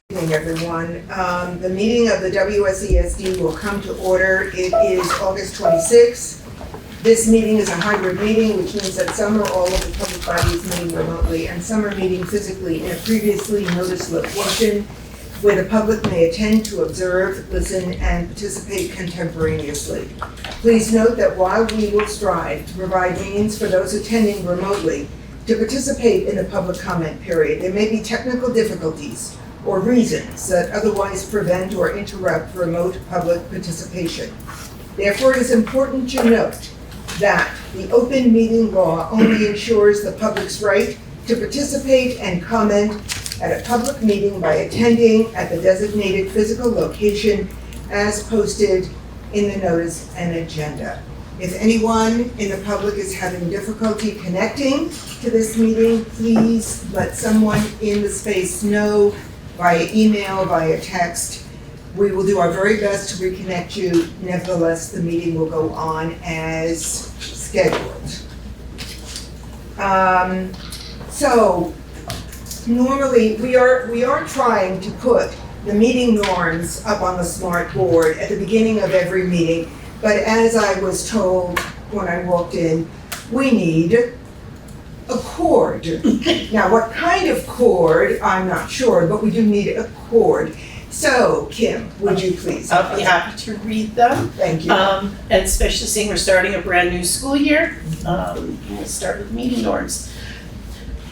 Good evening, everyone. The meeting of the WSESD will come to order. It is August 26th. This meeting is a hybrid meeting, which means that some or all of the public bodies meeting remotely and some are meeting physically in a previously noticed location where the public may attend to observe, listen, and participate contemporaneously. Please note that while we will strive to provide means for those attending remotely to participate in the public comment period, there may be technical difficulties or reasons that otherwise prevent or interrupt remote public participation. Therefore, it is important to note that the open meeting law only ensures the public's right to participate and comment at a public meeting by attending at the designated physical location as posted in the notice and agenda. If anyone in the public is having difficulty connecting to this meeting, please let someone in the space know via email, via text. We will do our very best to reconnect you. Nevertheless, the meeting will go on as scheduled. So normally we are trying to put the meeting norms up on the smart board at the beginning of every meeting, but as I was told when I walked in, we need a cord. Now, what kind of cord, I'm not sure, but we do need a cord. So, Kim, would you please? I'll be happy to read them. Thank you. And especially seeing we're starting a brand new school year, we'll start with meeting norms.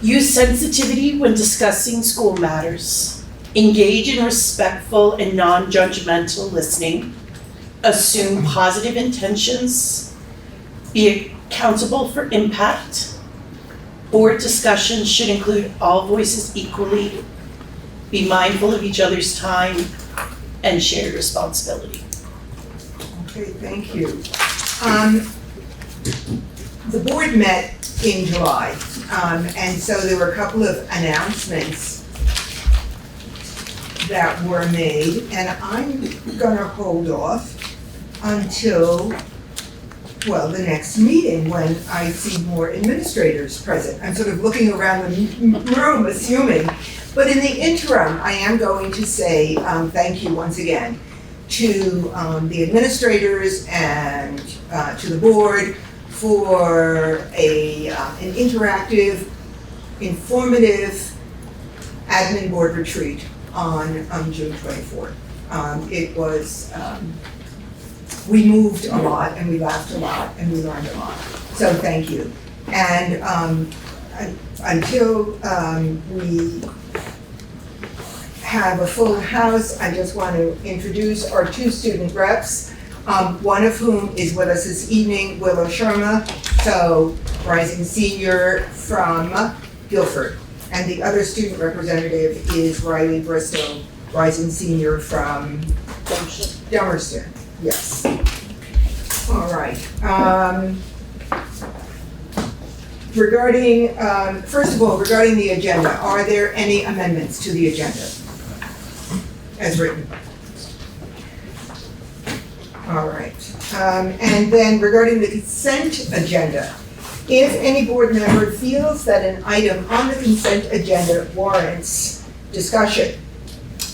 Use sensitivity when discussing school matters. Engage in respectful and non-judgmental listening. Assume positive intentions. Be accountable for impact. Board discussions should include all voices equally. Be mindful of each other's time and shared responsibility. Okay, thank you. The board met in July, and so there were a couple of announcements that were made, and I'm gonna hold off until, well, the next meeting when I see more administrators present. I'm sort of looking around the room, assuming. But in the interim, I am going to say thank you once again to the administrators and to the board for an interactive, informative admin board retreat on June 24th. It was, we moved a lot and we laughed a lot and we learned a lot. So thank you. And until we have a full house, I just want to introduce our two student reps, one of whom is with us this evening, Willow Sharma, so rising senior from Guilford. And the other student representative is Riley Bristow, rising senior from Dummerston. Yes. All right. Regarding, first of all, regarding the agenda, are there any amendments to the agenda as written? All right. And then regarding the consent agenda, if any board member feels that an item on the consent agenda warrants discussion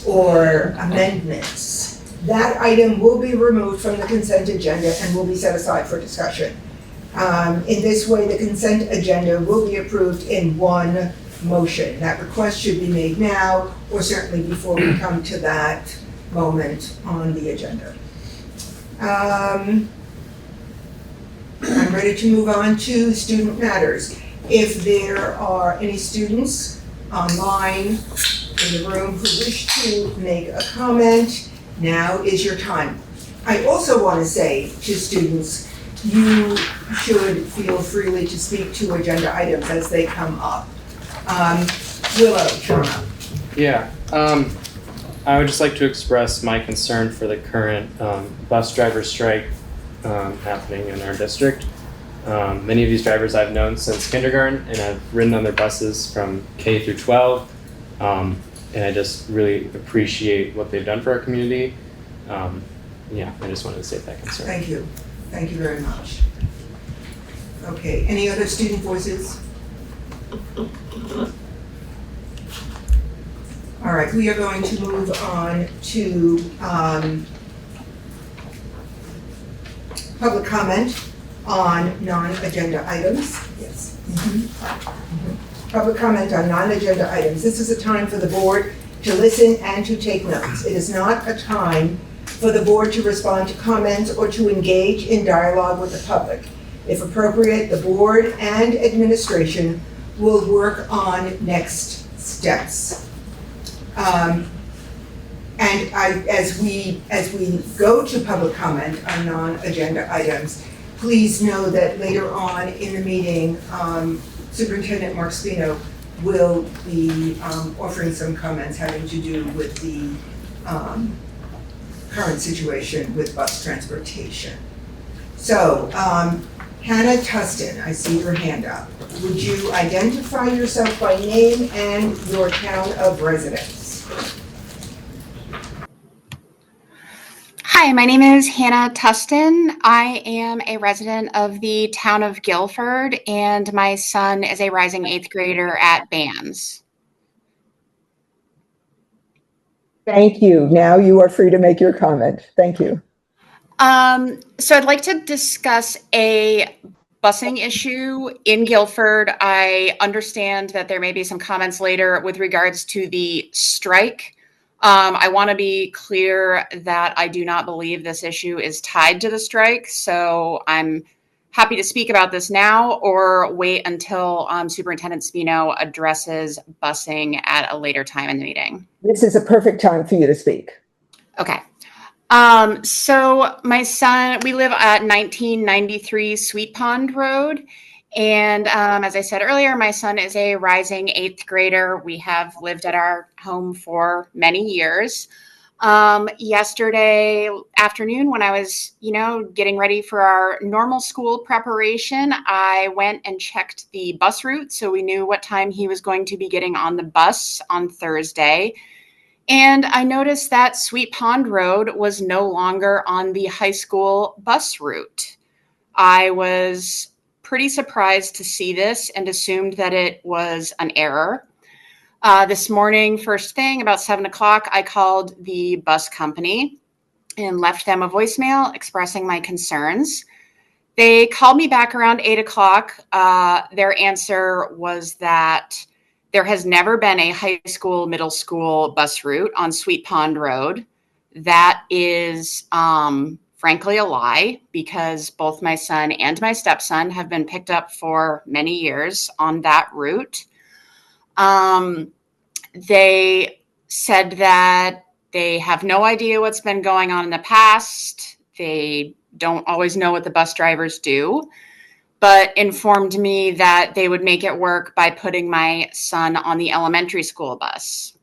or amendments, that item will be removed from the consent agenda and will be set aside for discussion. In this way, the consent agenda will be approved in one motion. That request should be made now or certainly before we come to that moment on the agenda. I'm ready to move on to student matters. If there are any students online in the room who wish to make a comment, now is your time. I also want to say to students, you should feel freely to speak to agenda items as they come up. Willow Sharma. Yeah, I would just like to express my concern for the current bus driver strike happening in our district. Many of these drivers I've known since kindergarten, and I've ridden on their buses from K through 12, and I just really appreciate what they've done for our community. Yeah, I just wanted to state that concern. Thank you. Thank you very much. Okay, any other student voices? All All right, we are going to move on to public comment on non-agenda items. Yes. Public comment on non-agenda items. This is a time for the board to listen and to take notes. It is not a time for the board to respond to comments or to engage in dialogue with the public. If appropriate, the board and administration will work on next steps. As we go to public comment on non-agenda items, please know that later on in the meeting, Superintendent Mark Spino will be offering some comments having to do with the current situation with bus transportation. So, Hannah Tustin, I see your hand up. Would you identify yourself by name and your town of residence? Hi, my name is Hannah Tustin. I am a resident of the town of Guilford, and my son is a rising 8th grader at BANS. Thank you. Now you are free to make your comment. Thank you. So I'd like to discuss a busing issue in Guilford. I understand that there may be some comments later with regards to the strike. I want to be clear that I do not believe this issue is tied to the strike, so I'm happy to speak about this now or wait until Superintendent Spino addresses busing at a later time in the meeting. This is a perfect time for you to speak. Okay. So my son, we live at 1993 Sweet Pond Road. And as I said earlier, my son is a rising 8th grader. We have lived at our home for many years. Yesterday afternoon, when I was, getting ready for our normal school preparation, I went and checked the bus route. So we knew what time he was going to be getting on the bus on Thursday. And I noticed that Sweet Pond Road was no longer on the high school bus route. I was pretty surprised to see this and assumed that it was an error. This morning, first thing, about 7 o'clock, I called the bus company and left them a voicemail expressing my concerns. They called me back around 8 o'clock. Their answer was that there has never been a high school, middle school bus route on Sweet Pond Road. That is frankly a lie, because both my son and my stepson have been picked up for many years on that route. They said that they have no idea what's been going on in the past. They don't always know what the bus drivers do, but informed me that they would make it work by putting my son on the elementary school bus.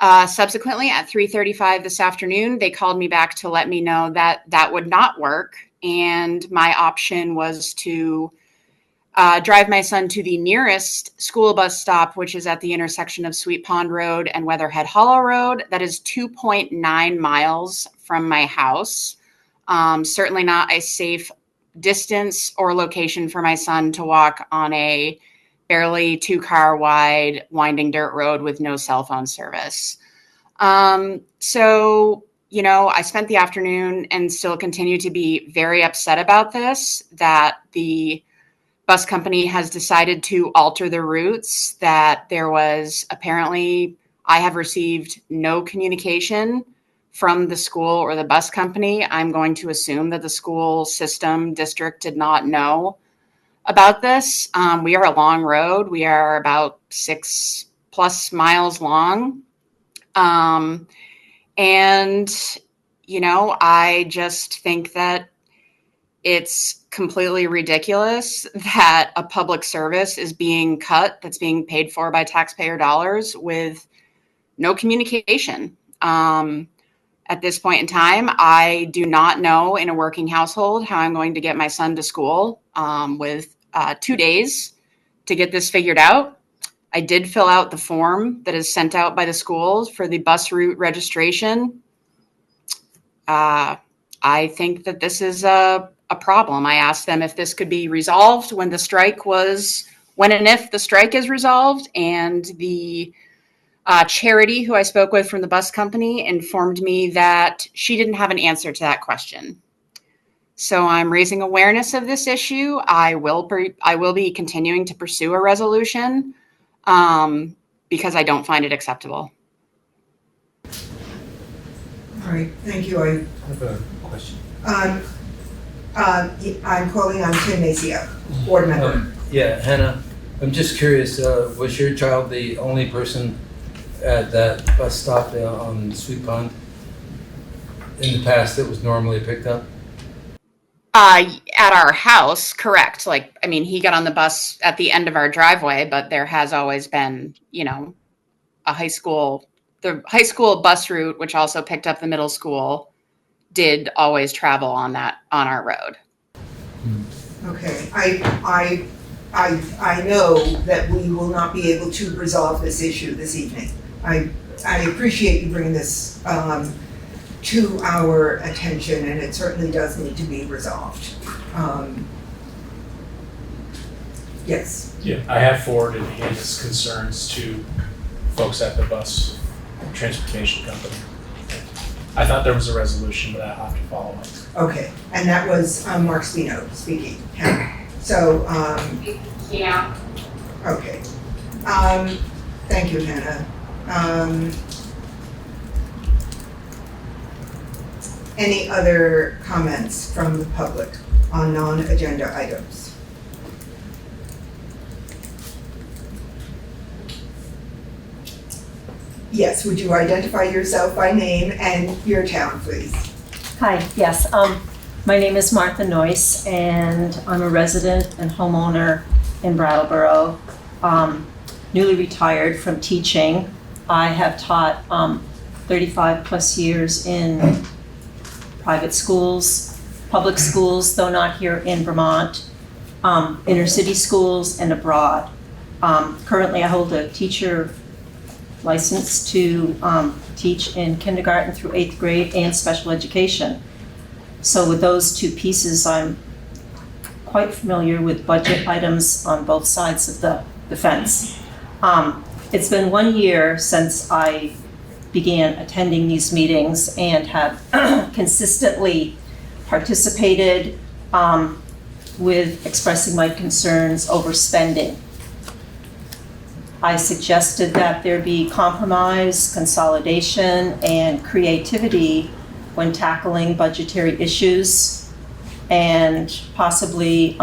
Subsequently, at 3:35 this afternoon, they called me back to let me know that that would not work. And my option was to drive my son to the nearest school bus stop, which is at the intersection of Sweet Pond Road and Weatherhead Hollow Road. That is 2.9 miles from my house. Certainly not a safe distance or location for my son to walk on a barely 2-car wide winding dirt road with no cell phone service. So, I spent the afternoon and still continue to be very upset about this, that the bus company has decided to alter the routes, that there was apparently, I have received no communication from the school or the bus company. I'm going to assume that the school system district did not know about this. We are a long road. We are about 6+ miles long. I just think that it's completely ridiculous that a public service is being cut, that's being paid for by taxpayer dollars, with no communication. At this point in time, I do not know in a working household how I'm going to get my son to school with 2 days to get this figured out. I did fill out the form that is sent out by the schools for the bus route registration. I think that this is a problem. I asked them if this could be resolved when and if the strike is resolved, and the Charity, who I spoke with from the bus company, informed me that she didn't have an answer to that question. So I'm raising awareness of this issue. I will be continuing to pursue a resolution because I don't find it acceptable. All right, thank you. I have a question. I'm calling on Tim Maceo, board member. Yeah, Hannah, I'm just curious, was your child the only person at that bus stop on Sweet Pond in the past that was normally picked up? At our house, correct. He got on the bus at the end of our driveway, but there has always been, the high school bus route, which also picked up the middle school, did always travel on our road. Okay, I know that we will not be able to resolve this issue this evening. I appreciate you bringing this to our attention, and it certainly does need to be resolved. Yes. Yeah, I have forwarded Hannah's concerns to folks at the bus transportation company. I thought there was a resolution, but I'll have to follow up. Okay, and that was Mark Spino speaking. So, Yeah. okay. Thank you, Hannah. Any other comments from the public on non-agenda items? Yes, would you identify yourself by name and your town, please? Hi, yes. My name is Martha Noyce, and I'm a resident and homeowner in Brattleboro. Newly retired from teaching. I have taught 35 plus years in private schools, public schools, though not here in Vermont, inner city schools, and abroad. Currently, I hold a teacher license to teach in kindergarten through 8th grade and special education. So with those two pieces, I'm quite familiar with budget items on both sides of the fence. It's been 1 year since I began attending these meetings and have consistently participated with expressing my concerns over spending. I suggested that there be compromise, consolidation, and creativity when tackling budgetary issues, and possibly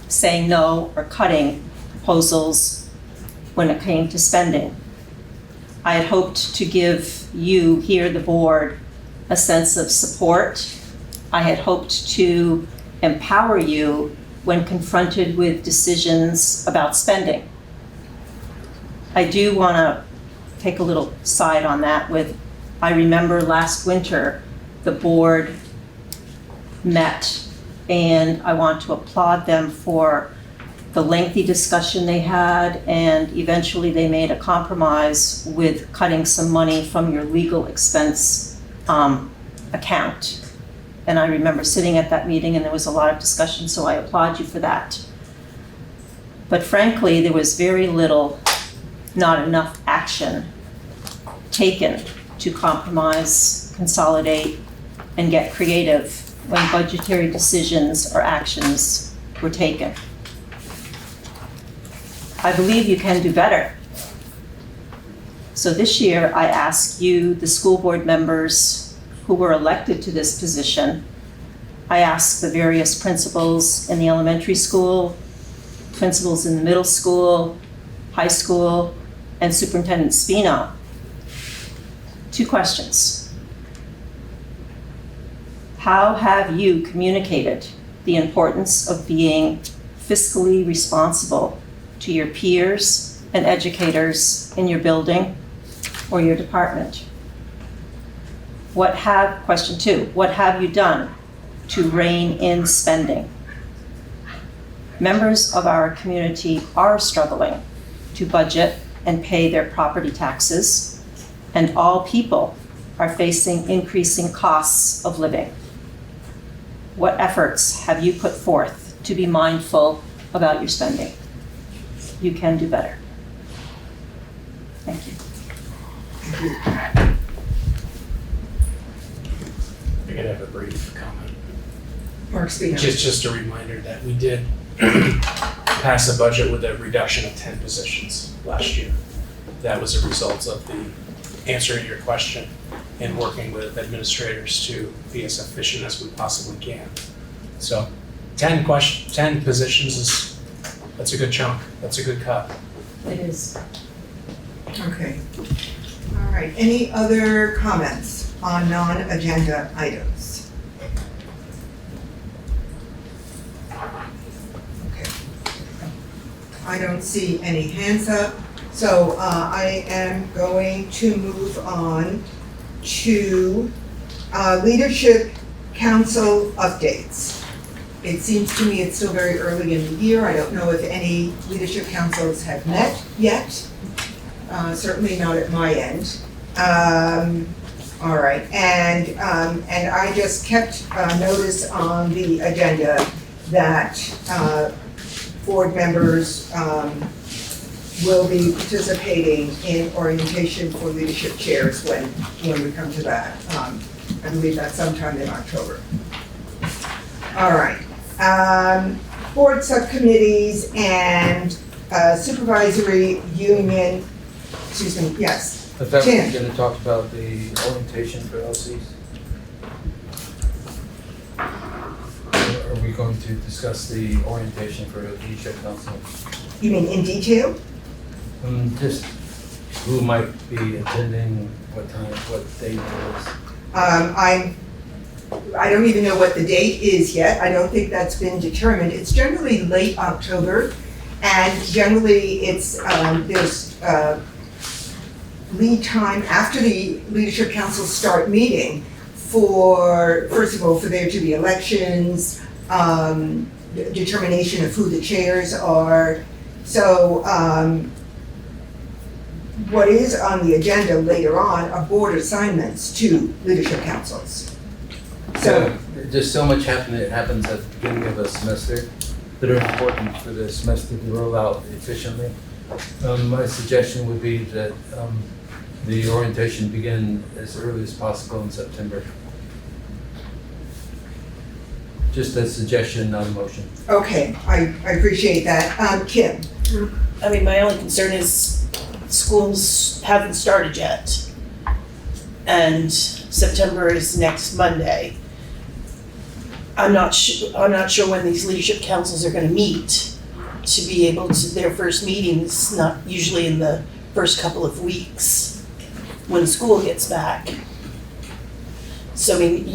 saying no or cutting proposals when it came to spending. I had hoped to give you here, the board, a sense of support. I had hoped to empower you when confronted with decisions about spending. I do want to take a little side on that I remember last winter, the board met, and I want to applaud them for the lengthy discussion they had, and eventually they made a compromise with cutting some money from your legal expense account. And I remember sitting at that meeting and there was a lot of discussion, so I applaud you for that. But frankly, there was very little, not enough action taken to compromise, consolidate, and get creative when budgetary decisions or actions were taken. I believe you can do better. So this year, I ask you, the school board members who were elected to this position, I ask the various principals in the elementary school, principals in the middle school, high school, and Superintendent Spino, 2 questions. How have you communicated the importance of being fiscally responsible to your peers and educators in your building or your department? Question 2, what have you done to rein in spending? Members of our community are struggling to budget and pay their property taxes, and all people are facing increasing costs of living. What efforts have you put forth to be mindful about your spending? You can do better. Thank you. I could have a brief comment. Mark Spino. Just a reminder that we did pass a budget with a reduction of 10 positions last year. That was a result of the answering your question and working with administrators to be as efficient as we possibly can. So 10 positions that's a good chunk, that's a good cut. It is. Okay. All right, any other comments on non-agenda items? Okay. I don't see any hands up, so I am going to move on to Leadership Council updates. It seems to me it's still very early in the year. I don't know if any leadership councils have met yet. Certainly not at my end. All right, and I just kept notice on the agenda that board members will be participating in orientation for leadership chairs when we come to that. I believe that's sometime in October. All right. Board subcommittees and supervisory union, excuse me, yes. I thought we Tim. were going to talk about the orientation for LCs. Or are we going to discuss the orientation for the leadership council? You mean in detail? Just who might be attending, what time, what date it is. I don't even know what the date is yet. I don't think that's been determined. It's generally late October, and generally it's, there's lead time after the leadership councils start meeting for, first of all, for there to be elections, determination of who the chairs are. So what is on the agenda later on are board assignments to leadership councils. So, There's so much happens at the beginning of a semester that are important for the semester to roll out efficiently. My suggestion would be that the orientation begin as early as possible in September. Just a suggestion, not a motion. okay, I appreciate that. Kim? I mean, my only concern is schools haven't started yet. And September is next Monday. I'm not sure when these leadership councils are gonna meet to be able to, their first meetings, not usually in the first couple of weeks when school gets back. So I mean,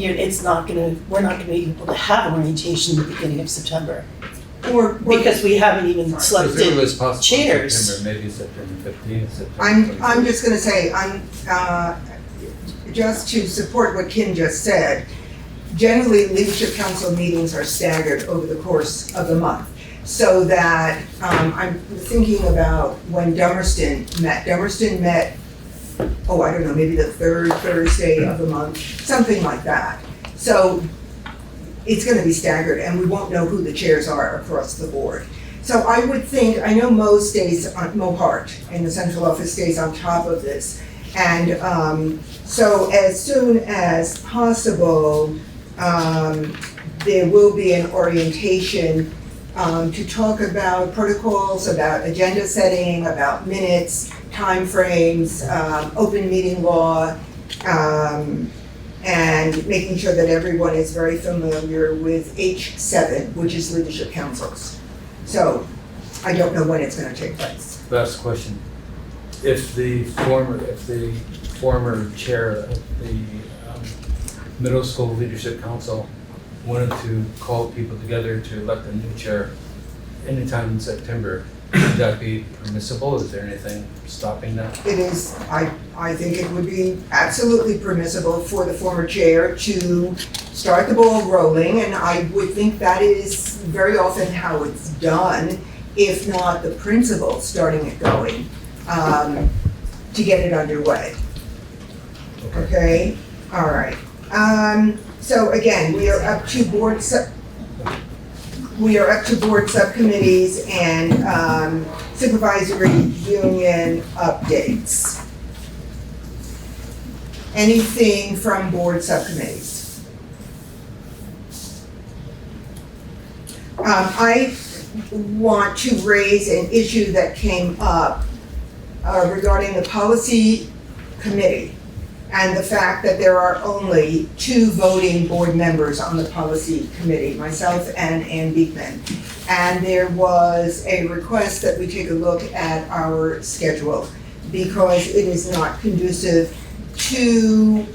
we're not gonna be able to have orientation at the beginning of September Or because we haven't even As selected early as possible in chairs. September, maybe September 15th, September I'm 25th. just gonna say, just to support what Kim just said, generally leadership council meetings are staggered over the course of the month. So that, I'm thinking about when Dummerston met. Dummerston met, I don't know, maybe the third Thursday of the month, something like that. So it's gonna be staggered and we won't know who the chairs are across the board. So I would think, I know Mo Hart in the central office stays on top of this. And so as soon as possible, there will be an orientation to talk about protocols, about agenda setting, about minutes, timeframes, open meeting law, and making sure that everyone is very familiar with H7, which is leadership councils. So I don't know when it's gonna take place. Last question. If the former chair of the middle school leadership council wanted to call people together to elect a new chair anytime in September, would that be permissible? Is there anything stopping that? It is, I think it would be absolutely permissible for the former chair to start the ball rolling, and I would think that is very often how it's done, if not the principal starting it going, to get it underway. Okay, all right. So again, we are up to board subcommittees and supervisory union updates. Anything from board subcommittees? I want to raise an issue that came up regarding the policy committee and the fact that there are only 2 voting board members on the policy committee, myself and Ann Beekman. And there was a request that we take a look at our schedule because it is not conducive to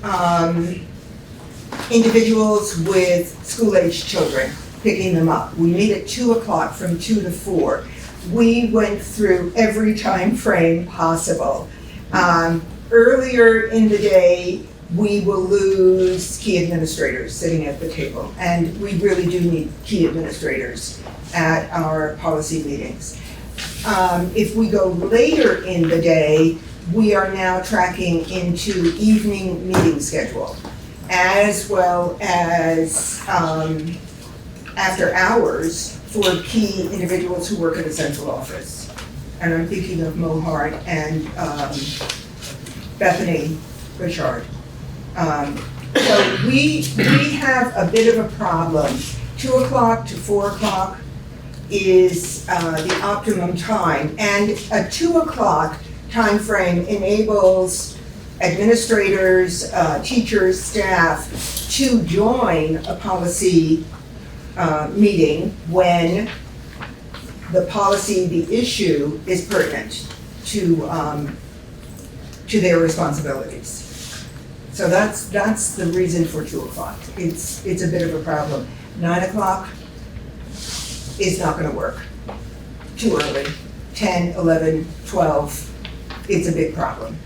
individuals with school-aged children, picking them up. We meet at 2 o'clock from 2 to 4. We went through every time frame possible. Earlier in the day, we will lose key administrators sitting at the table, and we really do need key administrators at our policy meetings. If we go later in the day, we are now tracking into evening meeting schedule, as well as after hours for key individuals who work at the central office. And I'm thinking of Mohart and Bethany Richard. So we have a bit of a problem. 2 o'clock to 4 o'clock is the optimum time, and a 2 o'clock time frame enables administrators, teachers, staff to join a policy meeting when the policy, the issue is pertinent to their responsibilities. So that's the reason for 2 o'clock. It's a bit of a problem. 9 o'clock is not gonna work. Too early. 10, 11, 12, it's a big problem.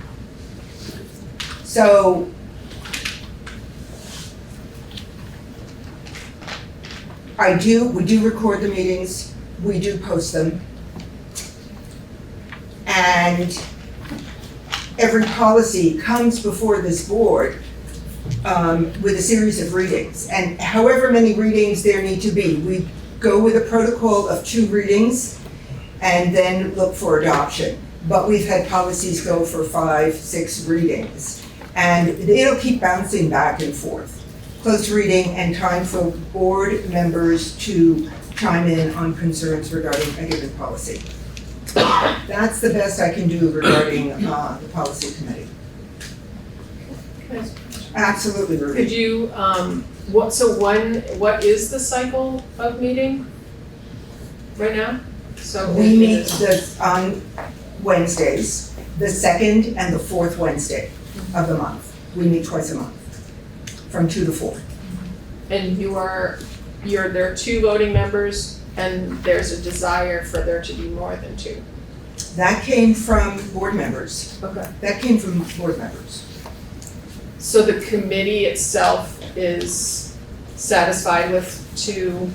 So we do record the meetings, we do post them. And every policy comes before this board with a series of readings. And however many readings there need to be, we go with a protocol of 2 readings and then look for adoption. But we've had policies go for 5, 6 readings. And it'll keep bouncing back and forth. Close reading and time for board members to chime in on concerns regarding a given policy. That's the best I can do regarding the policy committee. Absolutely, Ruby. Could you, what is the cycle of meeting right now? So We meet on Wednesdays, the 2nd and the 4th Wednesday of the month. We meet twice a month, from 2 to 4. And there are 2 voting members, and there's a desire for there to be more than 2. That came from board members. Okay. That came from board members. So the committee itself is satisfied with 2?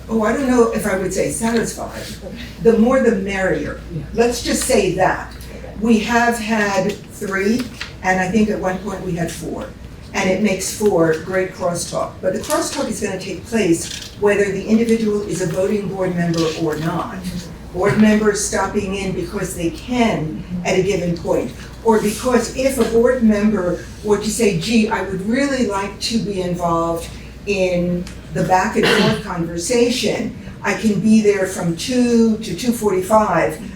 Oh, I don't know if I would say satisfied. The more the merrier. Let's just say that. We have had 3, and I think at one point we had 4. And it makes for great crosstalk. But the crosstalk is going to take place whether the individual is a voting board member or not. Board members stopping in because they can at a given point. Or because if a board member were to say, gee, I would really like to be involved in the back and forth conversation, I can be there from 2 to 2:45.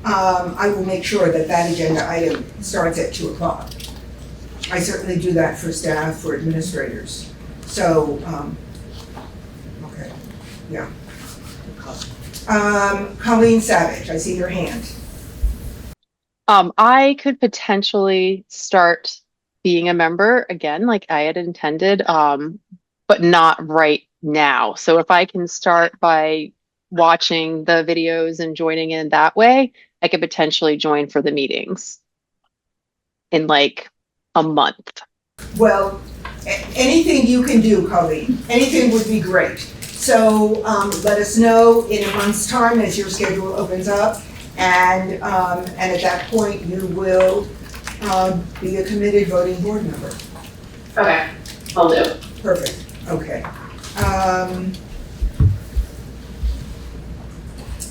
I will make sure that that agenda item starts at 2 o'clock. I certainly do that for staff, for administrators. So, okay, yeah. Colleen Savage, I see your hand. I could potentially start being a member again, like I had intended, but not right now. So if I can start by watching the videos and joining in that way, I could potentially join for the meetings in like a month. Well, anything you can do, Colleen, anything would be great. So let us know in a month's time as your schedule opens up, and at that point you will be a committed voting board member. Okay, I'll do. Perfect. Okay.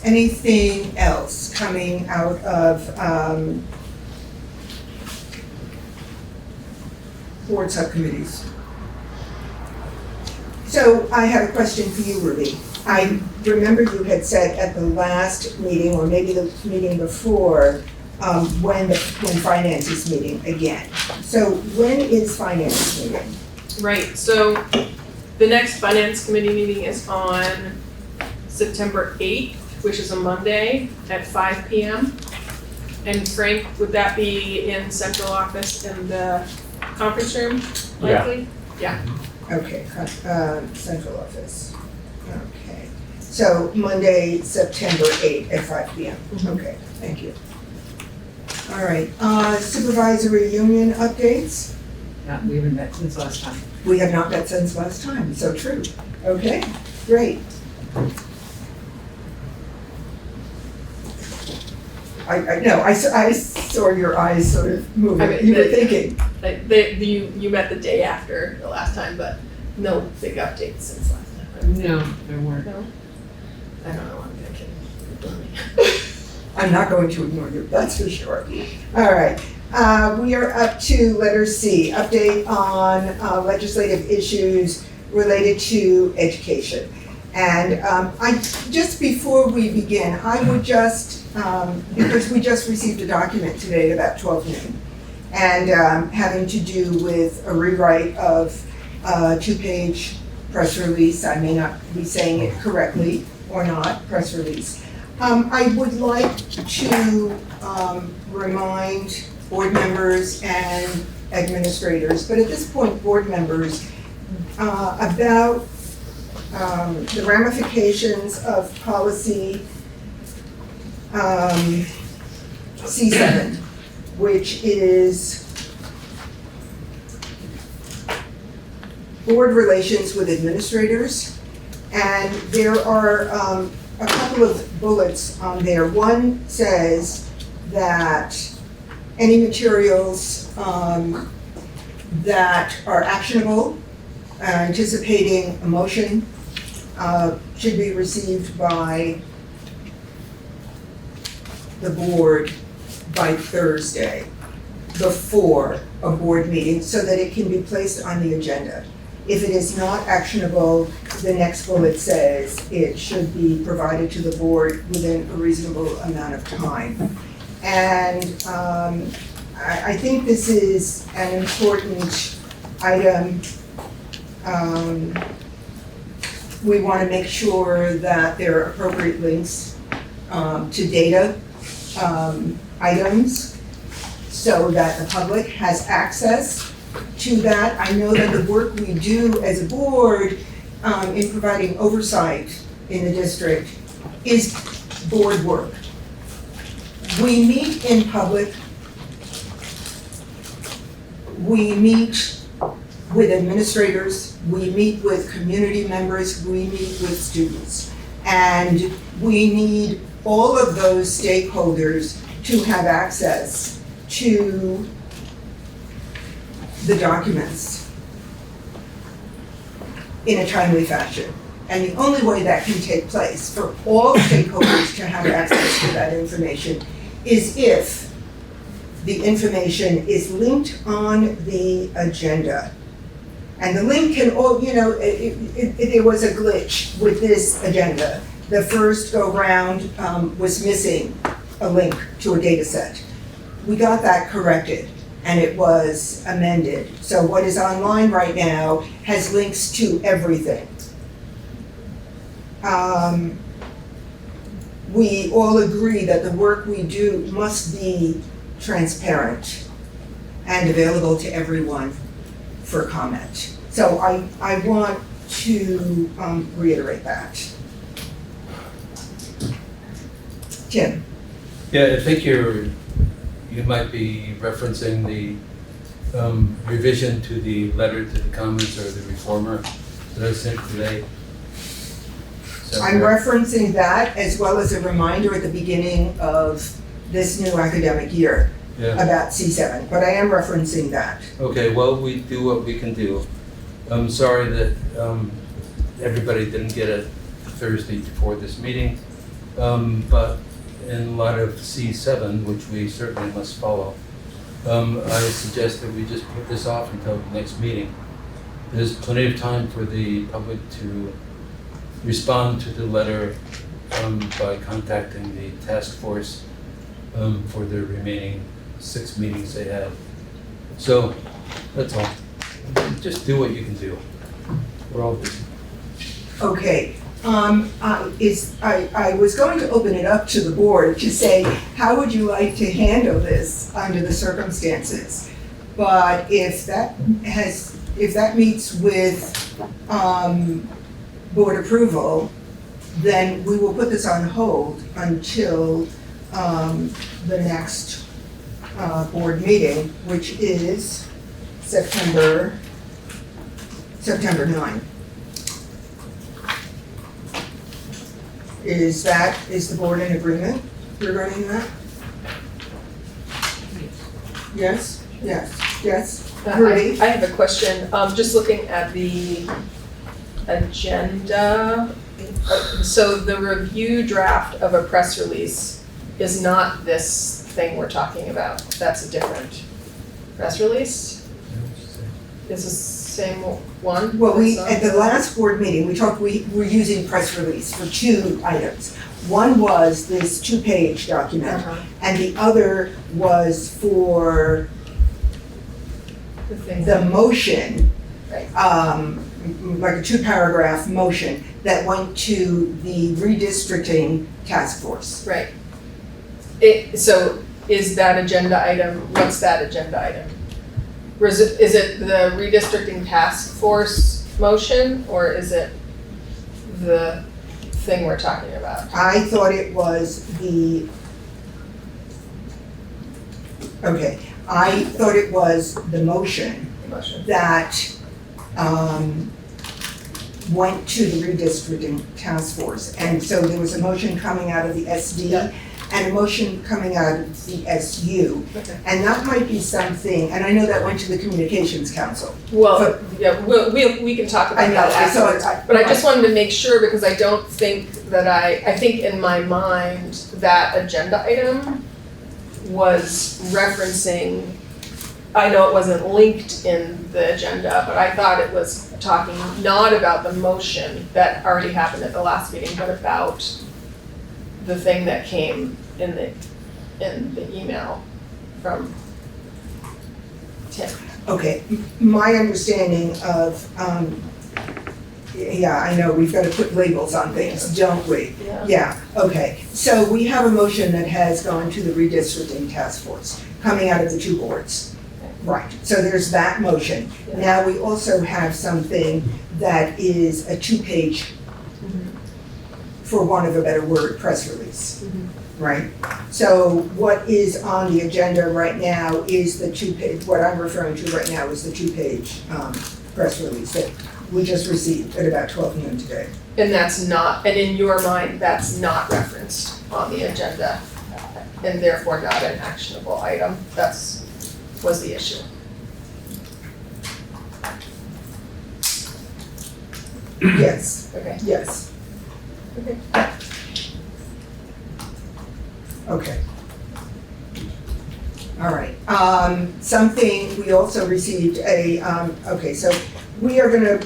Anything else coming out of board subcommittees. So I have a question for you, Ruby. I remember you had said at the last meeting, or maybe the meeting before, when finance is meeting again. So when is finance meeting? Right, so the next finance committee meeting is on September 8th, which is a Monday at 5 p.m. And Frank, would that be in central office in the conference room likely? Yeah. Okay, central office. Okay. So Monday, September 8th at 5 p.m. Okay, thank you. All right, supervisory union updates? We haven't met since last time. We have not met since last time, so true. Okay, great. I saw your eyes sort of moving. I mean, You were thinking. Like, you met the day after the last time, but no big updates since last time. Right? No, there weren't. No? I don't know, I'm gonna kidding. I'm not going to ignore you, that's for sure. All right, we are up to letter C, update on legislative issues related to education. And just before we begin, I would just, because we just received a document today at about 12 noon, and having to do with a rewrite of a 2-page press release. I may not be saying it correctly or not, press release. I would like to remind board members and administrators, but at this point, board members, about the ramifications of policy C7, which is board relations with administrators. And there are a couple of bullets on there. One says that any materials that are actionable, anticipating a motion, should be received by the board by Thursday before a board meeting so that it can be placed on the agenda. If it is not actionable, the next bullet says it should be provided to the board within a reasonable amount of time. And I think this is an important item. We want to make sure that there are appropriate links to data items so that the public has access to that. I know that the work we do as a board in providing oversight in the district is board work. We meet in public. We meet with administrators. We meet with community members. We meet with students. And we need all of those stakeholders to have access to the documents in a timely fashion. And the only way that can take place for all stakeholders to have access to that information is if the information is linked on the agenda. And the link can, there was a glitch with this agenda. The first go round was missing a link to a data set. We got that corrected and it was amended. So what is online right now has links to everything. We all agree that the work we do must be transparent and available to everyone for comment. So I want to reiterate that. Tim? Yeah, I think you might be referencing the revision to the letter to the comments or the reformer that I sent today. I'm referencing that as well as a reminder at the beginning of this new academic year about C7, but I am referencing that. Okay, well, we do what we can do. I'm sorry that everybody didn't get it Thursday before this meeting, but in light of C7, which we certainly must follow, I suggest that we just put this off until the next meeting. There's plenty of time for the public to respond to the letter by contacting the task force for the remaining 6 meetings they have. So, that's all. Just do what you can do. We're all busy. Okay, I was going to open it up to the board to say, how would you like to handle this under the circumstances? But if that meets with, board approval, then we will put this on hold until, the next, board meeting, which is September 9. Is the board in agreement regarding that? Yes, yes, yes. Rudy? I have a question. Just looking at the agenda. So the review draft of a press release is not this thing we're talking about. That's a different press release? Is the same one? Well, at the last board meeting, we were using press release for 2 items. One was this 2-page document, and the other was for the motion, Right. like a 2-paragraph motion that went to the redistricting task force. Right. So is that agenda item, what's that agenda item? Is it the redistricting task force motion, or is it the thing we're talking about? I thought it was I thought it was the motion Motion. that went to the redistricting task force. And so there was a motion coming out of the SD Yeah. and a motion coming out of the SU. Okay. And that might be something, and I know that went to the communications council. Well, yeah, we can talk I about know, that I saw afterwards. it. But I just wanted to make sure, because I don't think that I think in my mind that agenda item was referencing, I know it wasn't linked in the agenda, but I thought it was talking not about the motion that already happened at the last meeting, but about the thing that came in the email from Tim. Okay, my understanding of, yeah, I know, we've got to put labels on things, don't we? Yeah. Yeah, okay. So we have a motion that has gone to the redistricting task force, coming out of the 2 boards. Right, so there's that motion. Yeah. Now we also have something that is a 2-page, for want of a better word, press release. Right? So what is on the agenda right now is the 2-page, what I'm referring to right now is the 2-page press release that we just received at about 12 noon today. And that's not, and in your mind, that's not referenced on the agenda, and therefore not an actionable item. Was the issue. Yes, Okay. yes. Okay. Okay. All right. Something, we also received okay, so we are gonna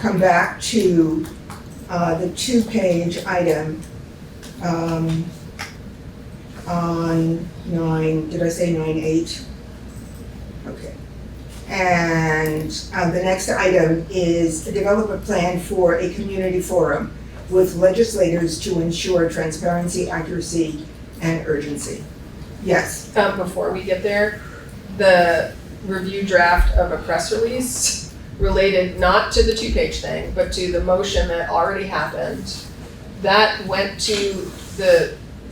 come back to the 2-page item on 9, did I say 9-8? Okay. And the next item is to develop a plan for a community forum with legislators to ensure transparency, accuracy, and urgency. Yes. Before we get there, the review draft of a press release related not to the 2-page thing, but to the motion that already happened, that went to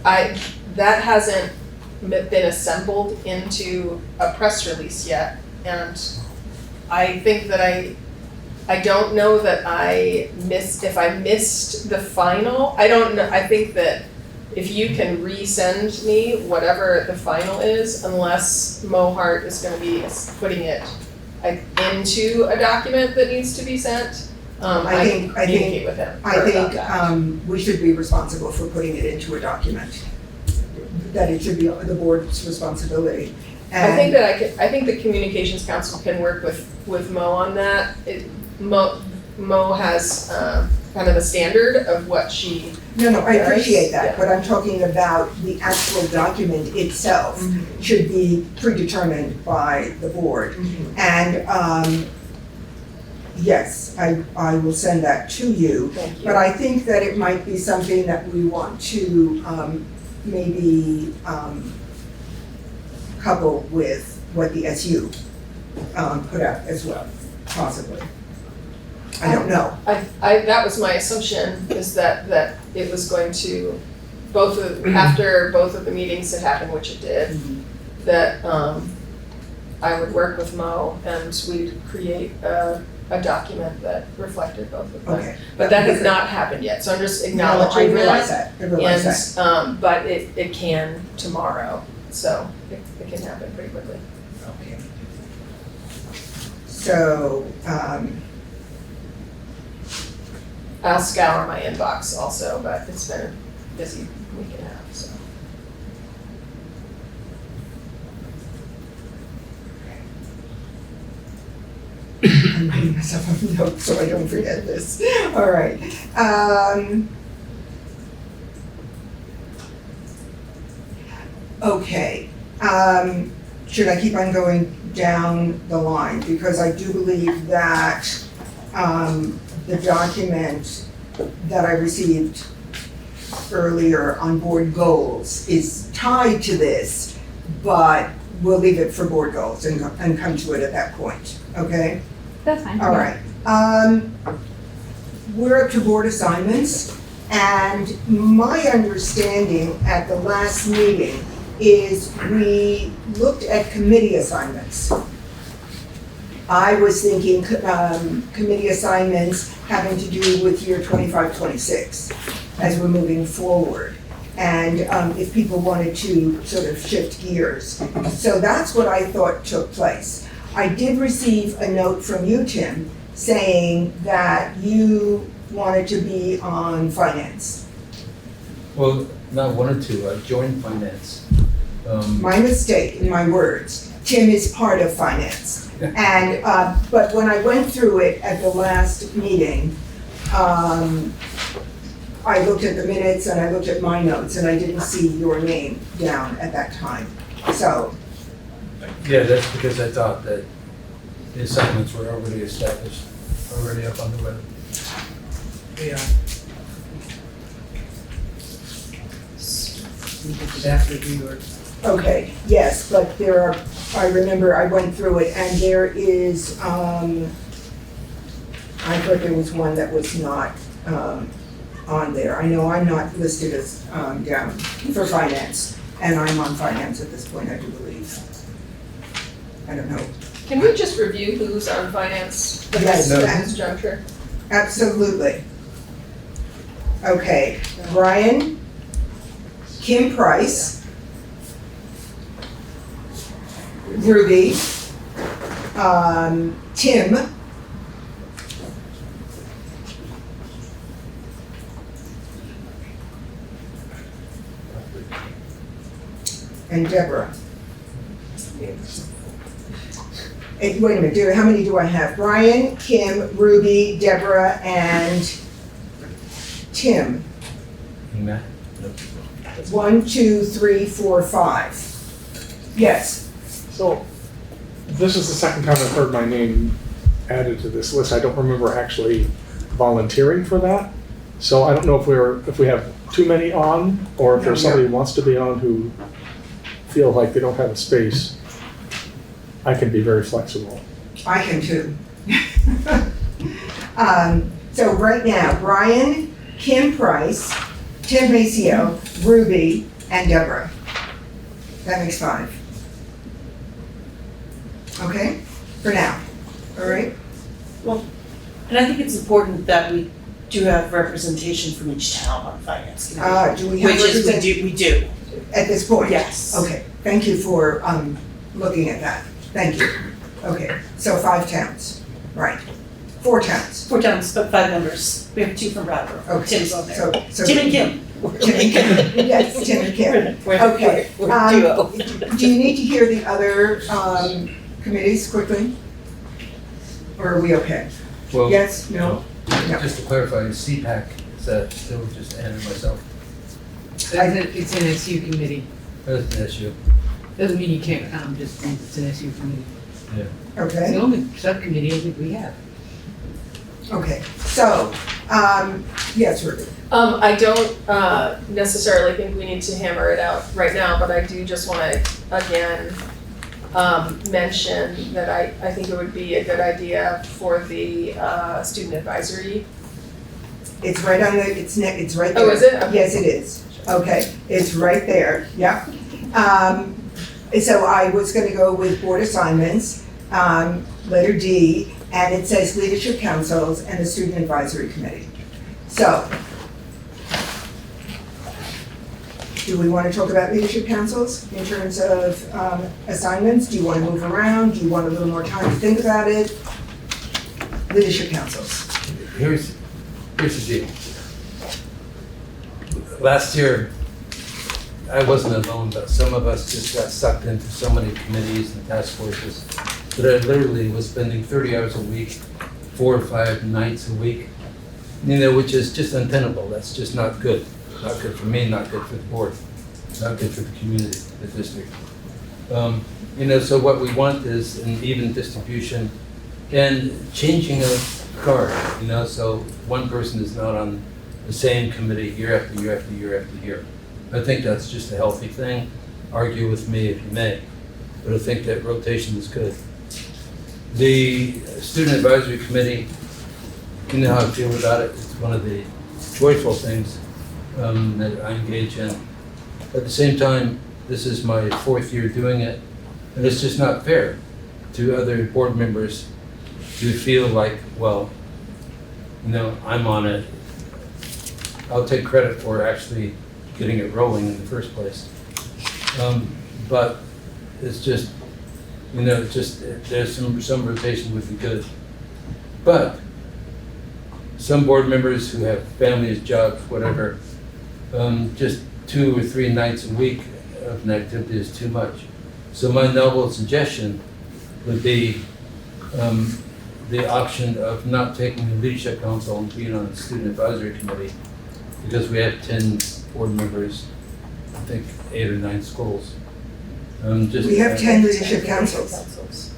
that hasn't been assembled into a press release yet. And I think that I don't know that if I missed the final, I don't know, I think that if you can resend me whatever the final is, unless Mohart is gonna be putting it into a document that needs to be sent, I can communicate with him. I about that. think we should be responsible for putting it into a document. That it should be the board's responsibility. I think that I think the communications council can work with Mo on that. Mo has kind of a standard of what she. No, I appreciate that, Yeah. but I'm talking about the actual document itself should be predetermined by the board. And, yes, I will send that to you. Thank you. But I think that it might be something that we want to maybe couple with what the SU put out as well, possibly. I don't know. That was my assumption, is that it was going to, after both of the meetings had happened, which it did, that I would work with Mo and we'd create a document that reflected both of them. Okay. But that has not happened yet, so I'm just No, I acknowledging realize that. that, I realize that. And, but it can tomorrow, so it can happen pretty quickly. Okay. So, I'll scour my inbox also, but it's been a busy week and a half, so. I'm writing myself a note so I don't forget this. All right. Okay. Should I keep on going down the line? Because I do believe that the document that I received earlier on board goals is tied to this, but we'll leave it for board goals and come to it at that point, okay? That's fine. All right. We're up to board assignments, and my understanding at the last meeting is we looked at committee assignments. I was thinking committee assignments having to do with year 25-26 as we're moving forward. And if people wanted to sort of shift gears. So that's what I thought took place. I did receive a note from you, Tim, saying that you wanted to be on finance. Well, not one or two, I joined finance. My mistake in my words. Tim is part of finance. And, but when I went through it at the last meeting, I looked at the minutes and I looked at my notes and I didn't see your name down at that time. So, Yeah, that's because I thought that the assignments were already established, already up on the web. Yeah. After we were. okay, yes, but there are, I remember I went through it and there is, I thought there was one that was not, on there. I know I'm not listed as, down for finance, and I'm on finance at this point, I do believe. I don't know. Can we just review who's on finance at Yes, this juncture? Absolutely. Okay, Brian, Kim Price, Ruby, Tim, and Deborah. Wait a minute, how many do I have? Brian, Kim, Ruby, Deborah, and Tim. Matt? 1, 2, 3, 4, 5. Yes, So, this is the second time I've heard my name added to this list. I don't remember actually volunteering for that. So I don't know if we have too many on, or if there's somebody who wants to be on who feel like they don't have a space. I can be very flexible. I can too. So right now, Brian, Kim Price, Tim Maceo, Ruby, and Deborah. That makes 5. Okay, for now, all right? And I think it's important that we do have representation from each town on finance committee. Do we have Which is, representation we do, at this point? yes. Okay, thank you for looking at that. Thank you. Okay, so 5 towns, right. 4 towns. 4 towns, but 5 members. We have 2 from Brattleboro. Okay, Tim's on there. So Tim and Kim. Yes, Tim and Kim. Okay. Do you need to hear the other committees quickly? Or are we okay? Well, Yes, no? No. just to clarify, CPAC, is that still just Ann and myself? It's an SU committee. That's an issue. Doesn't mean you can't come, just means it's an SU committee. It's Okay, the only subcommittee I think we have. okay. So, yes, Ruby. I don't necessarily think we need to hammer it out right now, but I do just want to, again, mention that I think it would be a good idea for the student advisory. It's right on the, it's right there. Oh, is it? Okay. Yes, it is. Okay, it's right there, yep. So I was gonna go with board assignments, letter D, and it says leadership councils and the student advisory committee. So, do we wanna talk about leadership councils in terms of assignments? Do you wanna move around? Do you want a little more time to think about it? Leadership councils. Here's the deal. Last year, I wasn't alone, but some of us just got sucked into so many committees and task forces that I literally was spending 30 hours a week, 4 or 5 nights a week, which is just untenable. That's just not good. Not good for me, not good for the board, not good for the community, the district. So what we want is an even distribution and changing of guard, so one person is not on the same committee year after year after year after year. I think that's just a healthy thing. Argue with me if you may, but I think that rotation is good. The Student Advisory Committee, you know how I feel about it. It's one of the joyful things that I engage in. At the same time, this is my 4th year doing it, and it's just not fair to other board members to feel like, well, I'm on it. I'll take credit for actually getting it rolling in the first place. But it's just, there's some rotation would be good. But some board members who have families, jobs, whatever, just 2 or 3 nights a week of an activity is too much. So my novel suggestion would be the option of not taking the leadership council and being on the student advisory committee, because we have 10 board members, I think 8 or 9 schools. We have 10 leadership councils.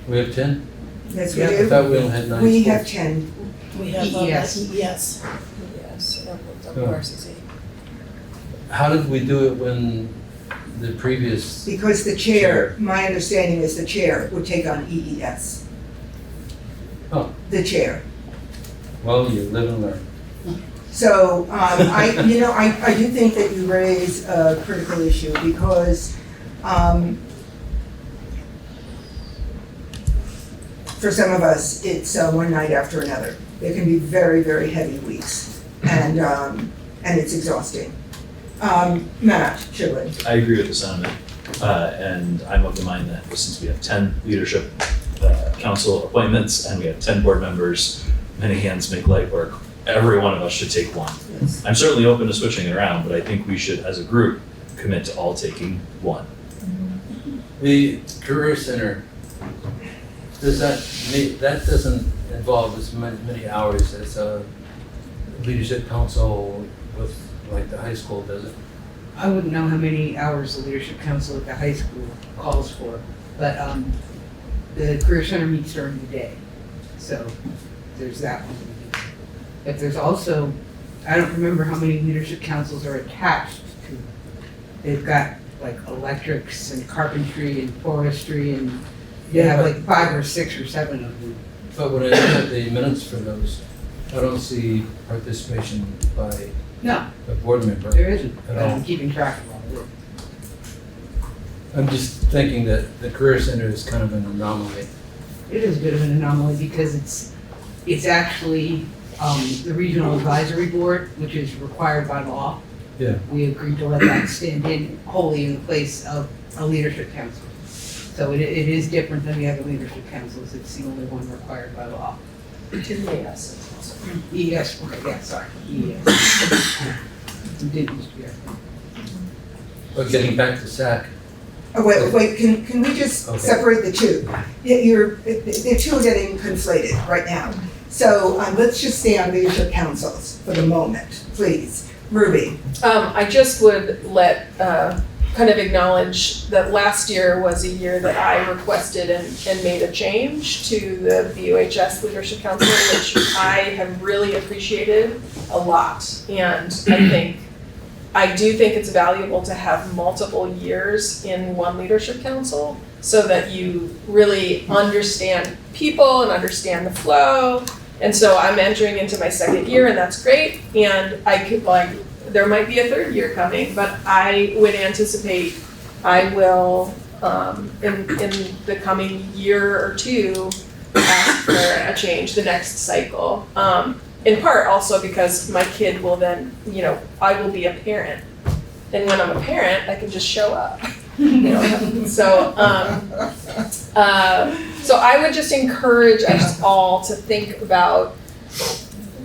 We have 10? Yes, we Yeah, I do. thought we only had 9 We schools. have 10. We have EES. EES. How did we do it when the previous, Because the chair, my understanding is the chair would take on EES. Oh. The chair. well, you live and learn. So, I do think that you raise a critical issue because, for some of us, it's one night after another. There can be very, very heavy weeks, and it's exhausting. Matt Chidlin. I agree with the sentiment, and I'm of the mind that since we have 10 leadership council appointments and we have 10 board members, many hands make light work. Every one of us should take one. Yes. I'm certainly open to switching it around, but I think we should, as a group, commit to all taking one. The Career Center, that doesn't involve as many hours as a leadership council with like the high school, does it? I wouldn't know how many hours the leadership council at the high school calls for, but the career center meets during the day, so there's that one. But there's also, I don't remember how many leadership councils are attached to. They've got like electrics and carpentry and forestry, and you have like 5 or 6 or 7 of them. But when I look at the minutes for those, I don't see participation by No, a board member. there isn't, At but all. I'm keeping track of all of it. I'm just thinking that the Career Center is kind of an anomaly. It is a bit of an anomaly because it's actually the regional advisory board, which is required by law. Yeah. We agreed to let that stand in wholly in the place of a leadership council. So it is different than the other leadership councils. It's the only one required by law. EES. ES, okay, yeah, sorry, ES. Who didn't used to be our friend. But getting back to SAC, Oh, wait, can we just Okay. separate the two? The two are getting conflated right now. So, let's just stay on leadership councils for the moment, please. Ruby, I just would kind of acknowledge that last year was a year that I requested and made a change to the BUHS Leadership Council, which I have really appreciated a lot. And I do think it's valuable to have multiple years in one leadership council so that you really understand people and understand the flow. And so I'm entering into my second year, and that's great. And I could there might be a third year coming, but I would anticipate I will, in the coming year or two, ask for a change the next cycle. In part also because my kid will then, I will be a parent. And when I'm a parent, I can just show up. So I would just encourage us all to think about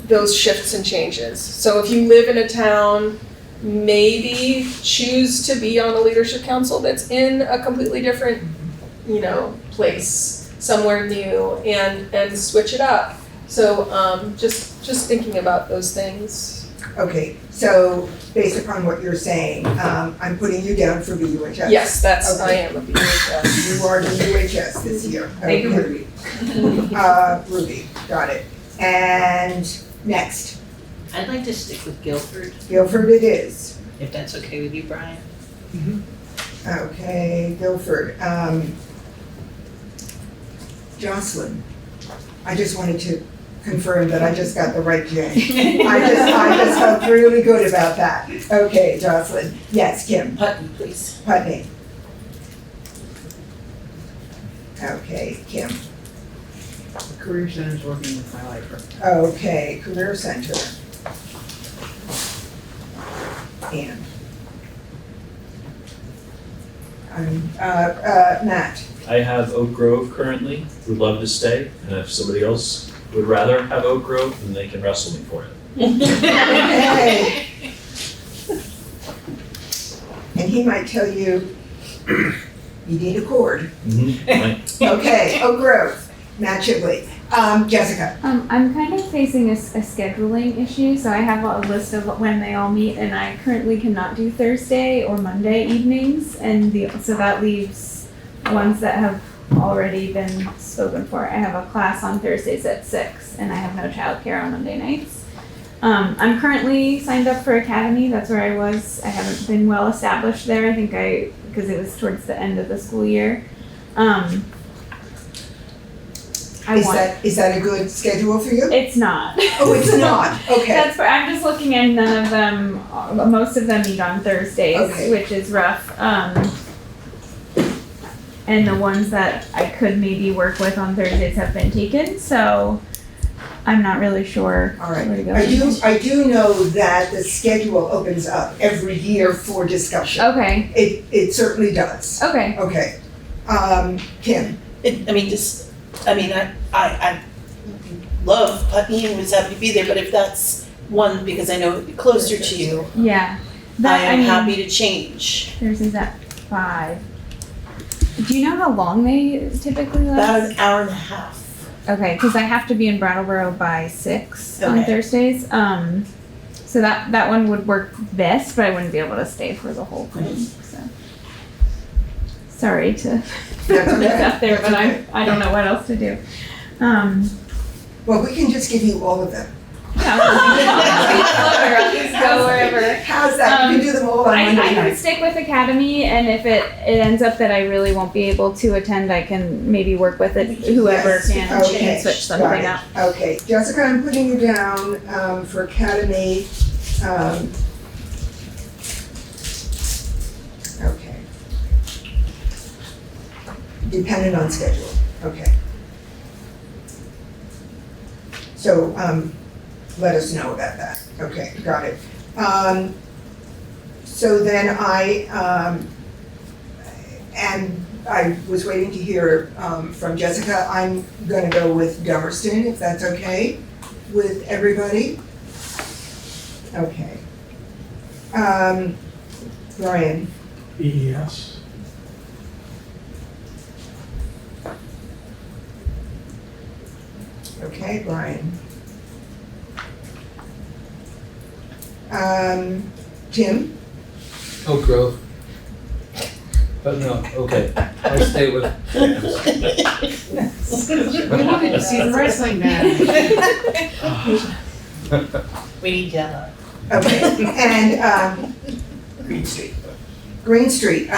those shifts and changes. So if you live in a town, maybe choose to be on a leadership council that's in a completely different, place, somewhere new, and switch it up. So just thinking about those things. okay, so based upon what you're saying, I'm putting you down for BUHS. Yes, I Okay. am a BUHS. You are BUHS this year. Thank you, Okay. Ruby. Ruby, got it. And next, I'd like to stick with Guilford, Guilford it is. if that's okay with you, Brian. Okay, Guilford. Jocelyn, I just wanted to confirm that I just got the right J. I just felt really good about that. Okay, Jocelyn. Yes, Kim. Putney, please. Putney. Okay, Kim. The Career Center's working with my lifer. Okay, Career Center. And Matt. I have Oak Grove currently, would love to stay, and if somebody else would rather have Oak Grove, then they can wrestle me for it. Okay. And he might tell you, you need a cord. Right. Okay, Oak Grove, Matt Chibley. Jessica. I'm kind of facing a scheduling issue, so I have a list of when they all meet, and I currently cannot do Thursday or Monday evenings, and so that leaves ones that have already been spoken for. I have a class on Thursdays at 6, and I have no childcare on Monday nights. I'm currently signed up for Academy. That's where I was. I haven't been well established there. I think because it was towards the end of the school year. Is that a good schedule for you? It's not. Oh, it's not, okay. I'm just looking and none of them, most of them meet on Thursdays, Okay. which is rough. And the ones that I could maybe work with on Thursdays have been taken, so I'm not really sure All right. where to go. I do know that the schedule opens up every year for discussion. Okay, It certainly does. okay. Okay. Kim. I love Putney and was happy to be there, but if that's one, because I know it would be closer to you, Yeah. I am happy to change. Thursdays at 5. Do you know how long they typically last? About an hour and a half. Okay, because I have to be in Brattleboro by 6 on Okay. Thursdays. So that one would work best, but I wouldn't be able to stay for the whole thing. So sorry to That's put this okay. out there, but I don't know what else to do. Well, we can just give you all of them. I'll just go wherever. How's that? You can do them all on I Monday can night. stick with Academy, and if it ends up that I really won't be able to attend, I can maybe work with it, whoever Yes, can okay, switch something got it. out. Okay, Jessica, I'm putting you down for Academy. Okay. Dependent on schedule, okay. So, let us know about that. Okay, got it. So then and I was waiting to hear from Jessica. I'm gonna go with Dummerston, if that's okay with everybody. Okay. Brian, EES. okay, Brian. Tim, Oak Grove. But no, okay, I'll stay with. See the wrestling match. We need yellow. okay, and, Green Street. Green Street,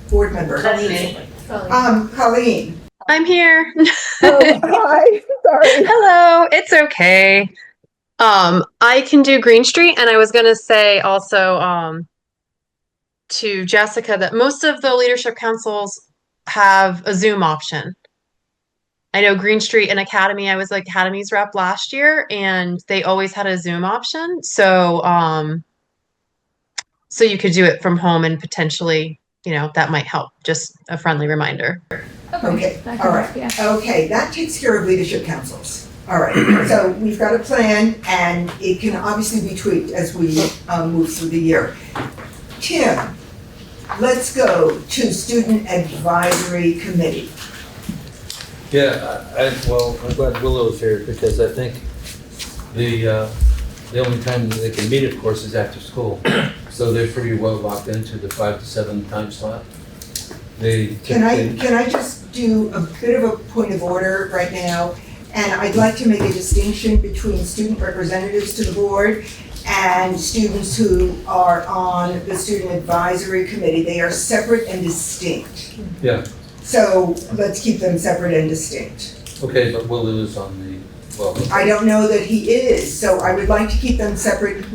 board member. Colleen. I'm here. Oh, hi, sorry. Hello, it's okay. I can do Green Street, and I was gonna say also to Jessica that most of the leadership councils have a Zoom option. I know Green Street and Academy, I was like Academy's rep last year, and they always had a Zoom option. So so you could do it from home and potentially, that might help. Just a friendly reminder. Okay, That all can right. work, yeah. Okay, that takes care of leadership councils. All right, so we've got a plan and it can obviously be tweaked as we move through the year. Tim, let's go to Student Advisory Committee. Yeah, well, I'm glad Willow's here because I think the only time they can meet, of course, is after school. So they're pretty well locked into the 5 to 7 time slot. Can I just do a bit of a point of order right now? And I'd like to make a distinction between student representatives to the board and students who are on the Student Advisory Committee. They are separate and distinct. Yeah, So let's keep them separate and distinct. okay, but Willow is on the, well. I don't know that he is, so I would like to keep them separate.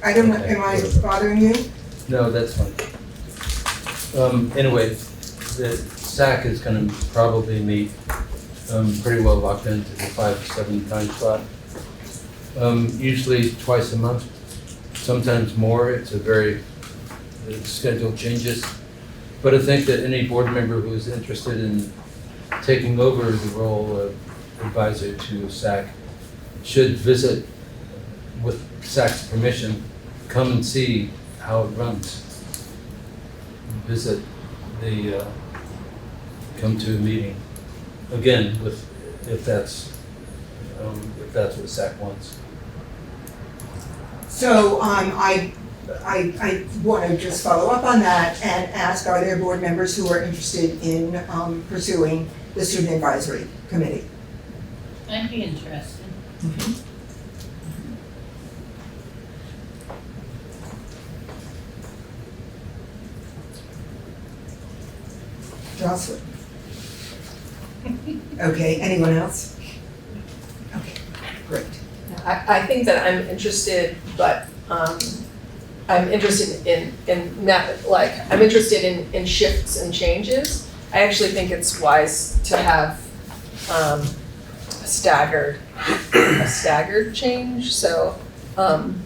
I don't know, am I bothering you? No, that's fine. Anyway, the SAC is gonna probably meet pretty well locked into the 5 to 7 time slot. Usually twice a month, sometimes more. The schedule changes. But I think that any board member who is interested in taking over the role of advisor to SAC should visit, with SAC's permission, come and see how it runs. Visit come to a meeting. Again, if that's what SAC wants. So I want to just follow up on that and ask, are there board members who are interested in pursuing the Student Advisory Committee? I'd be interested. Jocelyn? Okay, anyone else? Okay, great. I think that I'm interested, but I'm interested in not, like, I'm interested in shifts and changes. I actually think it's wise to have a staggered change. So I'm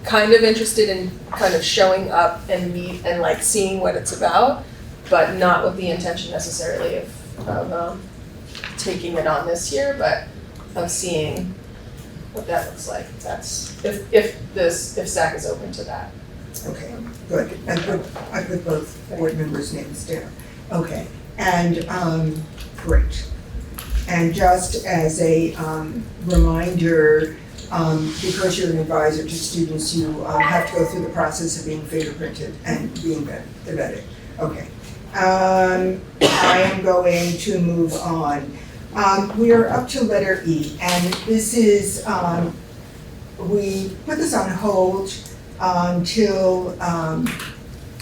kind of interested in kind of showing up and meet and like seeing what it's about, but not with the intention necessarily of taking it on this year, but of seeing what that looks like. That's if SAC is open to that. Okay, good. I put both board members' names down. Okay, and great. And just as a reminder, because you're an advisor to students, you have to go through the process of being fingerprinted and being vetted. Okay. I am going to move on. We are up to letter E, and this is, we put this on hold until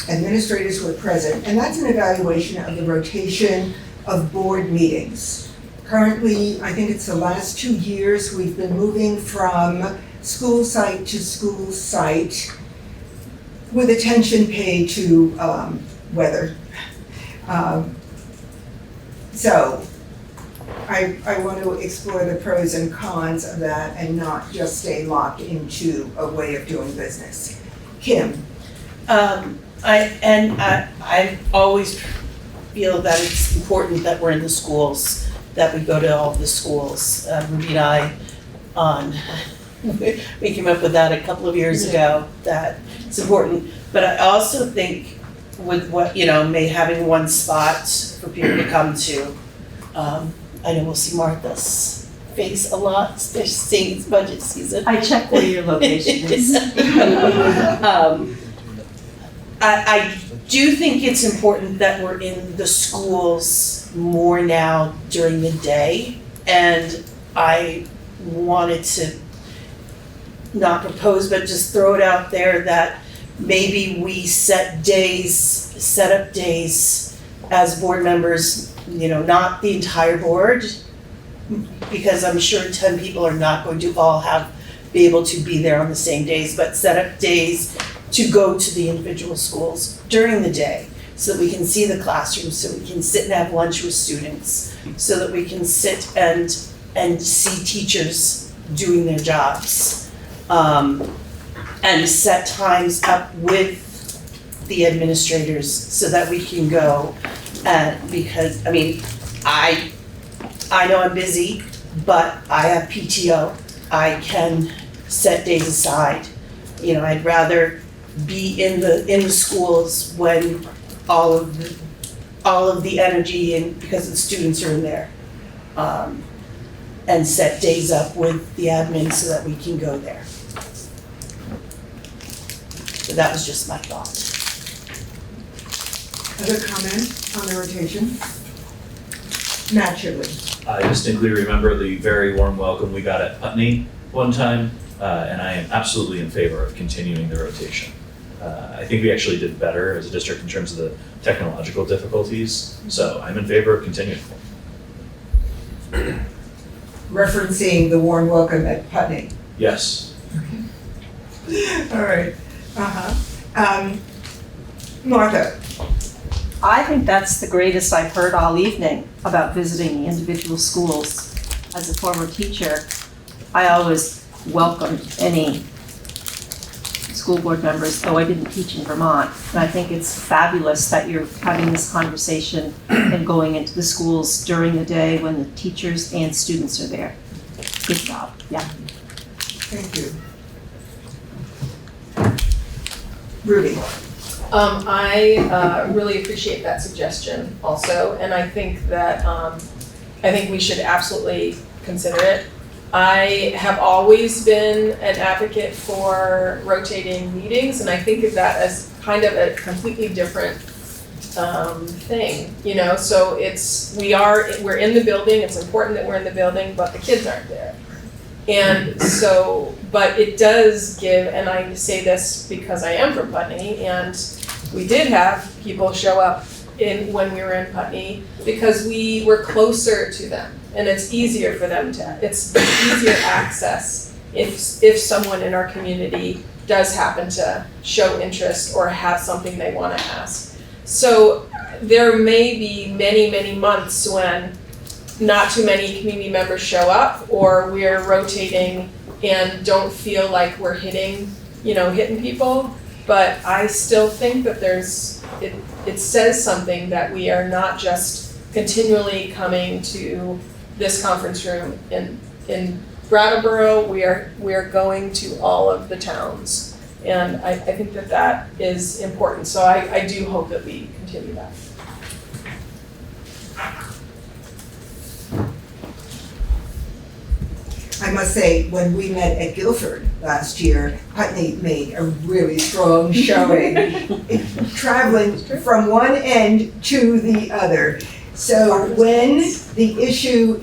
administrators were present, and that's an evaluation of the rotation of board meetings. Currently, I think it's the last 2 years, we've been moving from school site to school site with attention paid to weather. So I want to explore the pros and cons of that and not just stay locked into a way of doing business. Kim? I always feel that it's important that we're in the schools, that we go to all the schools. Ruby and I on we came up with that a couple of years ago, that it's important. But I also think with what, may having one spot for people to come to, I know we'll see Martha's face a lot, especially it's budget season. I check where your location is. I do think it's important that we're in the schools more now during the day, and I wanted to not propose, but just throw it out there that maybe we set up days as board members, not the entire board, because I'm sure 10 people are not going to all be able to be there on the same days, but set up days to go to the individual schools during the day so that we can see the classrooms, so we can sit and have lunch with students, so that we can sit and see teachers doing their jobs. And set times up with the administrators so that we can go, because, I know I'm busy, but I have PTO. I can set days aside. I'd rather be in the schools when all of the energy, and because the students are in there, and set days up with the admin so that we can go there. So that was just my thought. Other comment on the rotation? Naturally. I distinctly remember the very warm welcome we got at Putney one time, and I am absolutely in favor of continuing the rotation. I think we actually did better as a district in terms of the technological difficulties, so I'm in favor of continuing. Referencing the warm welcome at Putney. Yes. All right. Martha. I think that's the greatest I've heard all evening about visiting the individual schools. As a former teacher, I always welcomed any school board members, though I didn't teach in Vermont. And I think it's fabulous that you're having this conversation and going into the schools during the day when the teachers and students are there. Good job, yeah. Thank you. Ruby. I really appreciate that suggestion also, and I think that, I think we should absolutely consider it. I have always been an advocate for rotating meetings, and I think of that as kind of a completely different thing, so we're in the building, it's important that we're in the building, but the kids aren't there. And so, but it does give, and I say this because I am from Putney, and we did have people show up when we were in Putney because we were closer to them, and it's easier for them it's easier access if someone in our community does happen to show interest or have something they want to ask. So there may be many, many months when not too many community members show up, or we're rotating and don't feel like we're hitting people. But I still think that it says something that we are not just continually coming to this conference room in Brattleboro. We are going to all of the towns, and I think that is important. So I do hope that we continue that. I must say, when we met at Guilford last year, Putney made a really strong showing, traveling from one end to the other. So when the issue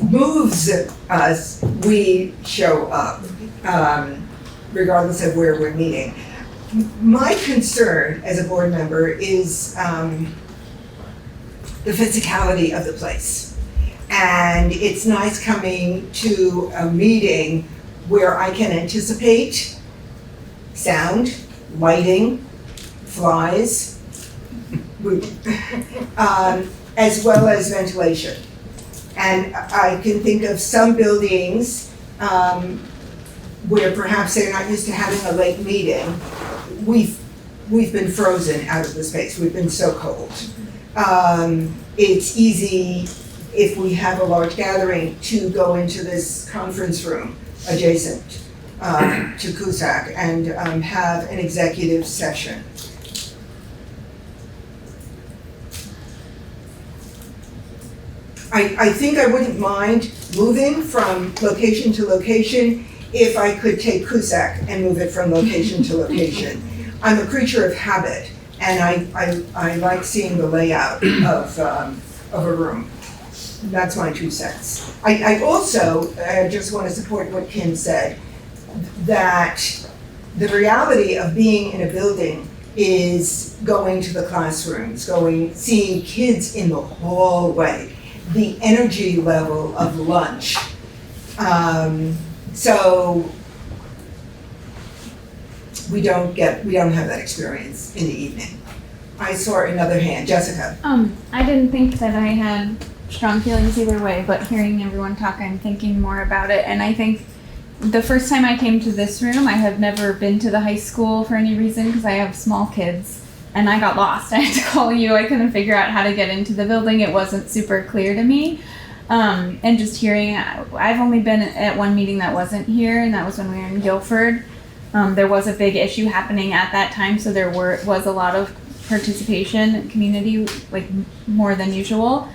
moves us, we show up, regardless of where we're meeting. My concern as a board member is the physicality of the place. And it's nice coming to a meeting where I can anticipate sound, lighting, flies, as well as ventilation. And I can think of some buildings where perhaps they're not used to having a late meeting. We've been frozen out of the space. We've been so cold. It's easy, if we have a large gathering, to go into this conference room adjacent to CUSAC and have an executive session. I think I wouldn't mind moving from location to location if I could take CUSAC and move it from location to location. I'm a creature of habit, and I like seeing the layout of a room. That's my 2 cents. I also just want to support what Kim said, that the reality of being in a building is going to the classrooms, seeing kids in the hallway, the energy level of lunch. So we don't have that experience in the evening. I saw another hand, Jessica. I didn't think that I had strong feelings either way, but hearing everyone talk, I'm thinking more about it. And I think the first time I came to this room, I have never been to the high school for any reason because I have small kids. And I got lost. I had to call you. I couldn't figure out how to get into the building. It wasn't super clear to me. And just hearing, I've only been at one meeting that wasn't here, and that was when we were in Guilford. There was a big issue happening at that time, so there was a lot of participation, community, like more than usual.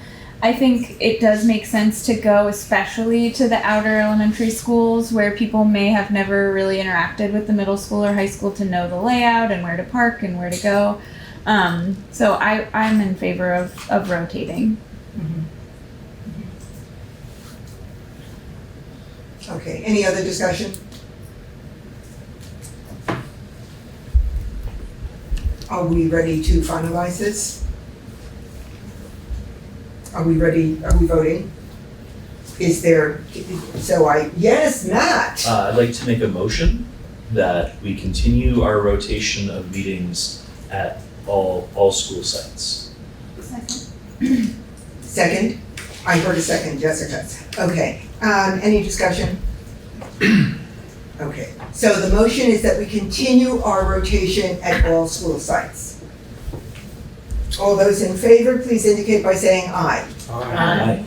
I think it does make sense to go especially to the outer elementary schools where people may have never really interacted with the middle school or high school to know the layout and where to park and where to go. So I'm in favor of rotating. Okay, any other discussion? Are we ready to finalize this? Are we ready? Are we voting? Yes, Matt. I'd like to make a motion that we continue our rotation of meetings at all school sites. Second? I heard a second, Jessica. Okay, any discussion? Okay, so the motion is that we continue our rotation at all school sites. All those in favor, please indicate by saying aye. Aye.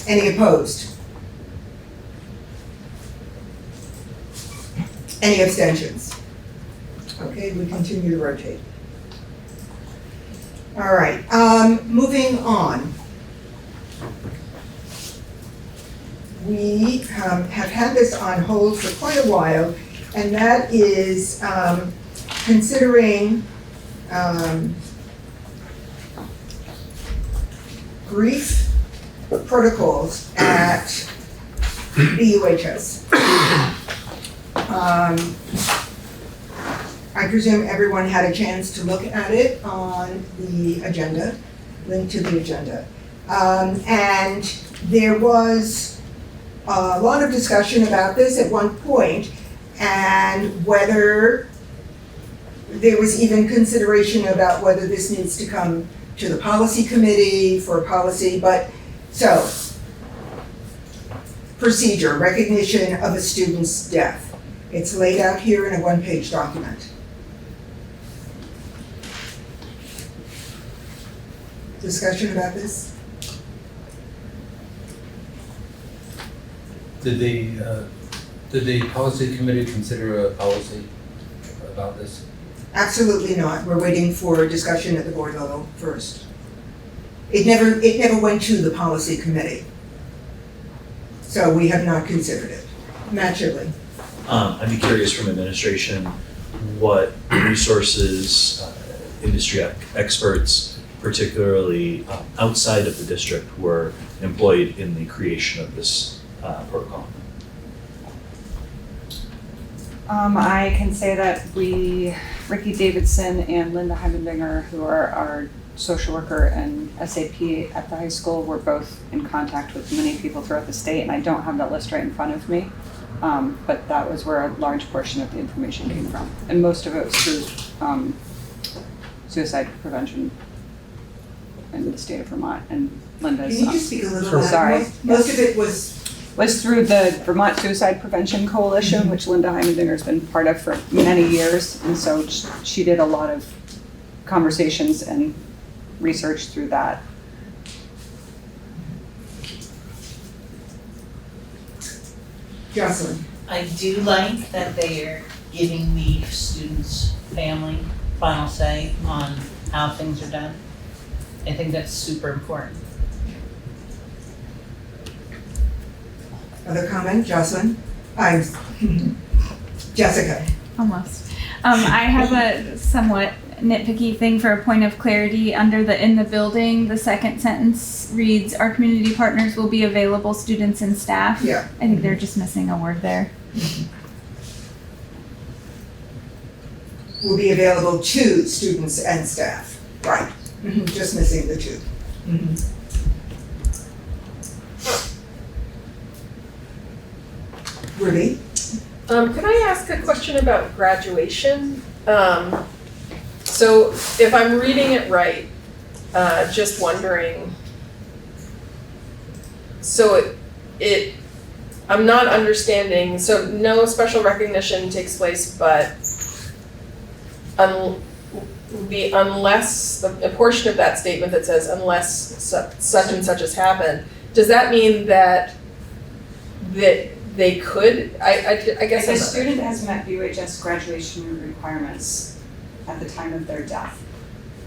Any opposed? Any abstentions? Okay, we continue to rotate. All right, moving on. We have had this on hold for quite a while, and that is considering grief protocols at BUHS. I presume everyone had a chance to look at it on the agenda, linked to the agenda. And there was a lot of discussion about this at one point, and whether there was even consideration about whether this needs to come to the policy committee for policy, but so, procedure, recognition of a student's death. It's laid out here in a one-page document. Discussion about this? Did the policy committee consider a policy about this? Absolutely not. We're waiting for discussion at the board level first. It never went to the policy committee. So we have not considered it. Matt Shibley. I'd be curious from administration what resources, industry experts, particularly outside of the district, were employed in the creation of this protocol. I can say that Ricky Davidson and Linda Heimendinger, who are our social worker and SAP at the high school, were both in contact with many people throughout the state, and I don't have that list right in front of me, but that was where a large portion of the information came from, and most of it was through suicide prevention in the state of Vermont, and Linda's. Can you just speak a little louder? Sorry. Most of it was through the Vermont Suicide Prevention Coalition, which Linda Heimendinger has been part of for many years, and so she did a lot of conversations and research through that. Jocelyn. I do like that they are giving the students' family final say on how things are done. I think that's super important. Other comment, Jocelyn? Jessica? Almost. I have a somewhat nitpicky thing for a point of clarity. Under the in the building, the second sentence reads, "Our community partners will be available, students and staff." Yeah. I think they're just missing a word there. Will be available to students and staff. Right. Just missing the two. Ruby? Could I ask a question about graduation? So if I'm reading it right, just wondering, so I'm not understanding, so no special recognition takes place, but unless, a portion of that statement that says unless such and such has happened, does that mean that they could, I guess. If a student has met BUHS graduation requirements at the time of their death,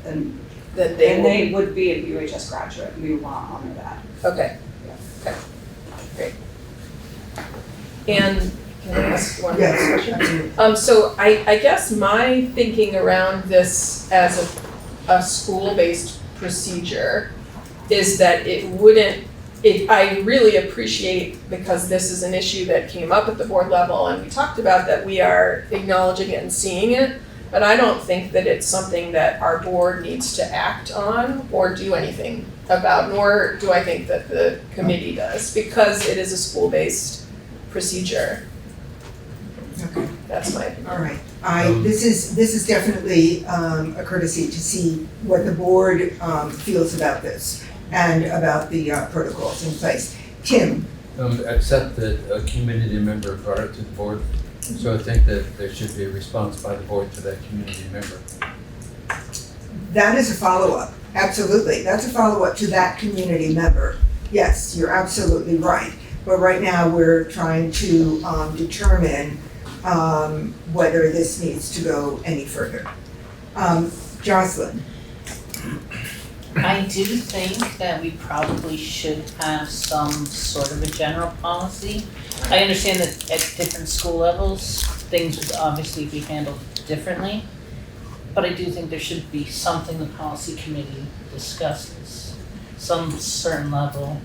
then they would be a BUHS graduate, and we want to honor that. Okay, okay, great. And can I ask one more question? So I guess my thinking around this as a school-based procedure is that I really appreciate, because this is an issue that came up at the board level and we talked about, that we are acknowledging it and seeing it, but I don't think that it's something that our board needs to act on or do anything about, nor do I think that the committee does, because it is a school-based procedure. Okay. That's my opinion. All right. This is definitely a courtesy to see what the board feels about this and about the protocols in place. Tim? Accept that a community member brought it to the board, so I think that there should be a response by the board to that community member. That is a follow-up, absolutely. That's a follow-up to that community member. Yes, you're absolutely right. But right now, we're trying to determine whether this needs to go any further. Jocelyn? I do think that we probably should have some sort of a general policy. I understand that at different school levels, things would obviously be handled differently. But I do think there should be something the policy committee discusses, some certain level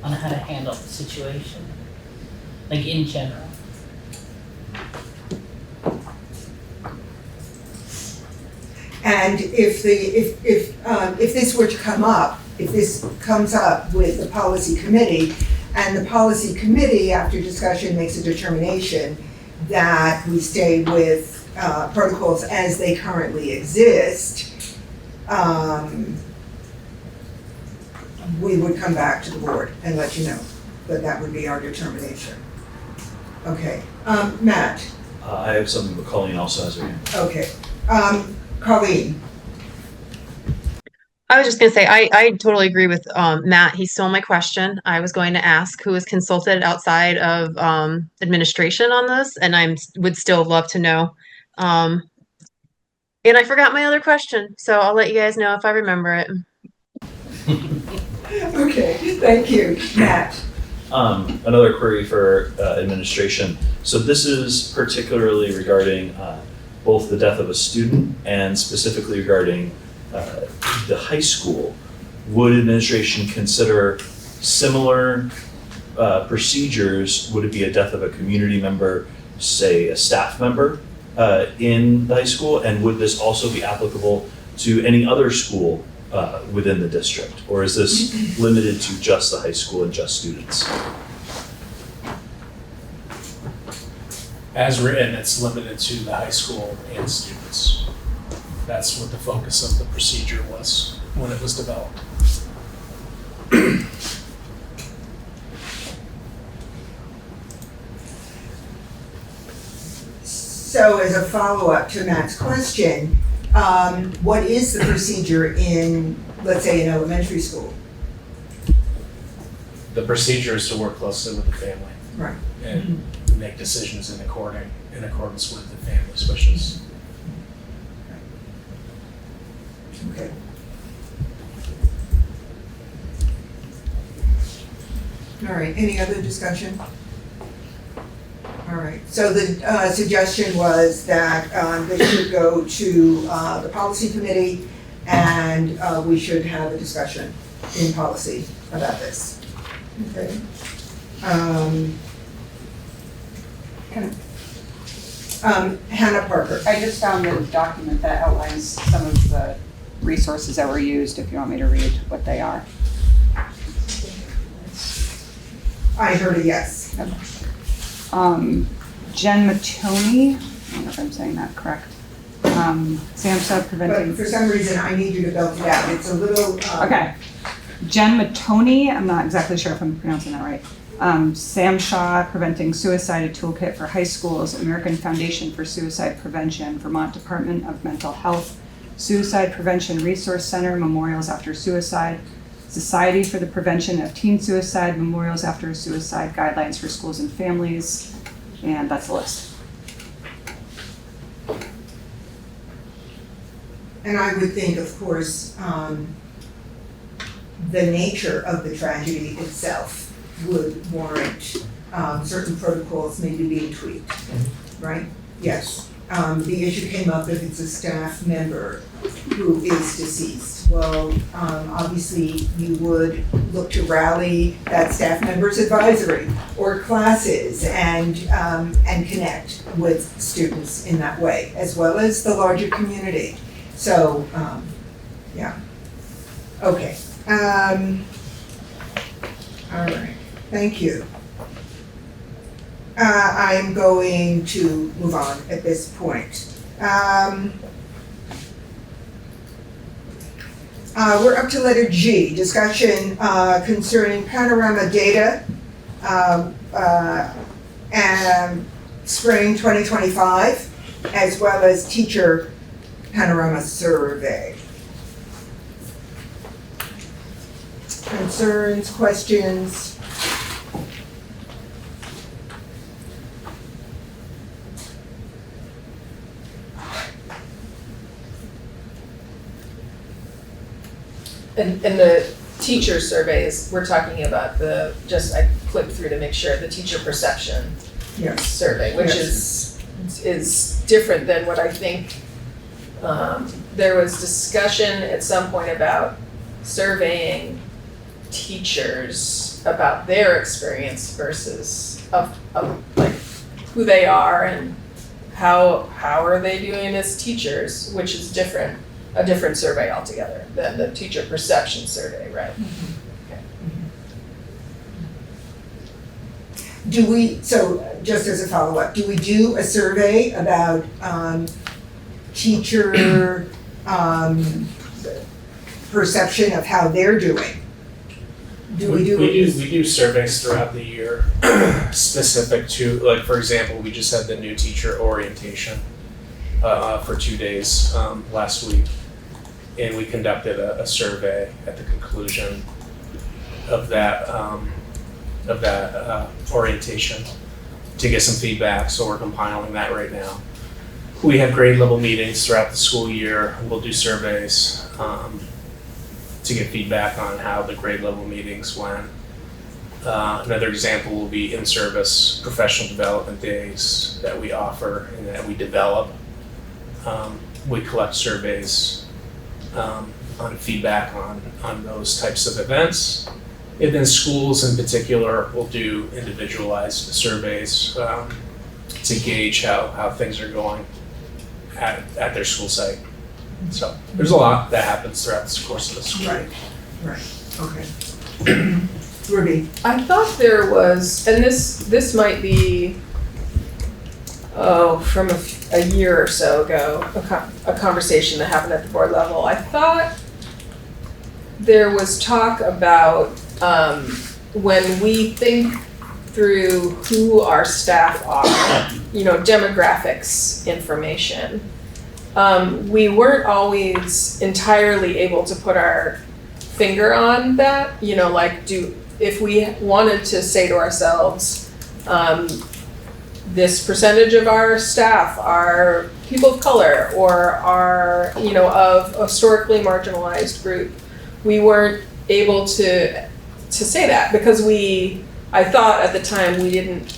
on how to handle the situation, like in general. And if this were to come up, if this comes up with the policy committee, and the policy committee, after discussion, makes a determination that we stay with protocols as they currently exist, we would come back to the board and let you know. But that would be our determination. Okay, Matt? I have something, but Colleen also has her hand. Okay, Colleen? I was just going to say, I totally agree with Matt. He stole my question. I was going to ask who was consulted outside of administration on this, and I would still love to know. And I forgot my other question, so I'll let you guys know if I remember it. Okay, thank you. Matt? Another query for administration. So this is particularly regarding both the death of a student and specifically regarding the high school. Would administration consider similar procedures? Would it be a death of a community member, say a staff member in the high school? And would this also be applicable to any other school within the district? Or is this limited to just the high school and just students? As written, it's limited to the high school and students. That's what the focus of the procedure was when it was developed. So as a follow-up to Matt's question, what is the procedure in, let's say, an elementary school? The procedure is to work closely with the family. Right. And make decisions in accordance with the family's wishes. Okay. All right, any other discussion? All right, so the suggestion was that this should go to the policy committee, and we should have a discussion in policy about this. Okay. Hannah Parker. I just found the document that outlines some of the resources that were used, if you want me to read what they are. I heard a yes. Jen Matoney, I don't know if I'm saying that correct. SAMHSA preventing. But for some reason, I need you to belt it out. It's a little. Okay. Jen Matoney, I'm not exactly sure if I'm pronouncing that right. SAMHSA Preventing Suicide, a Toolkit for High Schools, American Foundation for Suicide Prevention, Vermont Department of Mental Health, Suicide Prevention Resource Center, Memorials After Suicide, Society for the Prevention of Teen Suicide, Memorials After Suicide, Guidelines for Schools and Families, and that's the list. And I would think, of course, the nature of the tragedy itself would warrant certain protocols maybe being tweaked, right? Yes. The issue came up if it's a staff member who is deceased. Well, obviously you would look to rally that staff member's advisory or classes and connect with students in that way, as well as the larger community. So, yeah. Okay. All right. Thank you. I'm going to move on at this point. We're up to letter G, discussion concerning Panorama Data and spring 2025, as well as teacher Panorama survey. Concerns, questions? And the teacher surveys, we're talking about I clicked through to make sure, the teacher perception Yes. survey, which is different than what I think, there was discussion at some point about surveying teachers about their experience versus of like who they are and how are they doing as teachers, which is a different survey altogether than the teacher perception survey, right? Okay. So just as a follow-up, do we do a survey about teacher perception of how they're doing? We do surveys throughout the year specific to, like, for example, we just had the new teacher orientation for 2 days last week, and we conducted a survey at the conclusion of that orientation to get some feedback. So we're compiling that right now. We have grade level meetings throughout the school year. We'll do surveys to get feedback on how the grade level meetings went. Another example will be in-service professional development days that we offer and that we develop. We collect surveys on feedback on those types of events. And then schools in particular will do individualized surveys to gauge how things are going at their school site. So there's a lot that happens throughout the course of the school. Right, okay. Ruby? I thought there was, and this might be, from a year or so ago, a conversation that happened at the board level. I thought there was talk about when we think through who our staff are, demographics information. We weren't always entirely able to put our finger on that, if we wanted to say to ourselves, this percentage of our staff are people of color or are, of a historically marginalized group. We weren't able to say that because I thought at the time we didn't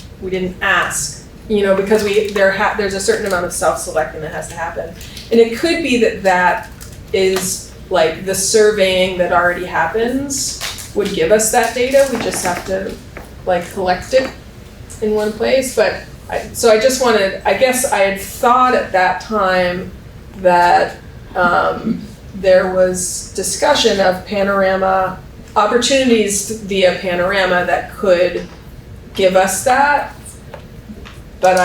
ask, because there's a certain amount of self-selecting that has to happen. And it could be that is like the surveying that already happens would give us that data. We just have to collect it in one place. But I guess I had thought at that time that there was discussion of Panorama, opportunities via Panorama that could give us that. But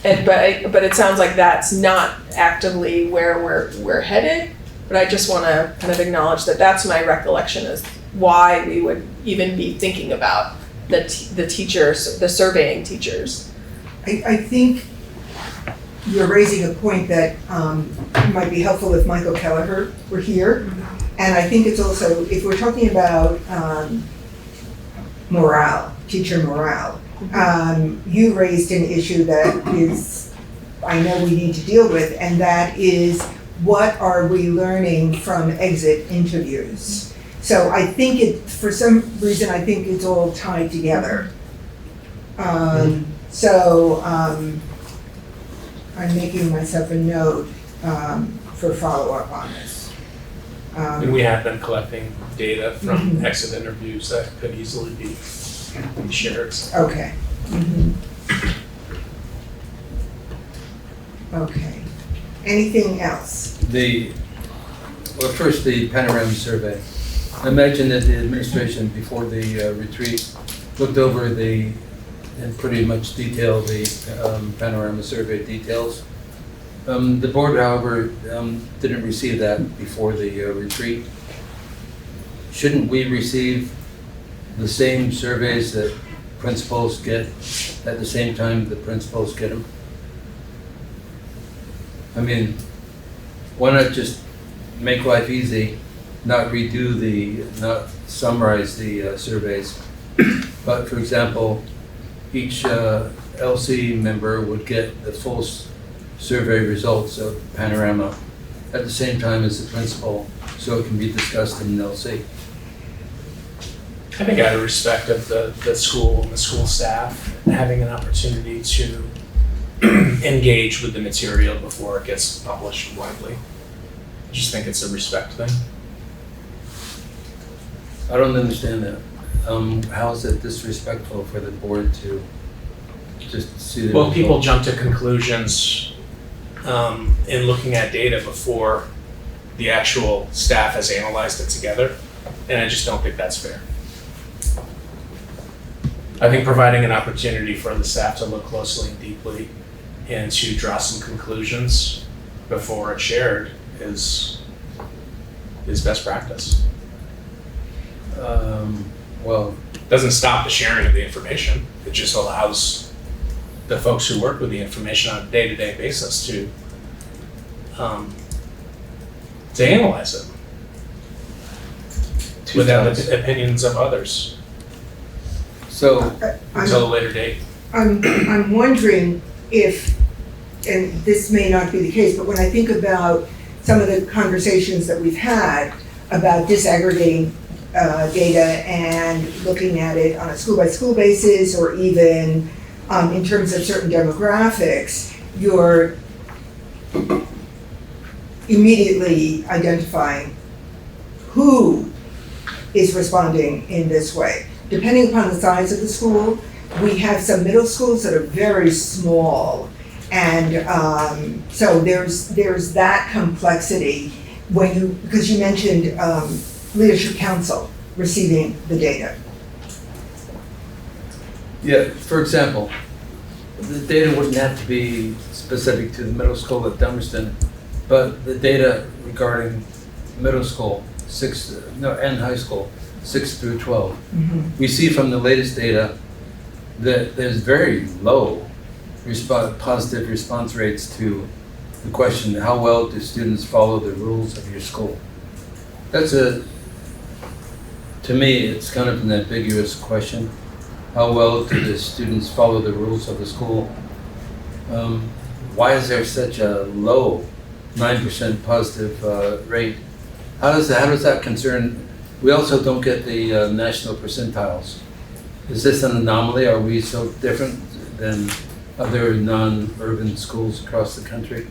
it sounds like that's not actively where we're headed. But I just want to kind of acknowledge that that's my recollection as why we would even be thinking about the teachers, the surveying teachers. I think you're raising a point that might be helpful if Michael Kelleher were here. And I think it's also, if we're talking about morale, teacher morale, you raised an issue that is, I know we need to deal with, and that is, what are we learning from exit interviews? So I think for some reason, I think it's all tied together. I'm making myself a note for follow-up on this. And we have been collecting data from exit interviews that could easily be shared. Okay. Okay. Anything else? First, the Panorama survey. I imagine that the administration before the retreat looked over and pretty much detailed the Panorama survey details. The board, however, didn't receive that before the retreat. Shouldn't we receive the same surveys that principals get at the same time the principals get them? I mean, why not just make life easy, not summarize the surveys, but for example, each LC member would get the full survey results of Panorama at the same time as the principal, so it can be discussed in LC. I think out of respect of the school and the school staff, having an opportunity to engage with the material before it gets published widely. I just think it's a respect thing. I don't understand that. How is it disrespectful for the board to just see the Well, people jump to conclusions in looking at data before the actual staff has analyzed it together, and I just don't think that's fair. I think providing an opportunity for the staff to look closely and deeply and to draw some conclusions before it's shared is best practice. Well, doesn't stop the sharing of the information. It just allows the folks who work with the information on a day-to-day basis to analyze it without the opinions of others. So until a later date. I'm wondering if, and this may not be the case, but when I think about some of the conversations that we've had about disaggregating data and looking at it on a school-by-school basis, or even in terms of certain demographics, you're immediately identifying who is responding in this way. Depending upon the size of the school, we have some middle schools that are very small, and so there's that complexity because you mentioned Leadership Council receiving the data. Yeah, for example, the data wouldn't have to be specific to the middle school at Dummerston, but the data regarding middle school, and high school, 6 through 12. We see from the latest data that there's very low positive response rates to the question, how well do students follow the rules of your school? To me, it's kind of an ambiguous question. How well do the students follow the rules of the school? why is there such a low 9% positive rate? How does that concern? We also don't get the national percentiles. Is this an anomaly? Are we so different than other non-urban schools across the country?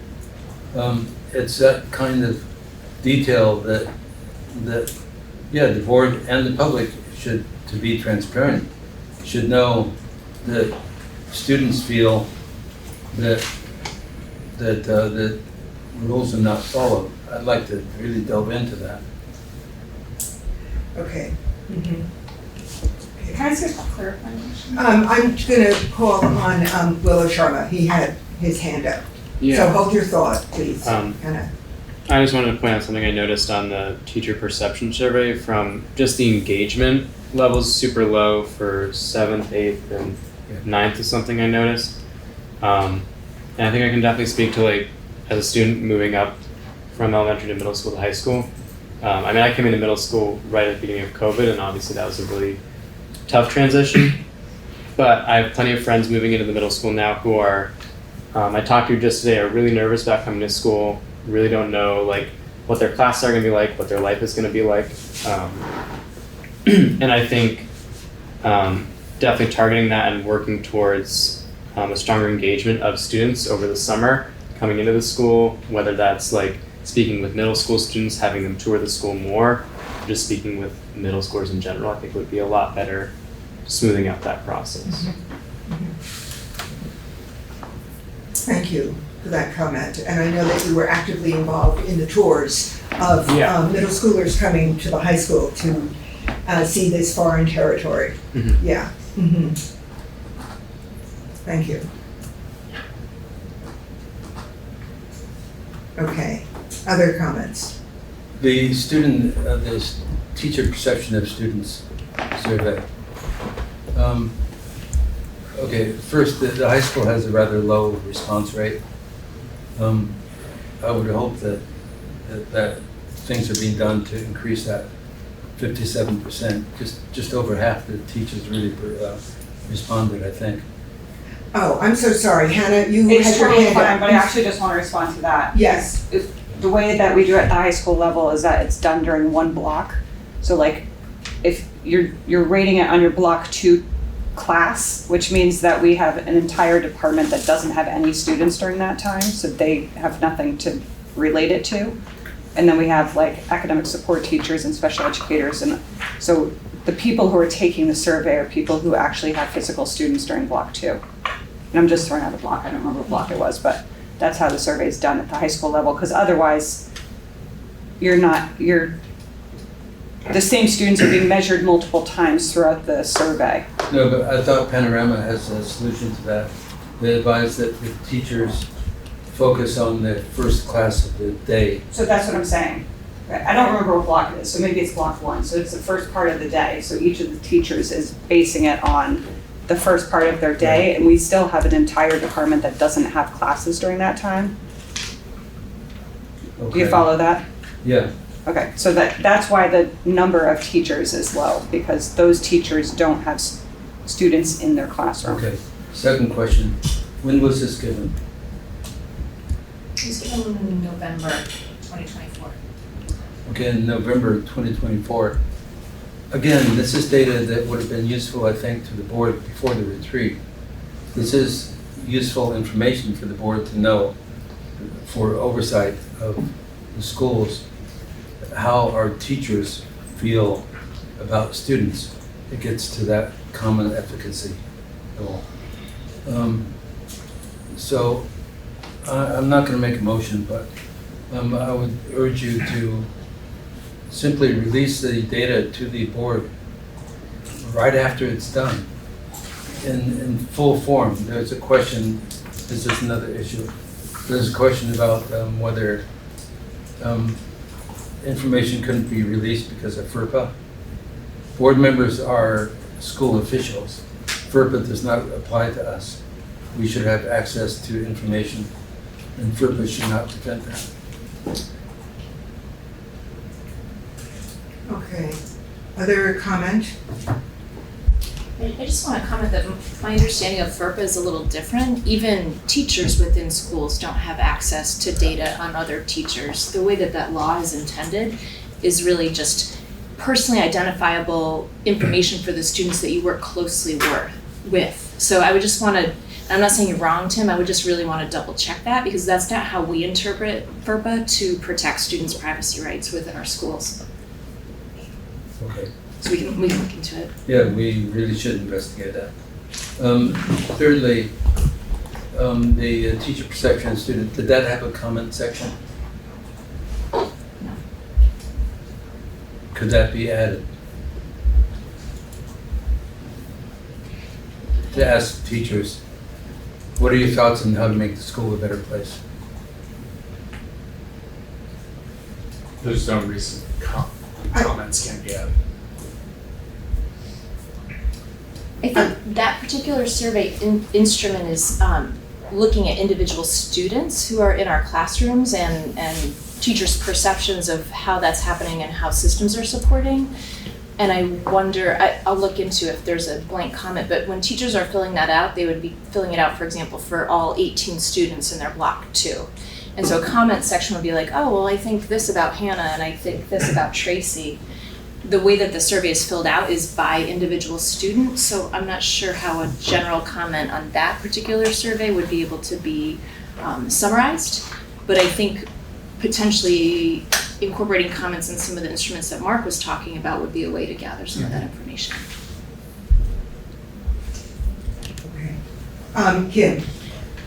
It's that kind of detail that the board and the public should, to be transparent, should know that students feel that rules are not followed. I'd like to really delve into that. Okay. Can I ask a clarifying question? I'm gonna call on Willow Sharma. He had his hand up. So hold your thought, please. I just wanted to point out something I noticed on the teacher perception survey from just the engagement levels super low for 7th, 8th, and 9th is something I noticed. And I think I can definitely speak to, like, as a student moving up from elementary to middle school to high school. I mean, I came into middle school right at the beginning of COVID, and obviously that was a really tough transition. But I have plenty of friends moving into the middle school now who are, I talked to just today, are really nervous about coming to school, really don't know like what their classes are going to be like, what their life is going to be like. And I think definitely targeting that and working towards a stronger engagement of students over the summer coming into the school, whether that's like speaking with middle school students, having them tour the school more, just speaking with middle schoolers in general, I think would be a lot better smoothing out that process. Thank you for that comment. And I know that you were actively involved in the tours of middle schoolers coming to the high school to see this foreign territory. Yeah. Thank you. Okay. Other comments? The student, this teacher perception of students survey. Okay, first, the high school has a rather low response rate. I would hope that things are being done to increase that 57%. Just over half the teachers really responded, I think. Oh, I'm so sorry, Hannah, you It's had your totally hand fine, up. but I actually just want to respond to that. Yes. The way that we do it at the high school level is that it's done during one block. So like, if you're rating it on your block 2 class, which means that we have an entire department that doesn't have any students during that time, so they have nothing to relate it to. And then we have like academic support teachers and special educators, and so the people who are taking the survey are people who actually have physical students during block 2. And I'm just throwing out a block, I don't remember what block it was, but that's how the survey is done at the high school level, because otherwise the same students are being measured multiple times throughout the survey. No, but I thought Panorama has a solution to that. They advise that the teachers focus on the first class of the day. So that's what I'm saying. I don't remember what block it is, so maybe it's block 1. So it's the first part of the day. So each of the teachers is basing it on the first part of their day, and we still have an entire department that doesn't have classes during that time. Okay. Do you follow that? Yeah. Okay, so that's why the number of teachers is low, because those teachers don't have students in their classroom. Okay. Second question, when was this given? It was given in November 2024. Okay, in November 2024. Again, this is data that would have been useful, I think, to the board before the retreat. This is useful information for the board to know for oversight of the schools, how our teachers feel about students. It gets to that common advocacy goal. So I'm not going to make a motion, but I would urge you to simply release the data to the board right after it's done in full form. There's a question, this is another issue, there's a question about whether information couldn't be released because of FERPA. Board members are school officials. FERPA does not apply to us. We should have access to information, and FERPA should not prevent that. Okay. Other comment? I just want to comment that my understanding of FERPA is a little different. Even teachers within schools don't have access to data on other teachers. The way that that law is intended is really just personally identifiable information for the students that you work closely with. So I would just want to, I'm not saying you're wrong, Tim, I would just really want to double check that because that's not how we interpret FERPA to protect students' privacy rights within our schools. Okay. So we can look into it. Yeah, we really should investigate that. Thirdly, the teacher perception student, did that have a comment section? No. Could that be added? To ask teachers, what are your thoughts on how to make the school a better place? There's no reason comments can't be added. I think that particular survey instrument is looking at individual students who are in our classrooms and teachers' perceptions of how that's happening and how systems are supporting. And I wonder, I'll look into if there's a blank comment, but when teachers are filling that out, they would be filling it out, for example, for all 18 students in their block 2. And so a comment section would be like, oh, well, I think this about Hannah and I think this about Tracy. The way that the survey is filled out is by individual student, so I'm not sure how a general comment on that particular survey would be able to be summarized. But I think potentially incorporating comments in some of the instruments that Mark was talking about would be a way to gather some of that information. Okay. Kim?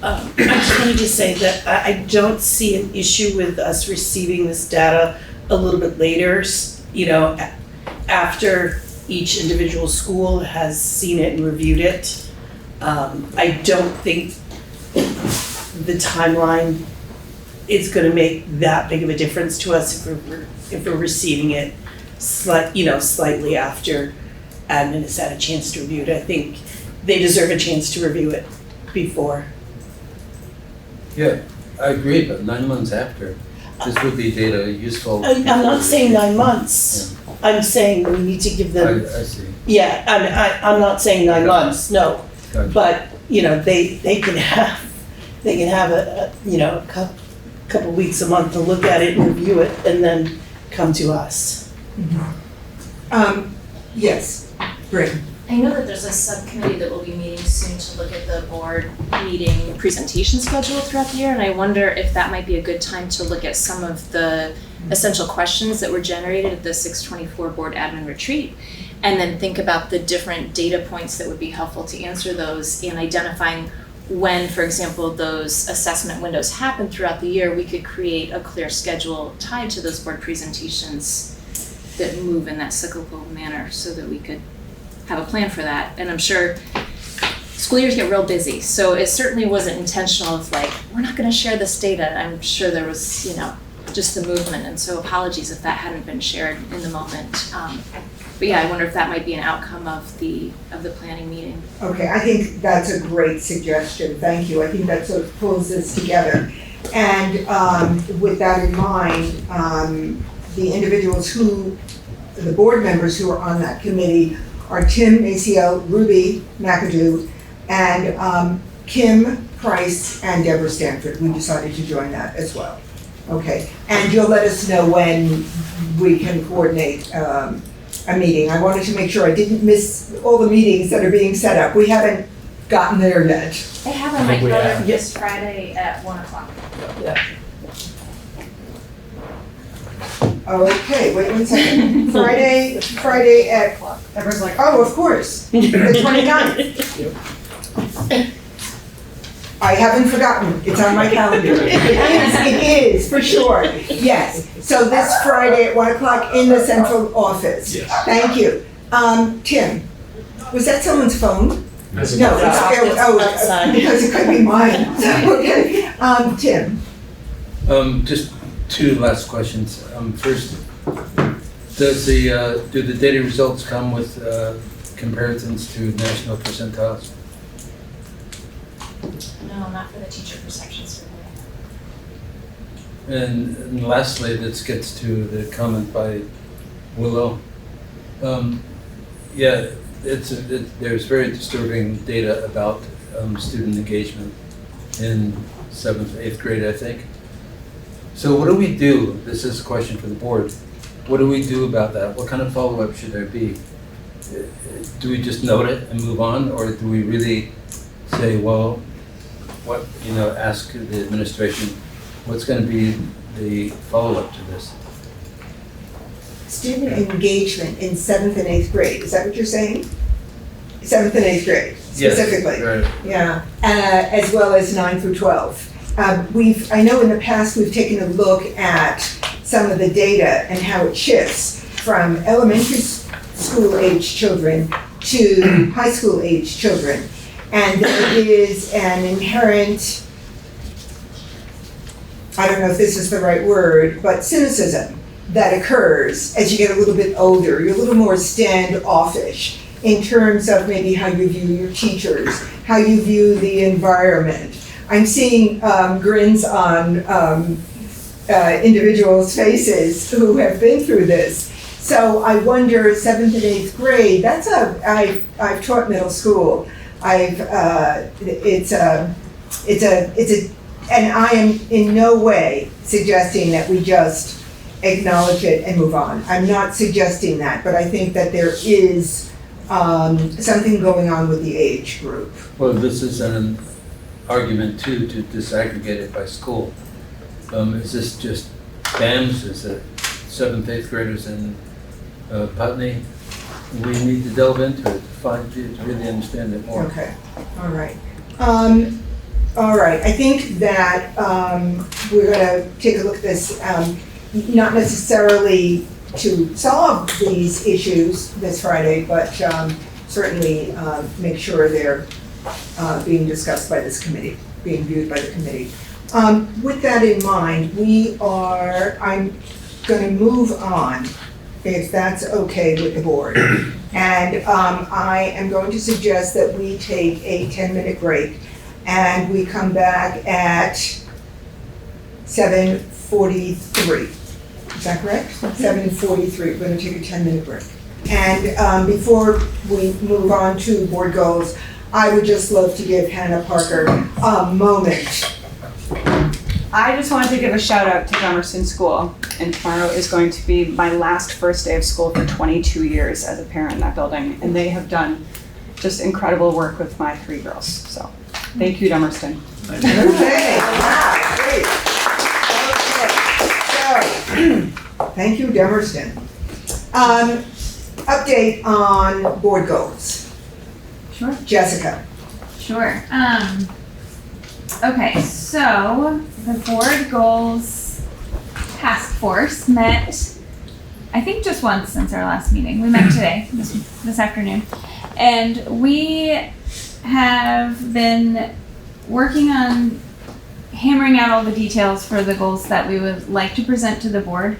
I just wanted to say that I don't see an issue with us receiving this data a little bit later, you know, after each individual school has seen it and reviewed it. I don't think the timeline is going to make that big of a difference to us if we're receiving it slightly after admin has had a chance to review it. I think they deserve a chance to review it before. Yeah, I agree, but 9 months after, this would be data useful. I'm not saying 9 months. Yeah. I'm saying we need to give them. I see. Yeah, I'm not saying 9 months, no. Gotcha. But, you know, they can have a couple weeks, a month to look at it and review it and then come to us. Yes, Britt. I know that there's a subcommittee that will be meeting soon to look at the board meeting presentation schedule throughout the year, and I wonder if that might be a good time to look at some of the essential questions that were generated at the 624 board admin retreat, and then think about the different data points that would be helpful to answer those and identifying when, for example, those assessment windows happen throughout the year, we could create a clear schedule tied to those board presentations that move in that cyclical manner so that we could have a plan for that. And I'm sure school years get real busy, so it certainly wasn't intentional of like, we're not going to share this data. I'm sure there was, just the movement, and so apologies if that hadn't been shared in the moment. But yeah, I wonder if that might be an outcome of the planning meeting. Okay, I think that's a great suggestion, thank you. I think that sort of pulls this together. And with that in mind, the individuals the board members who are on that committee are Tim Maceo, Ruby McAdoo, and Kim Price and Deborah Stanford. We decided to join that as well. Okay, and you'll let us know when we can coordinate a meeting. I wanted to make sure I didn't miss all the meetings that are being set up. We haven't gotten there yet. I have on my calendar this Friday at 1:00. Yeah. Okay, wait 1 second. Friday at, everyone's like, oh, of course, the 29th. I haven't forgotten, it's on my calendar. It is, for sure, yes. So this Friday at 1:00 in the central office. Yes. Thank you. Tim, was that someone's phone? No, it's outside. Because it could be mine. Okay, Tim. Just 2 last questions. First, do the data results come with comparisons to national percentiles? No, not for the teacher perception survey. And lastly, this gets to the comment by Willow. there's very disturbing data about student engagement in 7th, 8th grade, I think. So what do we do? This is a question for the board. What do we do about that? What kind of follow-up should there be? Do we just note it and move on, or do we really say, well, ask the administration, what's going to be the follow-up to this? Student engagement in 7th and 8th grade, is that what you're saying? 7th and 8th grade, specifically? Yes, right. Yeah, as well as 9 through 12. I know in the past we've taken a look at some of the data and how it shifts from elementary school age children to high school age children. And there is an inherent, I don't know if this is the right word, but cynicism that occurs as you get a little bit older. You're a little more standoffish in terms of maybe how you view your teachers, how you view the environment. I'm seeing grins on individuals' faces who have been through this. So I wonder, 7th and 8th grade, I've taught middle school. And I am in no way suggesting that we just acknowledge it and move on. I'm not suggesting that, but I think that there is something going on with the age group. Well, this is an argument too, to disaggregate it by school. Is this just BAMS? Is it 7th, 8th graders in Putney? We need to delve into it to really understand it more. Okay, all right. All right, I think that we're gonna take a look at this, not necessarily to solve these issues this Friday, but certainly make sure they're being discussed by this committee, being viewed by the committee. With that in mind, I'm gonna move on, if that's okay with the board. And I am going to suggest that we take a 10-minute break and we come back at 7:43. Is that correct? 7:43, we're gonna take a 10-minute break. And before we move on to board goals, I would just love to give Hannah Parker a moment. I just wanted to give a shout out to Dummerston School, and tomorrow is going to be my last first day of school for 22 years as a parent in that building, and they have done just incredible work with my 3 girls. So, thank you, Dummerston. Okay, wow, great. Okay, so, thank you, Dummerston. Update on board goals. Sure. Jessica. Sure. Okay, so the board goals task force met, I think just once since our last meeting. We met today, this afternoon. And we have been working on hammering out all the details for the goals that we would like to present to the board.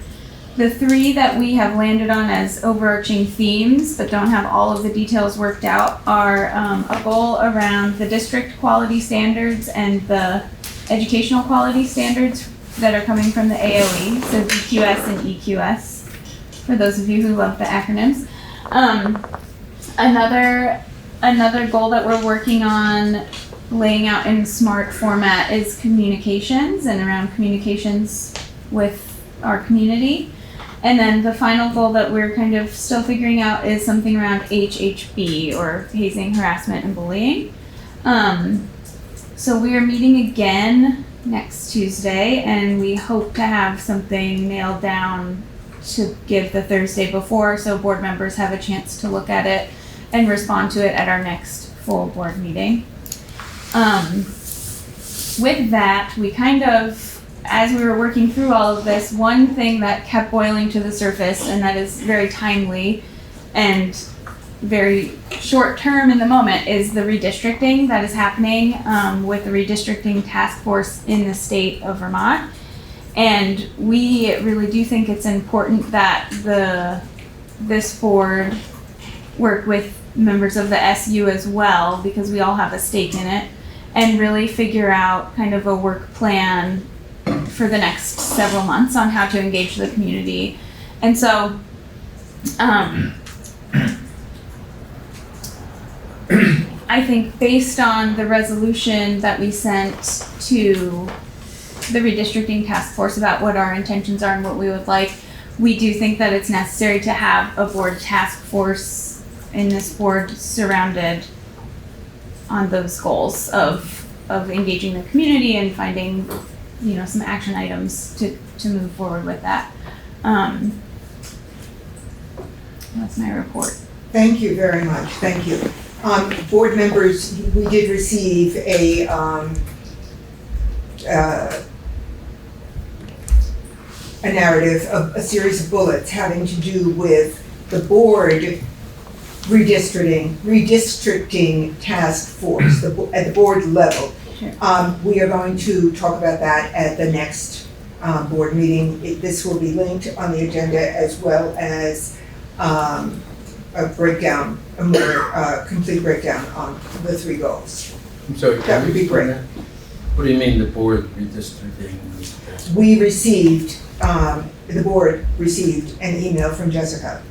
The 3 that we have landed on as overarching themes, but don't have all of the details worked out, are a goal around the district quality standards and the educational quality standards that are coming from the AOE, so DQS and EQS, for those of you who love the acronyms. Another goal that we're working on laying out in SMART format is communications and around communications with our community. And then the final goal that we're kind of still figuring out is something around HHB, or hazing, harassment, and bullying. So we are meeting again next Tuesday, and we hope to have something nailed down to give the Thursday before, so board members have a chance to look at it and respond to it at our next full board meeting. With that, we kind of, as we were working through all of this, one thing that kept boiling to the surface, and that is very timely and very short term in the moment, is the redistricting that is happening with the redistricting task force in the state of Vermont. And we really do think it's important that this board work with members of the SU as well, because we all have a stake in it, and really figure out kind of a work plan for the next several months on how to engage the community. And so I think based on the resolution that we sent to the redistricting task force about what our intentions are and what we would like, we do think that it's necessary to have a board task force in this board surrounded on those goals of engaging the community and finding, some action items to move forward with that. That's my report. Thank you very much, thank you. Board members, we did receive a narrative, a series of bullets having to do with the board redistricting task force at the board level. Sure. We are going to talk about that at the next board meeting. This will be linked on the agenda, as well as a breakdown, a more complete breakdown on the 3 goals. I'm sorry. That would be great. What do you mean the board redistricting? We received, the board received an email from Jessica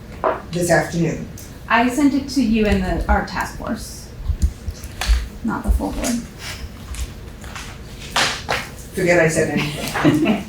this afternoon. I sent it to you and our task force, not the full board. Forget I said anything.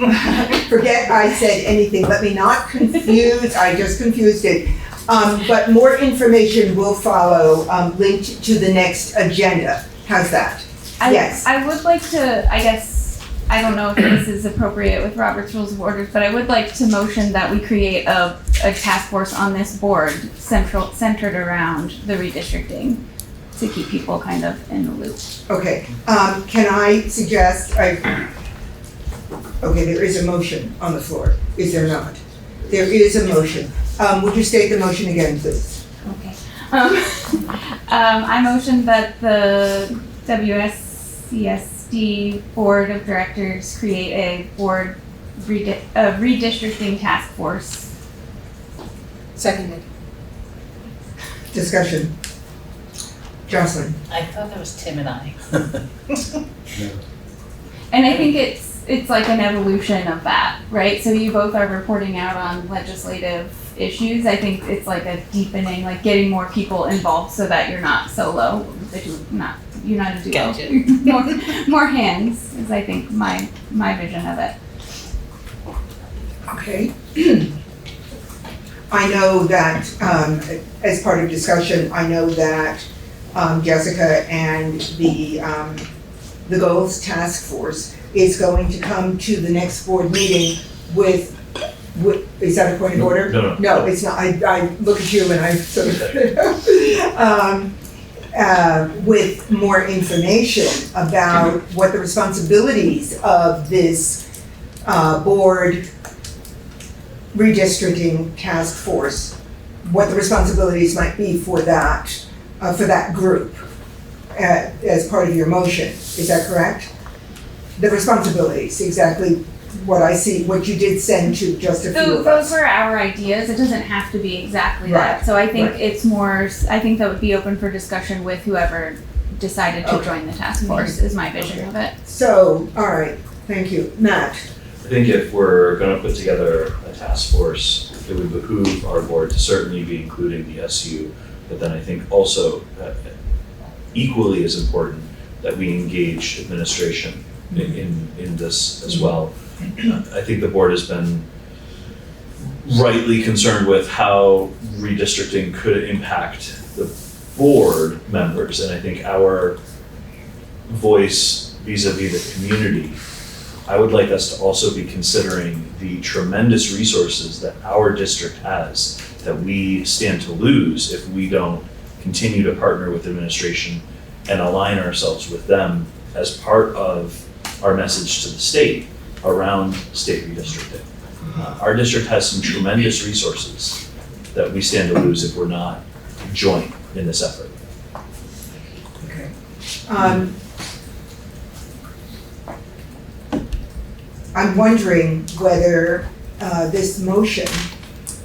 Forget I said anything. Let me not confuse, I just confused it. But more information will follow, linked to the next agenda. How's that? Yes. I would like to, I guess, I don't know if this is appropriate with Robert's Rules of Orders, but I would like to motion that we create a task force on this board centered around the redistricting to keep people kind of in the loop. Okay, can I suggest, okay, there is a motion on the floor, is there not? There is a motion. Would you state the motion again, please? Okay. I motion that the WSCSD Board of Directors create a board redistricting task force. Seconded. Discussion. Jocelyn? I thought that was Tim and I. And I think it's like an evolution of that, right? So you both are reporting out on legislative issues. I think it's like a deepening, like getting more people involved so that you're not solo, that you're not a duo. Gotcha. more hands is, I think, my vision of it. Okay. I know that, as part of discussion, I know that Jessica and the Goals Task Force is going to come to the next board meeting with, is that a point of order? No. No, it's not. I look at you and I sort of, with more information about what the responsibilities of this board redistricting task force, what the responsibilities might be for that group as part of your motion. Is that correct? The responsibilities, exactly what I see, what you did send to just a few of us. Those were our ideas. It doesn't have to be exactly Right, that. So I think right. it's more, I think that would be open for discussion with whoever decided to Okay. join the task force, is my vision of it. So, all right, thank you. Matt? I think if we're gonna put together a task force, it would behoove our board to certainly be including the SU, but then I think also equally as important that we engage administration in this as well. I think the board has been rightly concerned with how redistricting could impact the board members, and I think our voice vis-a-vis the community, I would like us to also be considering the tremendous resources that our district has that we stand to lose if we don't continue to partner with administration and align ourselves with them as part of our message to the state around state redistricting. Our district has some tremendous resources that we stand to lose if we're not joint in this effort. Okay. I'm wondering whether this motion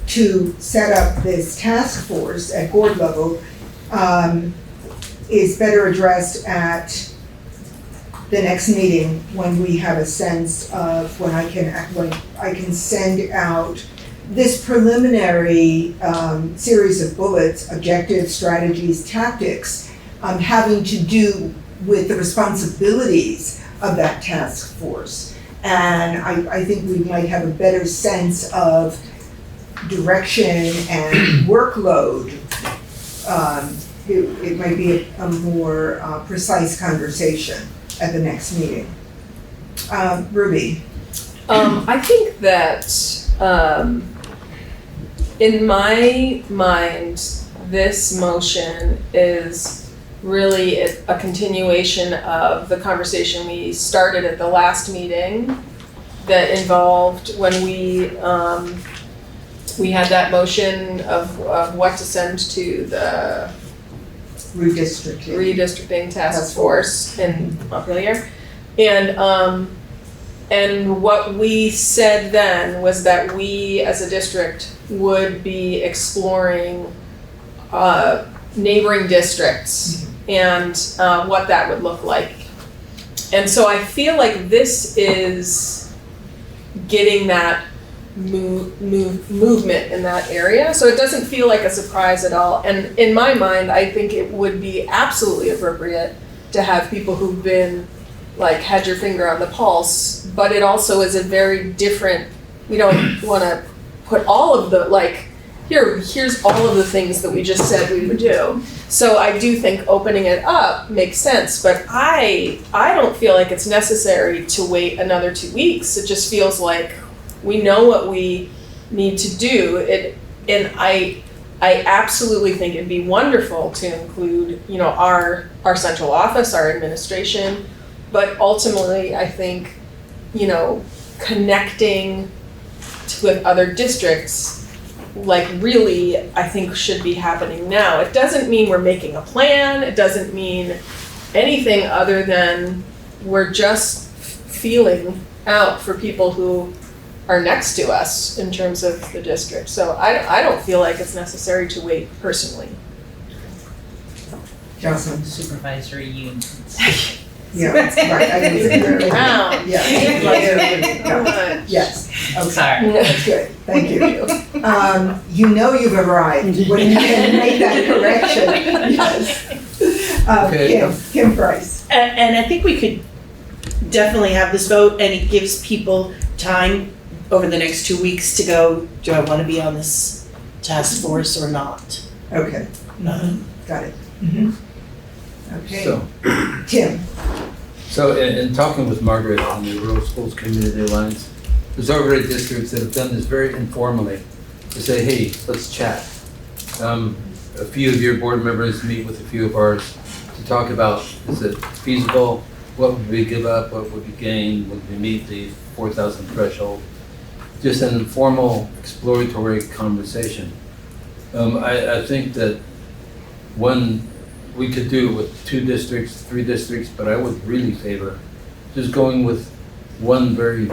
to set up this task force at board level is better addressed at the next meeting when we have a sense of when I can send out this preliminary series of bullets, objectives, strategies, tactics having to do with the responsibilities of that task force. And I think we might have a better sense of direction and workload. It might be a more precise conversation at the next meeting. Ruby? I think that, in my mind, this motion is really a continuation of the conversation we started at the last meeting that involved when we had that motion of what to send to the redistricting task force in Montpelier. And what we said then was that we as a district would be exploring neighboring districts and what that would look like. And so I feel like this is getting that movement in that area. So it doesn't feel like a surprise at all. And in my mind, I think it would be absolutely appropriate to have people who've been had your finger on the pulse, but it also is a very different, we don't want to put all of the, here's all of the things that we just said we would do. So I do think opening it up makes sense, but I don't feel like it's necessary to wait another 2 weeks. It just feels like we know what we need to do. And I absolutely think it'd be wonderful to include, our central office, our administration, but ultimately I think, connecting with other districts, really, I think should be happening now. It doesn't mean we're making a plan. It doesn't mean anything other than we're just feeling out for people who are next to us in terms of the district. So I don't feel like it's necessary to wait personally. Jocelyn? Supervisory unions. Yeah, right, I didn't Wow. Yes, okay. Sorry. That's good, thank you. You've arrived when you can make that correction, yes. Kim Price. And I think we could definitely have this vote, and it gives people time over the next 2 weeks to go, do I want to be on this task force or not? Okay, got it. Okay, So, Tim. So in talking with Margaret on the Rural Schools Community Alliance, there's already districts that have done this very informally to say, hey, let's chat. A few of your board members meet with a few of ours to talk about, is it feasible? What would we give up? What would we gain? Would we meet the 4,000 threshold? Just an informal exploratory conversation. I think that we could do it with 2 districts, 3 districts, but I would really favor just going with one very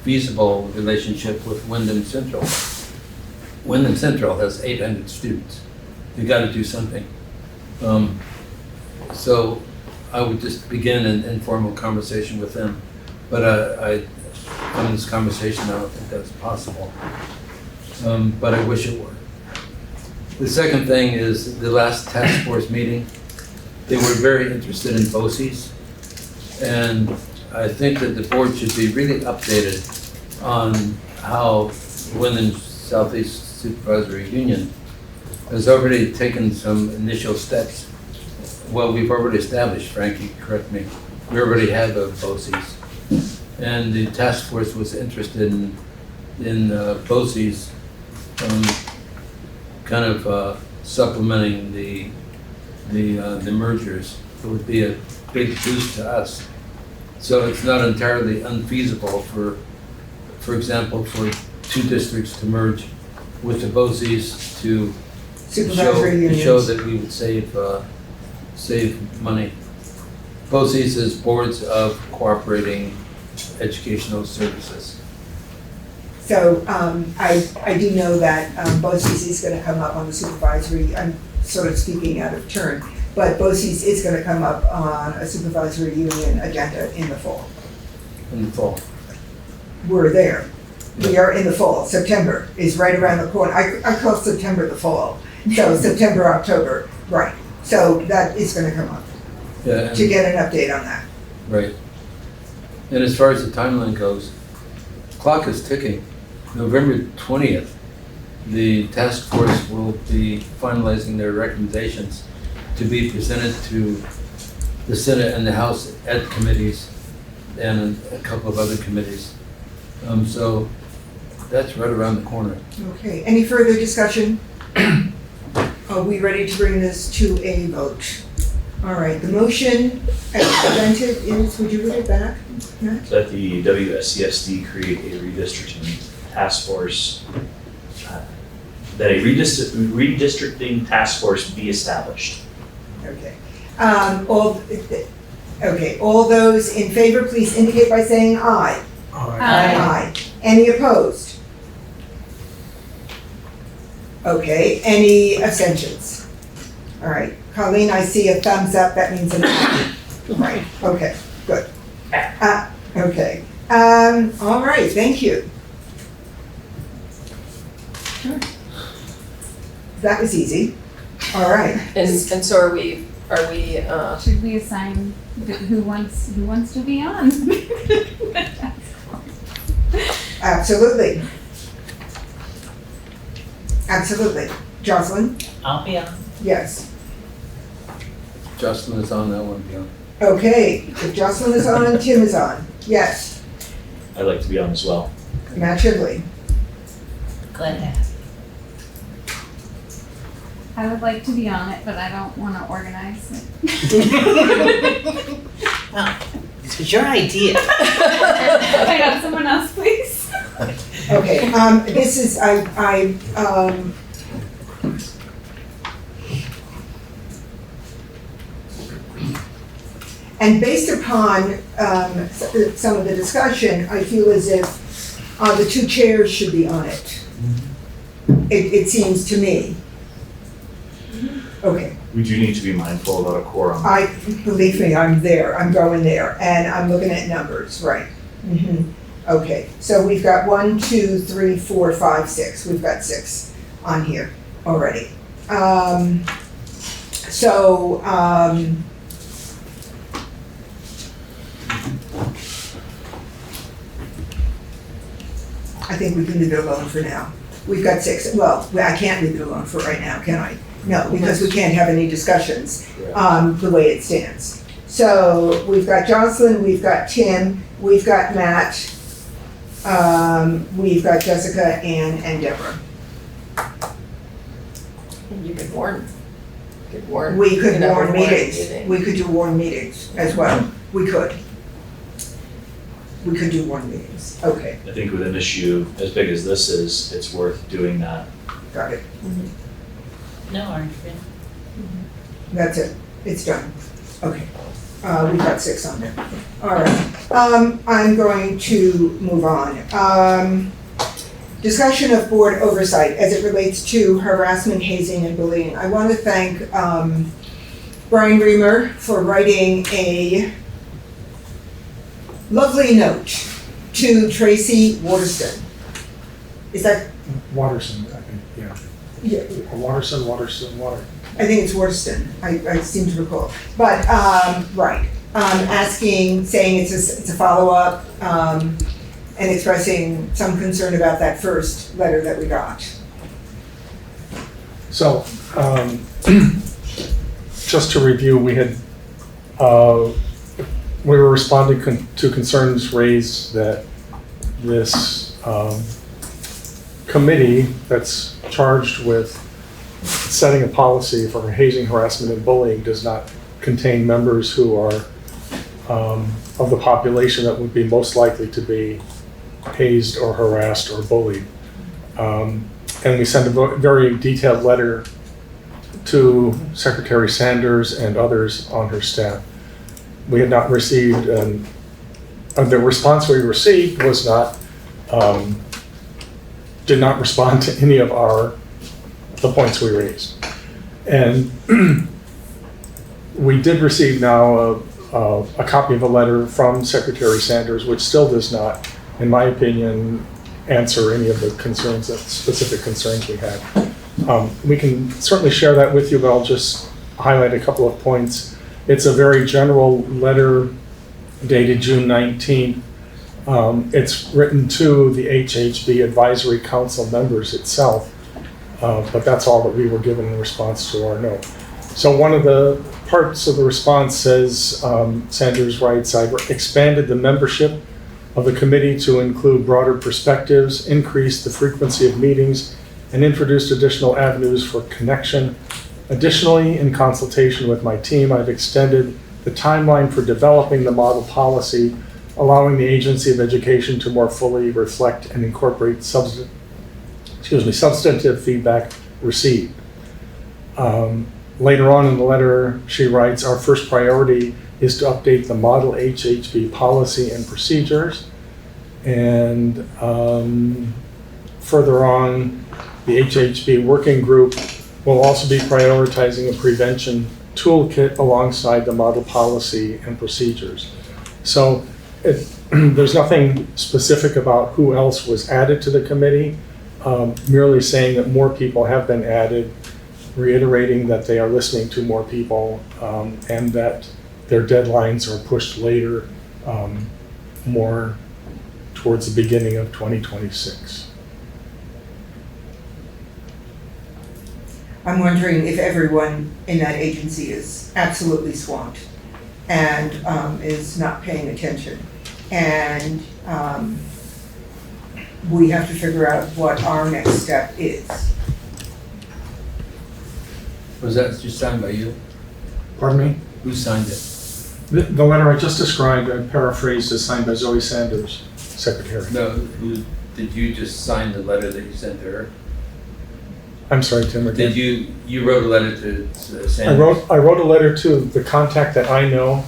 feasible relationship with Windham Central. Windham Central has 800 students. You got to do something. So I would just begin an informal conversation with them. But from this conversation, I don't think that's possible. But I wish it were. The second thing is the last task force meeting. They were very interested in BOCES, and I think that the board should be really updated on how Windham Southeast Supervisory Union has already taken some initial steps. Well, we've already established, Frankie, correct me, we already have a BOCES. And the task force was interested in BOCES supplementing the mergers. It would be a big boost to us. So it's not entirely unfeasible for example, for 2 districts to merge with the BOCES to show that we would save money. BOCES is Boards of Cooperating Educational Services. So I do know that BOCES is going to come up on the supervisory, I'm sort of speaking out of turn, but BOCES is going to come up on a supervisory union agenda in the fall. In the fall. We're there. We are in the fall. September is right around the corner. I call September the fall. So September, October, right. So that is gonna come up, Yeah, to get an update on that. right. And as far as the timeline goes, clock is ticking. November 20th, the task force will be finalizing their recommendations to be presented to the Senate and the House Ed committees and a couple of other committees. So that's right around the corner. Okay, any further discussion? Are we ready to bring this to a vote? All right, the motion as presented is, would you read it back? Matt? That the WSCSD create a redistricting task force, that a redistricting task force be established. Okay. All those in favor, please indicate by saying aye. Aye. Any opposed? Okay, any abstentions? All right, Colleen, I see a thumbs up, that means an aye. Right, okay, good. Okay, all right, thank you. That was easy. All right. And so are we, Should we assign who wants to be on? Absolutely. Absolutely. Jocelyn? I'll be on. Yes. Justin is on that one, yeah. Okay, if Jocelyn is on, Tim is on. Yes. I'd like to be on as well. Matt Chidley. Glad to have I would like to be on it, but I don't want to organize it. Well, this was your idea. I got someone else, please. Okay, this is, and based upon, some of the discussion, I feel as if, the two chairs should be on it. It seems to me. Okay, We do need to be mindful about a quorum. believe me, I'm there, I'm going there, and I'm looking at numbers, right? Okay, so we've got 1, 2, 3, 4, 5, 6, we've got 6 on here already. I think we can leave it alone for now. We've got 6, well, I can't leave it alone for right now, can I? No, because we can't have any discussions, the way it stands. So we've got Jocelyn, we've got Tim, we've got Matt, we've got Jessica and Deborah. you could warn. We We could have a warn warn meetings, meeting. we could do warn meetings as well, we could. We could do warn meetings, okay, I think with an issue as big as this is, it's worth doing that. got it, No argument. that's it, it's done, okay. We've got 6 on there, all right. I'm going to move on. Discussion of board oversight as it relates to harassment, hazing, and bullying. I want to thank Brian Reamer for writing a lovely note to Tracy Waterston. Is that, Watterson, I think, yeah. yeah, Water. I think it's Waterston, I seem to recall. But, right, asking, saying it's a follow-up, and expressing some concern about that first letter that we got. So, just to review, we had, we were responding to concerns raised that this committee that's charged with setting a policy for hazing, harassment, and bullying does not contain members who are of the population that would be most likely to be hazed or harassed or bullied. And we sent a very detailed letter to Secretary Sanders and others on her staff. We had not received, the response we received was not, did not respond to any of the points we raised. And we did receive now a copy of a letter from Secretary Sanders, which still does not, in my opinion, answer any of the concerns, specific concerns we had. We can certainly share that with you, but I'll just highlight a couple of points. It's a very general letter dated June 19th. It's written to the HHB Advisory Council members itself, but that's all that we were given in response to our note. So one of the parts of the response says, Sanders writes, I've expanded the membership of the committee to include broader perspectives, increased the frequency of meetings, and introduced additional avenues for connection. Additionally, in consultation with my team, I've extended the timeline for developing the model policy, allowing the Agency of Education to more fully reflect and incorporate substantive feedback received. Later on in the letter, she writes, our first priority is to update the model HHB policy and procedures. And further on, the HHB working group will also be prioritizing a prevention toolkit alongside the model policy and procedures. So there's nothing specific about who else was added to the committee, merely saying that more people have been added, reiterating that they are listening to more people, and that their deadlines are pushed later, more towards the beginning of 2026. I'm wondering if everyone in that agency is absolutely swamped and is not paying attention. And we have to figure out what our next step is. Was that just signed by you? Pardon me? Who signed it? The letter I just described, I paraphrased, is signed by Zoe Sanders, Secretary. No, did you just sign the letter that you sent to her? I'm sorry, Tim. Again. Did you wrote a letter to Sanders? I wrote a letter to the contact that I know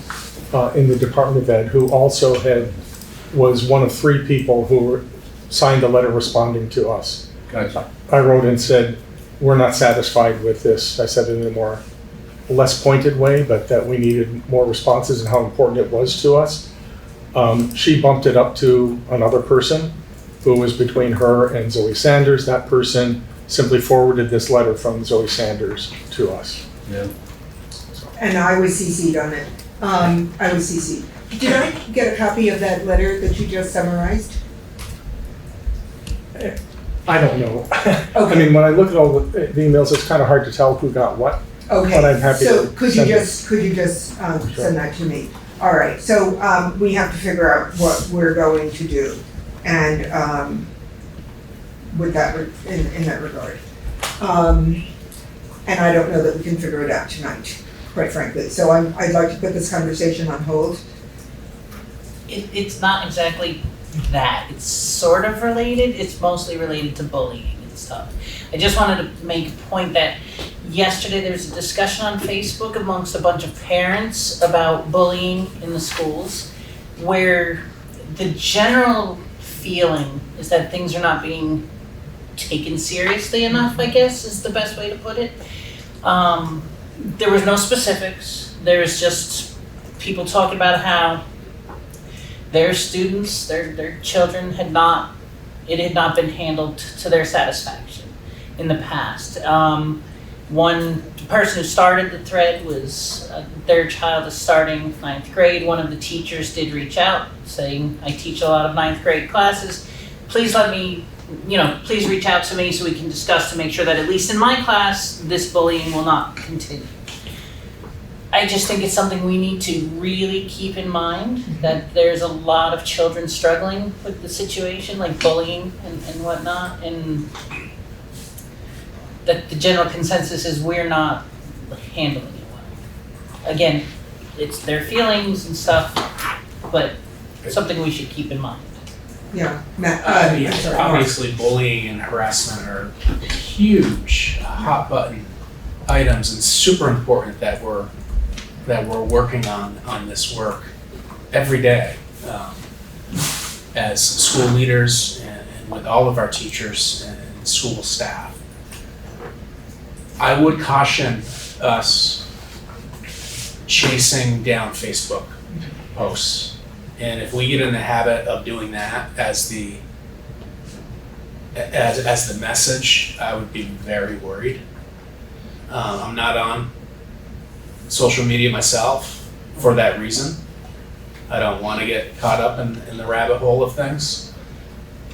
in the Department of Ed, who also was one of 3 people who signed the letter responding to us. Gotcha. I wrote and said, we're not satisfied with this. I said it in a less pointed way, but that we needed more responses and how important it was to us. She bumped it up to another person who was between her and Zoe Sanders. That person simply forwarded this letter from Zoe Sanders to us. Yeah. And I was CC'd on it. I was CC'd. Did I get a copy of that letter that you just summarized? I don't know. Okay. I mean, when I look at all the emails, it's kind of hard to tell who got what. Okay. But I'm happy so to could you just send that to me? All right. So we have to figure out what we're going to do, and with that in that regard. And I don't know that we can figure it out tonight, quite frankly. So I'd like to put this conversation on hold. It's not exactly that. It's sort of related. It's mostly related to bullying and stuff. I just wanted to make a point that yesterday there was a discussion on Facebook amongst a bunch of parents about bullying in the schools, where the general feeling is that things are not being taken seriously enough, I guess is the best way to put it. There was no specifics. There was just people talking about how their students, their children it had not been handled to their satisfaction in the past. One person who started the thread was their child is starting 9th grade. One of the teachers did reach out saying, I teach a lot of 9th grade classes. Please please reach out to me so we can discuss to make sure that at least in my class, this bullying will not continue. I just think it's something we need to really keep in mind, that there's a lot of children struggling with the situation, like bullying and whatnot, and that the general consensus is we're not handling it well. Again, it's their feelings and stuff, but something we should keep in mind. Yeah, Matt. Obviously, bullying and harassment are huge, hot button items, and super important that we're working on this work every day as school leaders and with all of our teachers and school staff. I would caution us chasing down Facebook posts, and if we get in the habit of doing that as the message, I would be very worried. I'm not on social media myself for that reason. I don't want to get caught up in the rabbit hole of things.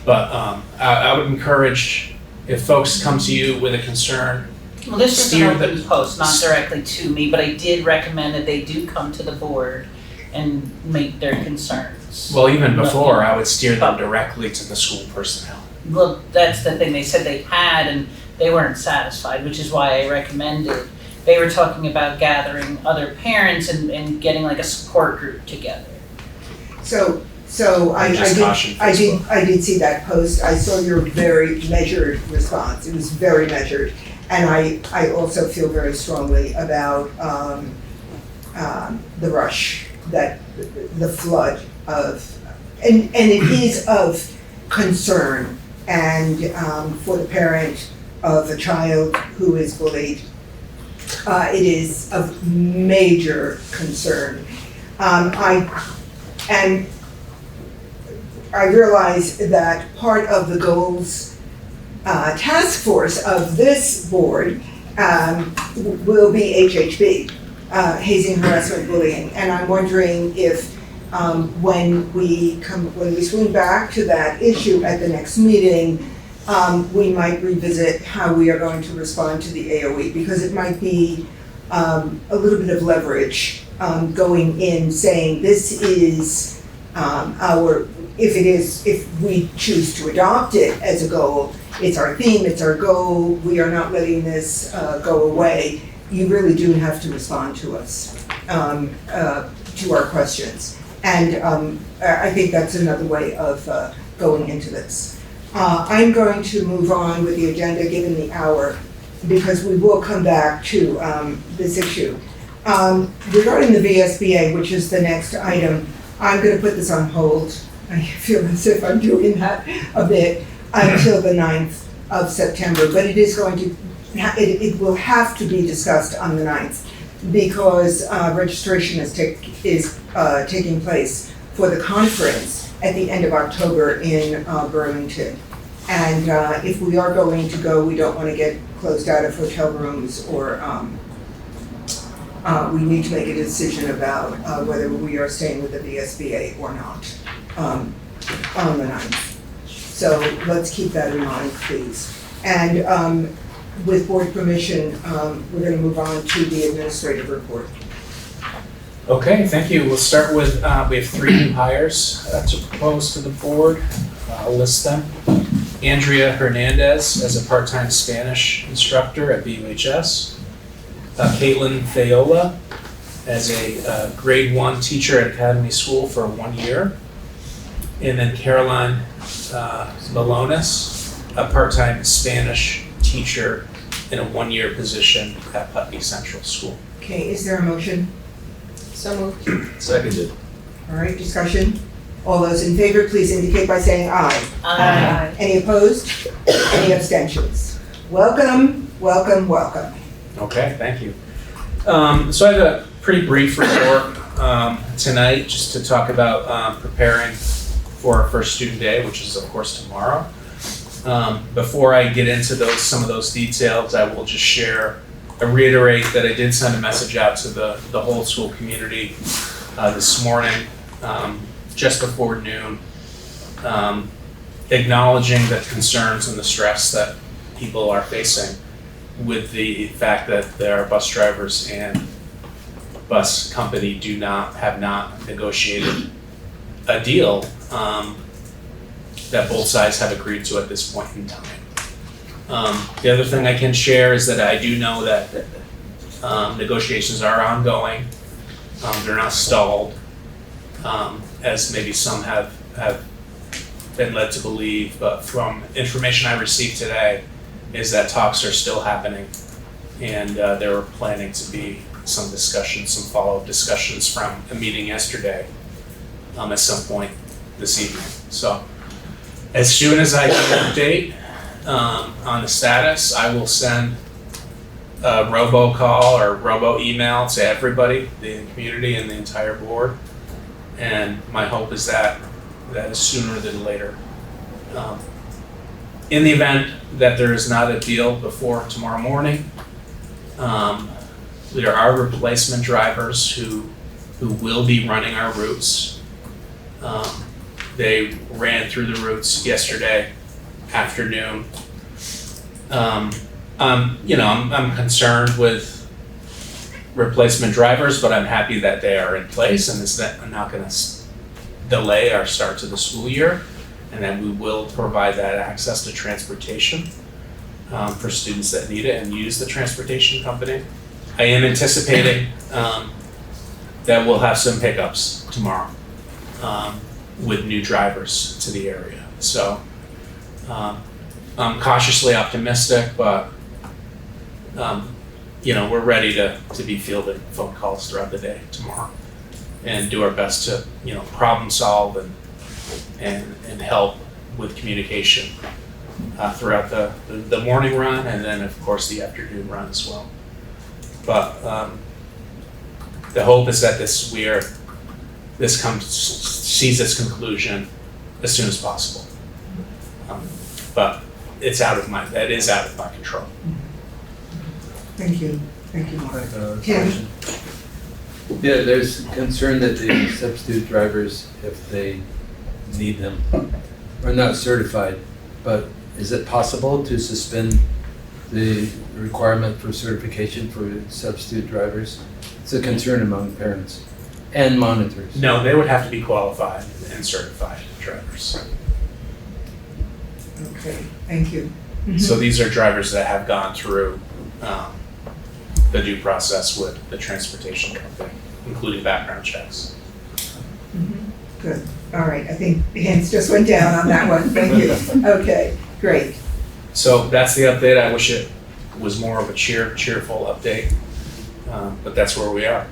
But I would encourage, if folks come to you with a concern, Well, this is steer an the- open post, not directly to me, but I did recommend that they do come to the board and make their concerns. well, even before, I would steer them directly to the school personnel. Well, that's the thing, they said they had and they weren't satisfied, which is why I recommended. They were talking about gathering other parents and getting like a support group together. So Just caution Facebook. I did see that post. I saw your very measured response. It was very measured. And I also feel very strongly about the rush, that the flood of, and it is of concern. And for the parent of a child who is bullied, it is of major concern. I realize that part of the goals task force of this board will be HHB, hazing, harassment, bullying, and I'm wondering if when we swing back to that issue at the next meeting, we might revisit how we are going to respond to the AOE, because it might be a little bit of leverage going in, saying this is if we choose to adopt it as a goal, it's our theme, it's our goal, we are not letting this go away. You really do have to respond to us, to our questions. And I think that's another way of going into this. I'm going to move on with the agenda given the hour, because we will come back to this issue. Regarding the VSBA, which is the next item, I'm going to put this on hold. I feel as if I'm doing that a bit until the 9th of September, but it is going to, it will have to be discussed on the 9th, because registration is taking place for the conference at the end of October in Burlington. And if we are going to go, we don't want to get closed out of hotel rooms, or we need to make a decision about whether we are staying with the VSBA or not on the 9th. So let's keep that in mind, please. And with board permission, we're going to move on to the administrative report. Okay, thank you. We'll start with, we have 3 new hires to propose to the board. I'll list them. Andrea Hernandez as a part-time Spanish instructor at BUHS. Caitlin Fayola as a grade 1 teacher at Academy School for 1 year. And then Caroline Malonis, a part-time Spanish teacher in a 1-year position at Putney Central School. Okay, is there a motion? So moved. Seconded. All right, discussion? All those in favor, please indicate by saying aye. Aye. Any opposed? Any abstentions? Welcome, welcome, welcome. Okay, thank you. So I have a pretty brief report tonight, just to talk about preparing for our first student day, which is of course tomorrow. Before I get into some of those details, I will just reiterate that I did send a message out to the whole school community this morning, just before noon, acknowledging the concerns and the stress that people are facing with the fact that their bus drivers and bus company have not negotiated a deal that both sides have agreed to at this point in time. The other thing I can share is that I do know that negotiations are ongoing. They're not stalled, as maybe some have been led to believe, but from information I received today is that talks are still happening, and there were planning to be some discussions, some follow-up discussions from a meeting yesterday at some point this evening. So as soon as I get an update on the status, I will send a robocall or robo-email to everybody, the community and the entire board. And my hope is that is sooner than later. In the event that there is not a deal before tomorrow morning, there are replacement drivers who will be running our routes. They ran through the routes yesterday afternoon. I'm concerned with replacement drivers, but I'm happy that they are in place and it's not going to delay our start to the school year, and that we will provide that access to transportation for students that need it and use the transportation company. I am anticipating that we'll have some pickups tomorrow with new drivers to the area. So I'm cautiously optimistic, but we're ready to be fielding phone calls throughout the day tomorrow and do our best to problem solve and help with communication throughout the morning run, and then of course the afternoon run as well. But the hope is that this sees its conclusion as soon as possible. But that is out of my control. Thank you, Mark. I have a Tim? question. Yeah, there's concern that the substitute drivers, if they need them, are not certified, but is it possible to suspend the requirement for certification for substitute drivers? It's a concern among parents and monitors. No, they would have to be qualified and certified drivers. Okay, thank you. So these are drivers that have gone through the due process with the transportation company, including background checks. Good, all right, I think the hands just went down on that one, thank you. Okay, great. So that's the update. I wish it was more of a cheerful update, but that's where we are.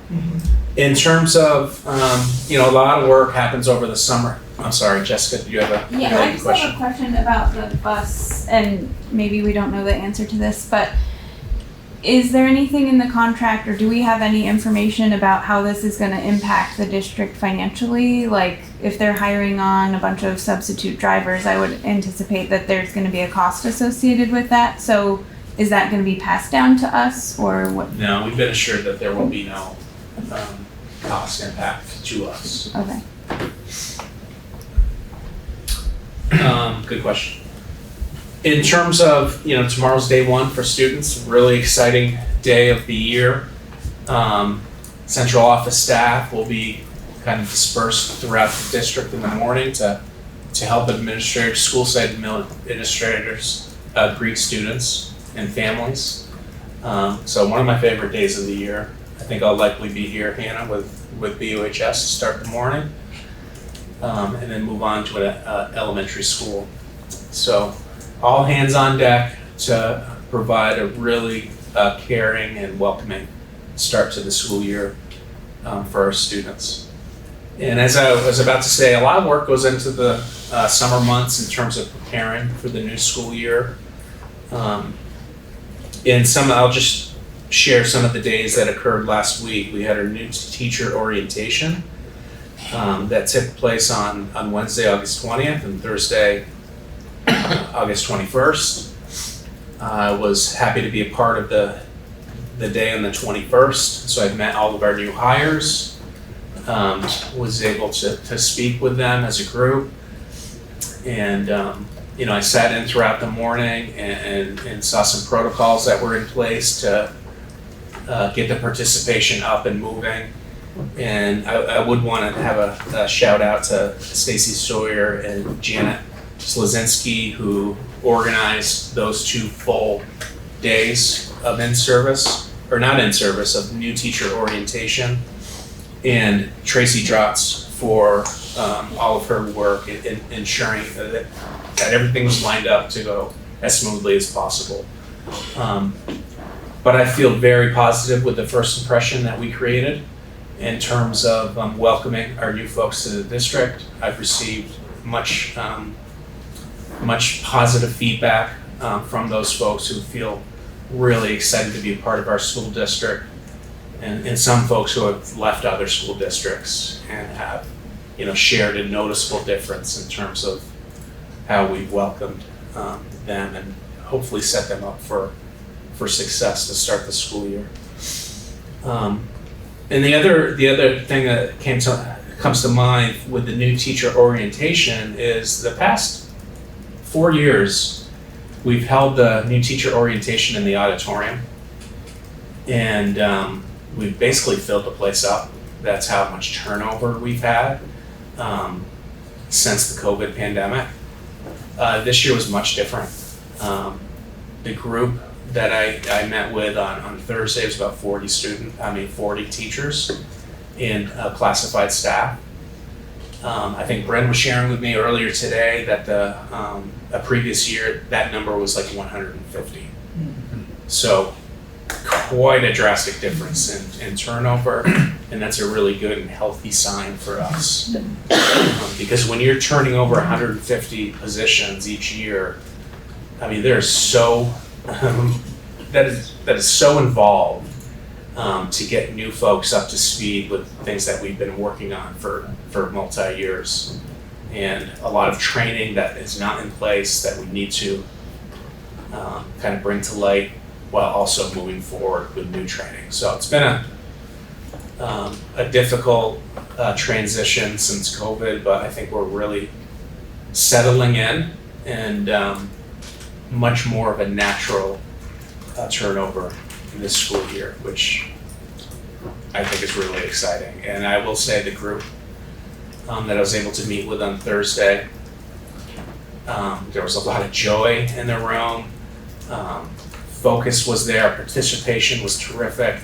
In terms of, a lot of work happens over the summer. I'm sorry, Jessica, do you have a Yeah, I just question? have a question about the bus, and maybe we don't know the answer to this, but is there anything in the contract, or do we have any information about how this is gonna impact the district financially? Like, if they're hiring on a bunch of substitute drivers, I would anticipate that there's gonna be a cost associated with that. So is that gonna be passed down to us, or what? No, we've been assured that there will be no cost impact to us. Okay. Good question. In terms of, tomorrow's day one for students, really exciting day of the year. Central office staff will be kind of dispersed throughout the district in the morning to help administrators, school site administrators greet students and families. So one of my favorite days of the year. I think I'll likely be here, Hannah, with BUHS to start the morning, and then move on to an elementary school. So all hands on deck to provide a really caring and welcoming start to the school year for our students. And as I was about to say, a lot of work goes into the summer months in terms of preparing for the new school year. I'll just share some of the days that occurred last week. We had our new teacher orientation that took place on Wednesday, August 20th, and Thursday, August 21st. I was happy to be a part of the day on the 21st, so I met all of our new hires, was able to speak with them as a group, and I sat in throughout the morning and saw some protocols that were in place to get the participation up and moving. And I would want to have a shout out to Stacy Sawyer and Janet Slazinski, who organized those 2 full days of of new teacher orientation, and Tracy Drotz for all of her work in ensuring that everything was lined up to go as smoothly as possible. But I feel very positive with the first impression that we created in terms of welcoming our new folks to the district. I've received much positive feedback from those folks who feel really excited to be a part of our school district, and some folks who have left other school districts and have shared a noticeable difference in terms of how we've welcomed them and hopefully set them up for success to start the school year. And the other thing that comes to mind with the new teacher orientation is the past 4 years, we've held the new teacher orientation in the auditorium. And we've basically filled the place up. That's how much turnover we've had since the COVID pandemic. This year was much different. The group that I met with on Thursday was about 40 teachers in classified staff. I think Bren was sharing with me earlier today that a previous year, that number was like 150. So quite a drastic difference in turnover, and that's a really good and healthy sign for us. Because when you're turning over 150 positions each year, I mean, there's so that is so involved to get new folks up to speed with things that we've been working on for multi-years, and a lot of training that is not in place that we need to kind of bring to light while also moving forward with new training. So it's been a difficult transition since COVID, but I think we're really settling in, and much more of a natural turnover in this school year, which I think is really exciting. And I will say the group that I was able to meet with on Thursday, there was a lot of joy in the room. Focus was there, participation was terrific.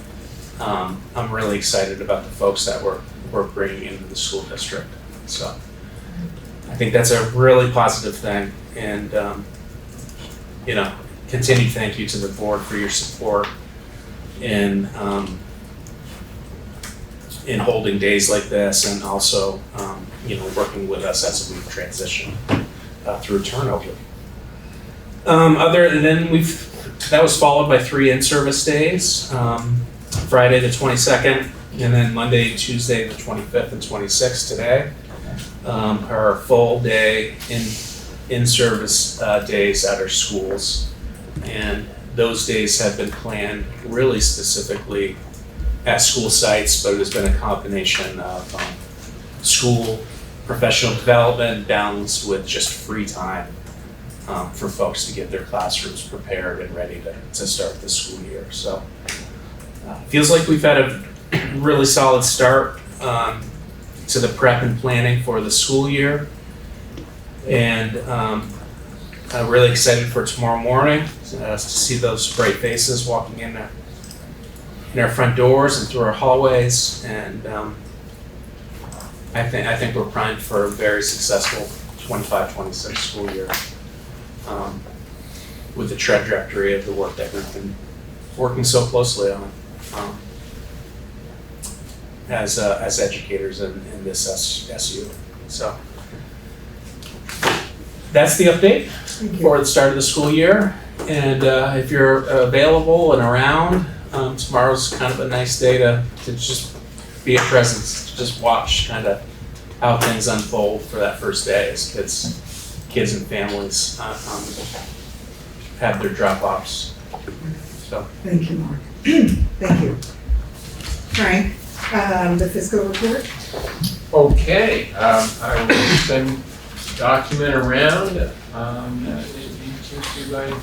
I'm really excited about the folks that we're bringing into the school district. So I think that's a really positive thing, and continued thank you to the board for your support in holding days like this, and also working with us as we transition through turnover. That was followed by 3 in-service days, Friday the 22nd, and then Monday, Tuesday the 25th and 26th today. Our full day in-service days at our schools, and those days have been planned really specifically at school sites, but it has been a combination of school professional development balanced with just free time for folks to get their classrooms prepared and ready to start the school year. So feels like we've had a really solid start to the prep and planning for the school year, and I'm really excited for tomorrow morning to see those bright faces walking in our front doors and through our hallways, and I think we're primed for a very successful 25-26 school year with the trajectory of the work that we've been working so closely on as educators in this SU. So that's the update for the start of the school year. And if you're available and around, tomorrow's kind of a nice day to just be a presence, to just watch kind of how things unfold for that first day as kids and families have their drop-offs. So. Thank you, Mark. Thank you. Frank, the fiscal report? Okay, I will send document around. You guys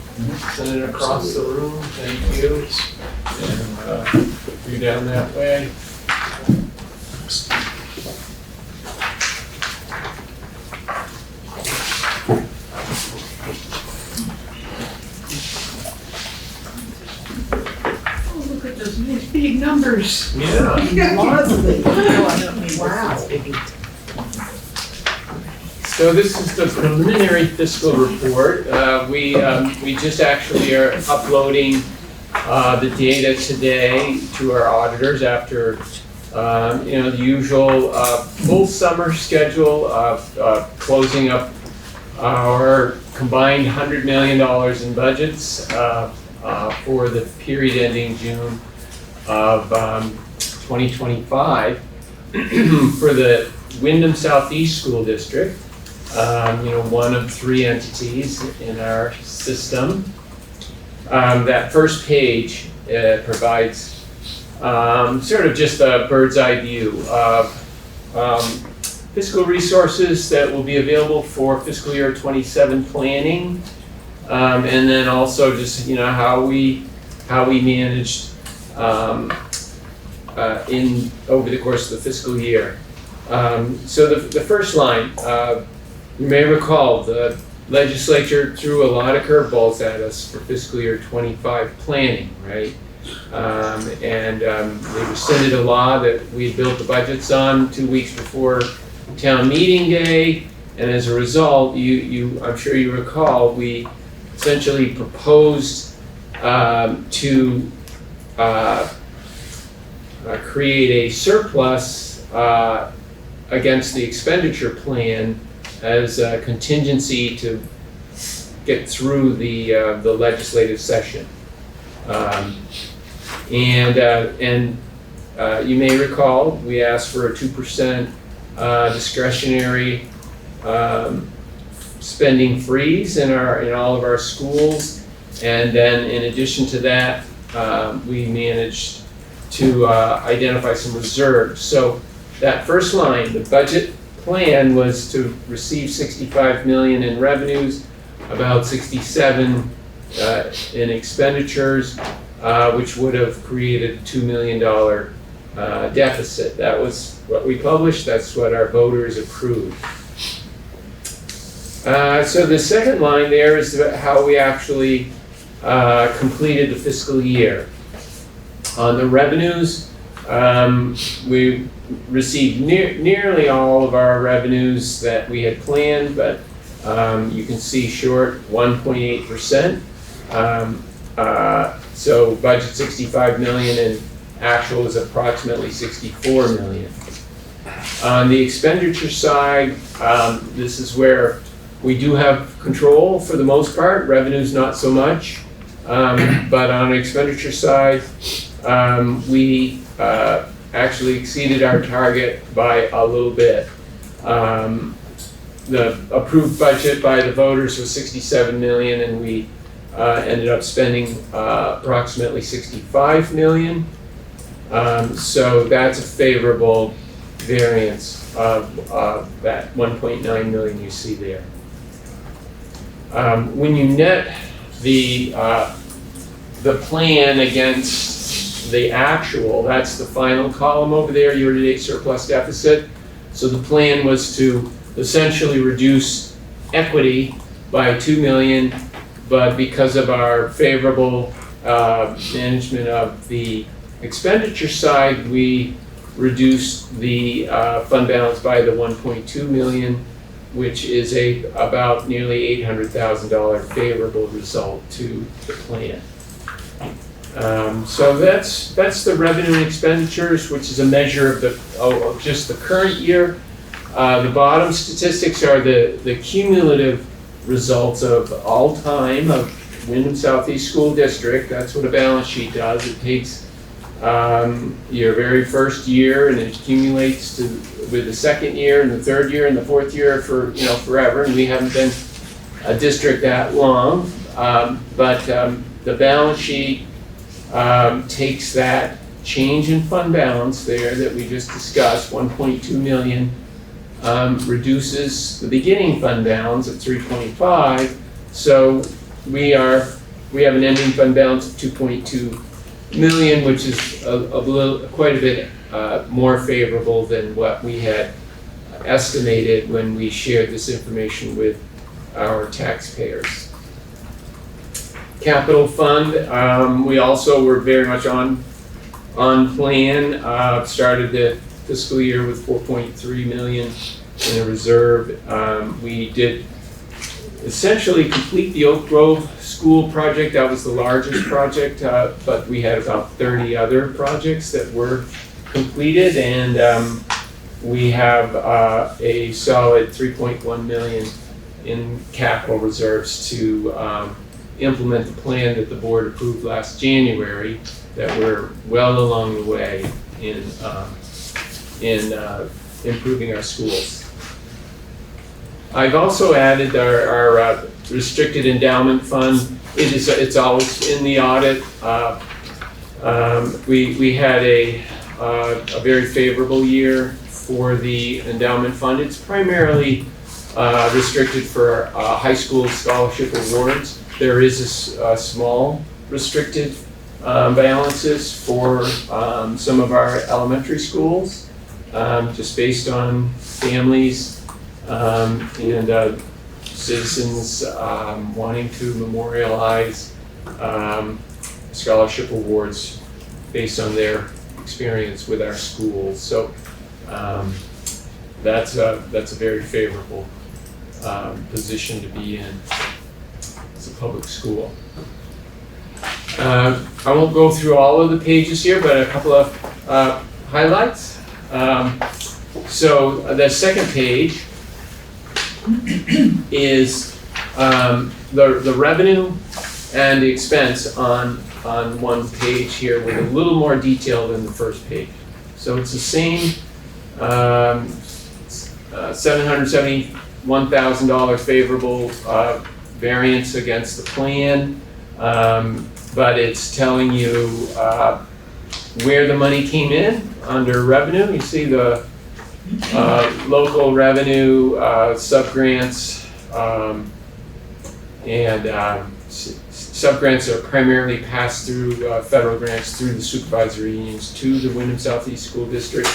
send it across the room. Thank you. And you down that way. Oh, look at those nice big numbers. Yeah. Lovely. Wow. So this is the preliminary fiscal report. We just actually are uploading the data today to our auditors after the usual full summer schedule of closing up our combined $100 million in budgets for the period ending June of 2025 for the Windham Southeast School District. One of 3 entities in our system. That first page provides sort of just a bird's eye view of fiscal resources that will be available for fiscal year 27 planning, and then also just how we managed in over the course of the fiscal year. So the first line, you may recall the legislature threw a lot of curveballs at us for fiscal year 25 planning, right? They rescinded a law that we built the budgets on 2 weeks before town meeting day, and as a result, I'm sure you recall, we essentially proposed to create a surplus against the expenditure plan as a contingency to get through the legislative session. You may recall, we asked for a 2% discretionary spending freeze in all of our schools, and then in addition to that, we managed to identify some reserves. So that first line, the budget plan was to receive $65 million in revenues, about 67 in expenditures, which would have created a $2 million deficit. That was what we published, that's what our voters approved. So the second line there is how we actually completed the fiscal year. On the revenues, we received nearly all of our revenues that we had planned, but you can see short 1.8%. So budget 65 million and actual is approximately 64 million. On the expenditure side, this is where we do have control for the most part, revenues not so much. But on the expenditure side, we actually exceeded our target by a little bit. The approved budget by the voters was 67 million, and we ended up spending approximately 65 million. So that's a favorable variance of that 1.9 million you see there. When you net the plan against the actual, that's the final column over there, year-to-date surplus deficit. So the plan was to essentially reduce equity by 2 million, but because of our favorable management of the expenditure side, we reduced the fund balance by the 1.2 million, which is about nearly $800,000 favorable result to the plan. So that's the revenue and expenditures, which is a measure of just the current year. The bottom statistics are the cumulative results of all time of Windham Southeast School District. That's what a balance sheet does. It takes your very first year and it accumulates with the second year and the third year and the fourth year for forever. And we haven't been a district that long, but the balance sheet takes that change in fund balance there that we just discussed, 1.2 million, reduces the beginning fund balance at 325. So we have an ending fund balance of 2.2 million, which is quite a bit more favorable than what we had estimated when we shared this information with our taxpayers. Capital fund, we also were very much on plan. Started the fiscal year with 4.3 million in a reserve. We did essentially complete the Oak Grove School project. That was the largest project, but we had about 30 other projects that were completed, and we have a solid 3.1 million in capital reserves to implement the plan that the board approved last January, that we're well along the way in improving our schools. I've also added our restricted endowment fund. It's always in the audit We had a very favorable year for the endowment fund. It's primarily restricted for high school scholarship awards. There is a small restricted balances for some of our elementary schools, just based on families and citizens wanting to memorialize scholarship awards based on their experience with our schools. So that's a very favorable position to be in as a public school. I won't go through all of the pages here, but a couple of highlights. So the second page is the revenue and the expense on one page here with a little more detail than the first page. So it's the same $771,000 favorable variance against the plan, but it's telling you where the money came in under revenue. You see the local revenue, subgrants, and subgrants are primarily passed through federal grants through the supervisory unions to the Windham Southeast School District.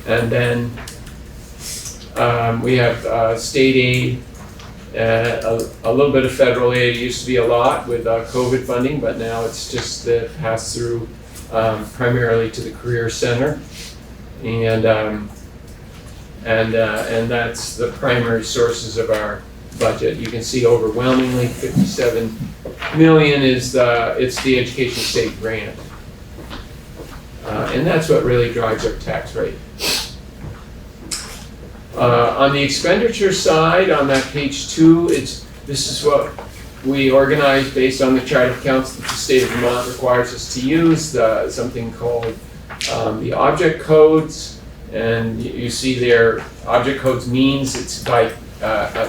And then we have state aid, a little bit of federal aid. It used to be a lot with COVID funding, but now it's just passed through primarily to the Career Center. And that's the primary sources of our budget. You can see overwhelmingly 57 million is it's the education state grant. And that's what really drives our tax rate. On the expenditure side, on that page 2, this is what we organize based on the chart of accounts that the state of Vermont requires us to use, something called the object codes. And you see there, object codes means it's by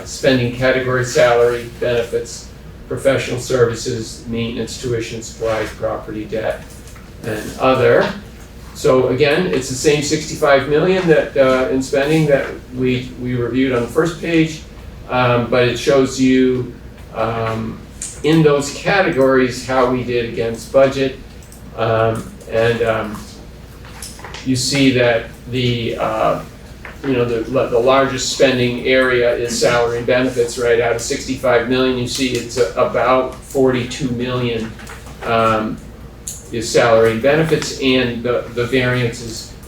spending category: salary, benefits, professional services, maintenance, tuition, supplies, property, debt, and other. So again, it's the same 65 million that in spending that we reviewed on the first page, but it shows you in those categories how we did against budget, and you see that the largest spending area is salary and benefits. Right out of 65 million, you see it's about 42 million is salary and benefits, and the variance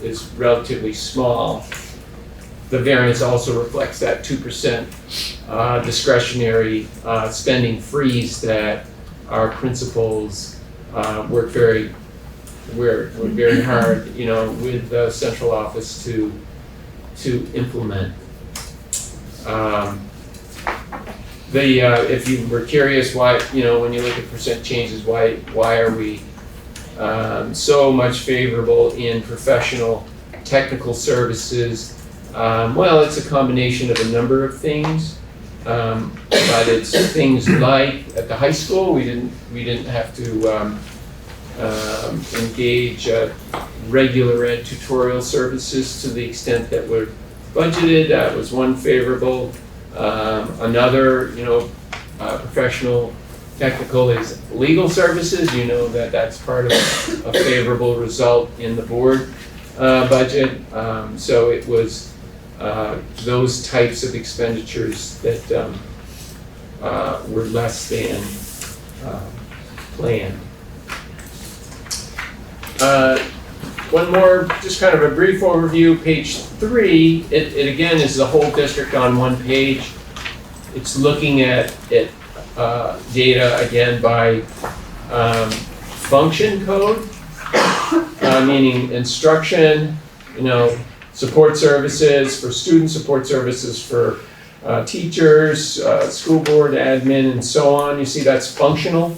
is relatively small. The variance also reflects that 2% discretionary spending freeze that our principals work very hard, with the central office to implement. If you were curious why, when you look at percent changes, why are we so much favorable in professional technical services? Well, it's a combination of a number of things, but it's things like at the high school we didn't have to engage regular ed tutorial services to the extent that were budgeted. That was one favorable. Another, professional technical is legal services. That's part of a favorable result in the board budget. So it was those types of expenditures that were less than planned. One more, just kind of a brief overview, page 3, it again is the whole district on one page. It's looking at data again by function code, meaning instruction, support services for students, support services for teachers, school board admin, and so on. You see that's functional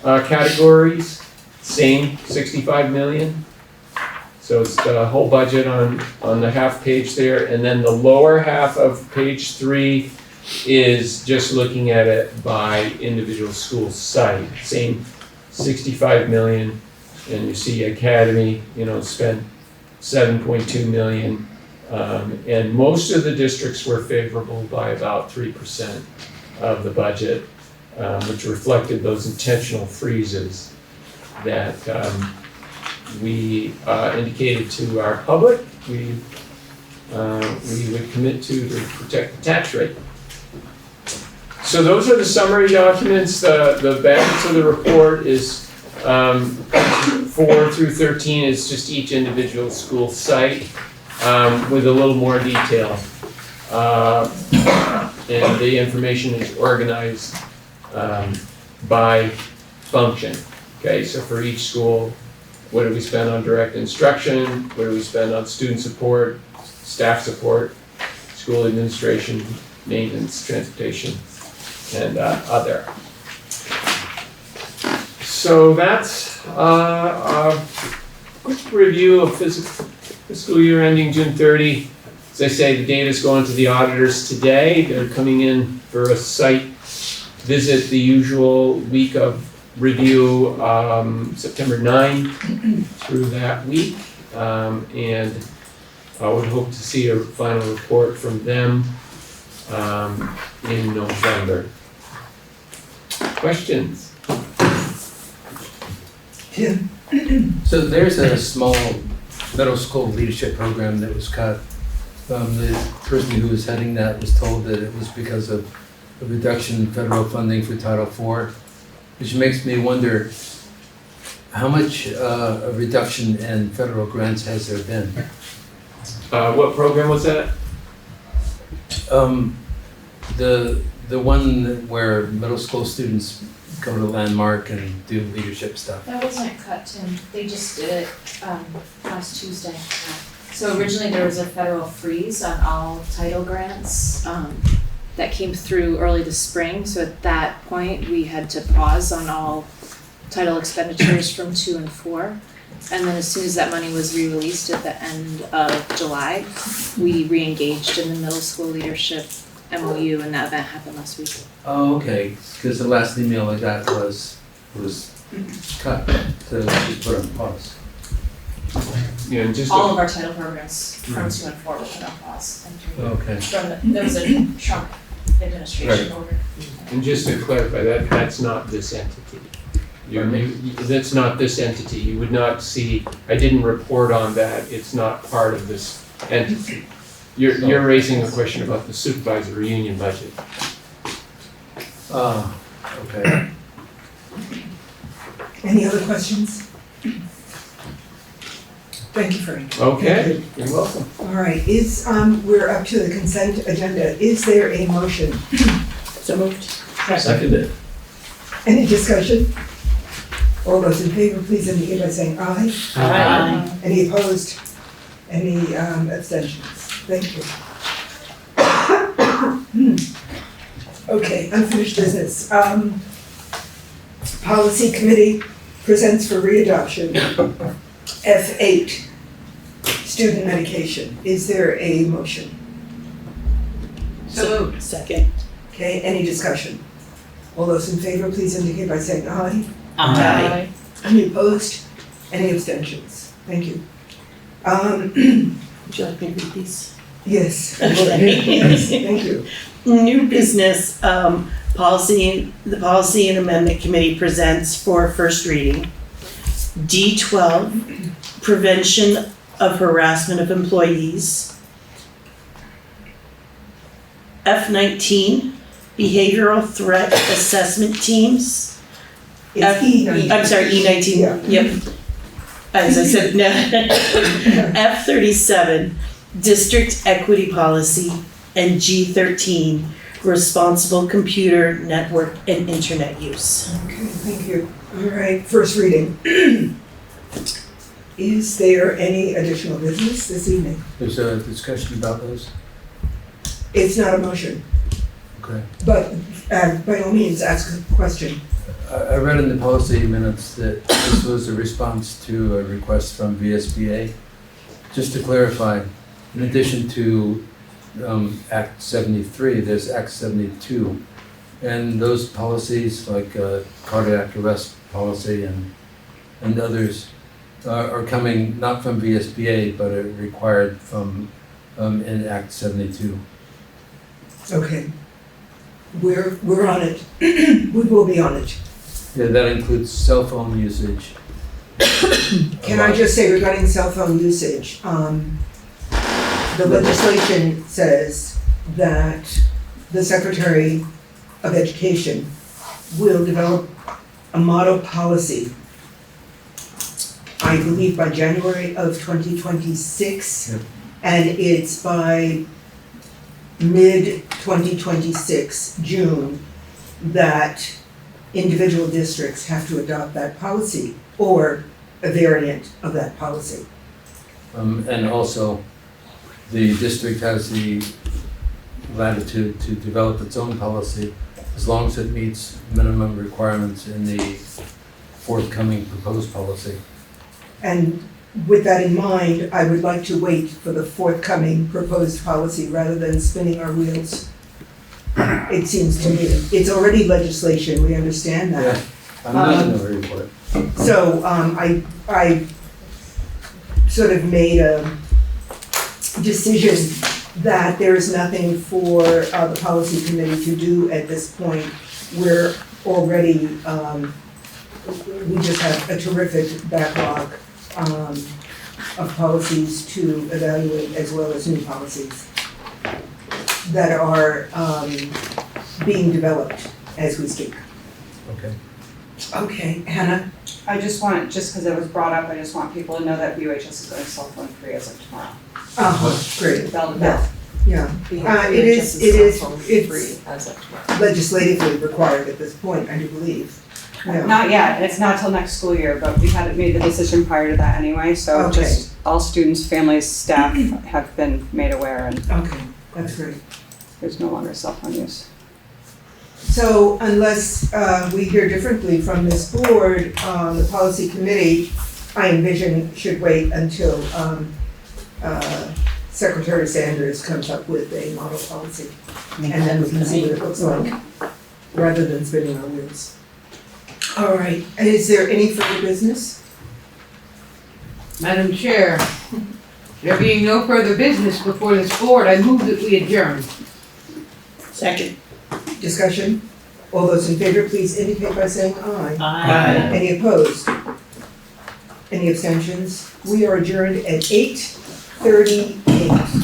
categories, same 65 million. So it's the whole budget on the half page there, and then the lower half of page 3 is just looking at it by individual school site. Same 65 million And you see Academy, spent 7.2 million. And most of the districts were favorable by about 3% of the budget, which reflected those intentional freezes that we indicated to our public we would commit to protect the tax rate. So those are the summary documents. The balance of the report is 4 through 13 is just each individual school site with a little more detail. And the information is organized by function. Okay, so for each school, what do we spend on direct instruction? What do we spend on student support, staff support, school administration, maintenance, transportation, and other. So that's a quick review of fiscal year ending June 30. As I say, the data's going to the auditors today. They're coming in for a site visit the usual week of review, September 9 through that week. And I would hope to see a final report from them in November. Questions? Tim? So there's a small middle school leadership program that was cut. The person who was heading that was told that it was because of a reduction in federal funding for Title IV, which makes me wonder how much a reduction in federal grants has there been? What program was that? The one where middle school students go to Landmark and do leadership stuff. That wasn't cut, Tim. They just did it last Tuesday. So originally there was a federal freeze on all title grants that came through early this spring. So at that point, we had to pause on all title expenditures from 2 and 4. And then as soon as that money was re-released at the end of July, we re-engaged in the middle school leadership MOU, and that event happened last week. Oh, okay, because the last email I got was cut, so just put on pause. Yeah, just all of our title programs from 2 and 4 were put on pause. Okay. There was a Trump administration order. And just to clarify, that's not this entity. That's not this entity. You would not see, I didn't report on that. It's not part of this entity. You're raising a question about the supervisor union budget. Okay. Any other questions? Thank you, Frank. Okay, you're welcome. All right, we're up to the consent agenda. Is there a motion? So moved. Seconded. Any discussion? All those in favor, please indicate by saying aye. Aye. Any opposed? Any abstentions? Thank you. Okay, unfinished business. Policy Committee presents for readoption F8, student medication. Is there a motion? So moved. Second. Okay, any discussion? All those in favor, please indicate by saying aye. Aye. Any opposed? Any abstentions? Thank you. Would you like me to read these? Yes. Okay. Yes, thank you. New business, the Policy and Amendment Committee presents for first reading D12, Prevention of Harassment of Employees. F19, Behavioral Threat Assessment Teams. It's E19. I'm sorry, E19, Yeah. yep. As I said, no. F37, District Equity Policy, and G13, Responsible Computer Network and Internet Use. Okay, thank you. All right, first reading. Is there any additional business this evening? There's a discussion about those? It's not a motion, Okay. but by all means, ask a question. I read in the policy minutes that this was a response to a request from VSBA. Just to clarify, in addition to Act 73, there's Act 72. And those policies like cardiac arrest policy and and others are coming not from VSBA, but are required from in Act 72. Okay. We're on it. We will be on it. Yeah, that includes cell phone usage. Can I just say regarding cell phone usage, the legislation says that the Secretary of Education will develop a model policy, I believe by January of 2026, Yep. and it's by mid-2026, June, that individual districts have to adopt that policy or a variant of that policy. And also, the district has the latitude to develop its own policy as long as it meets minimum requirements in the forthcoming proposed policy. And with that in mind, I would like to wait for the forthcoming proposed policy rather than spinning our wheels. It seems to me, it's already legislation, we understand that. Yeah, I'm not in a hurry for it. So, I sort of made a decision that there is nothing for the policy committee to do at this point. We're already, we just have a terrific backlog of policies to evaluate as well as new policies that are being developed as we speak. Okay. Okay, Hannah? I just want, just because it was brought up, I just want people to know that BUHS is going cell phone free as of tomorrow. Great. Bell to bell. Yeah, it is as of tomorrow. legislatively required at this point, I do believe. Yeah. Not yet, it's not till next school year, but we had made the decision prior to that anyway, so Okay. just all students, families, staff have been made aware and Okay, that's great. there's no longer cell phone use. So unless we hear differently from this board, the policy committee, I envision, should wait until Secretary Sanders comes up with a model policy. And then we can see what it looks like, rather than spinning our wheels. All right, is there any further business? Madam Chair, there being no further business before this board, I move that we adjourn. Second. Discussion? All those in favor, please indicate by saying aye. Aye. Any opposed? Any abstentions? We are adjourned at 8:38.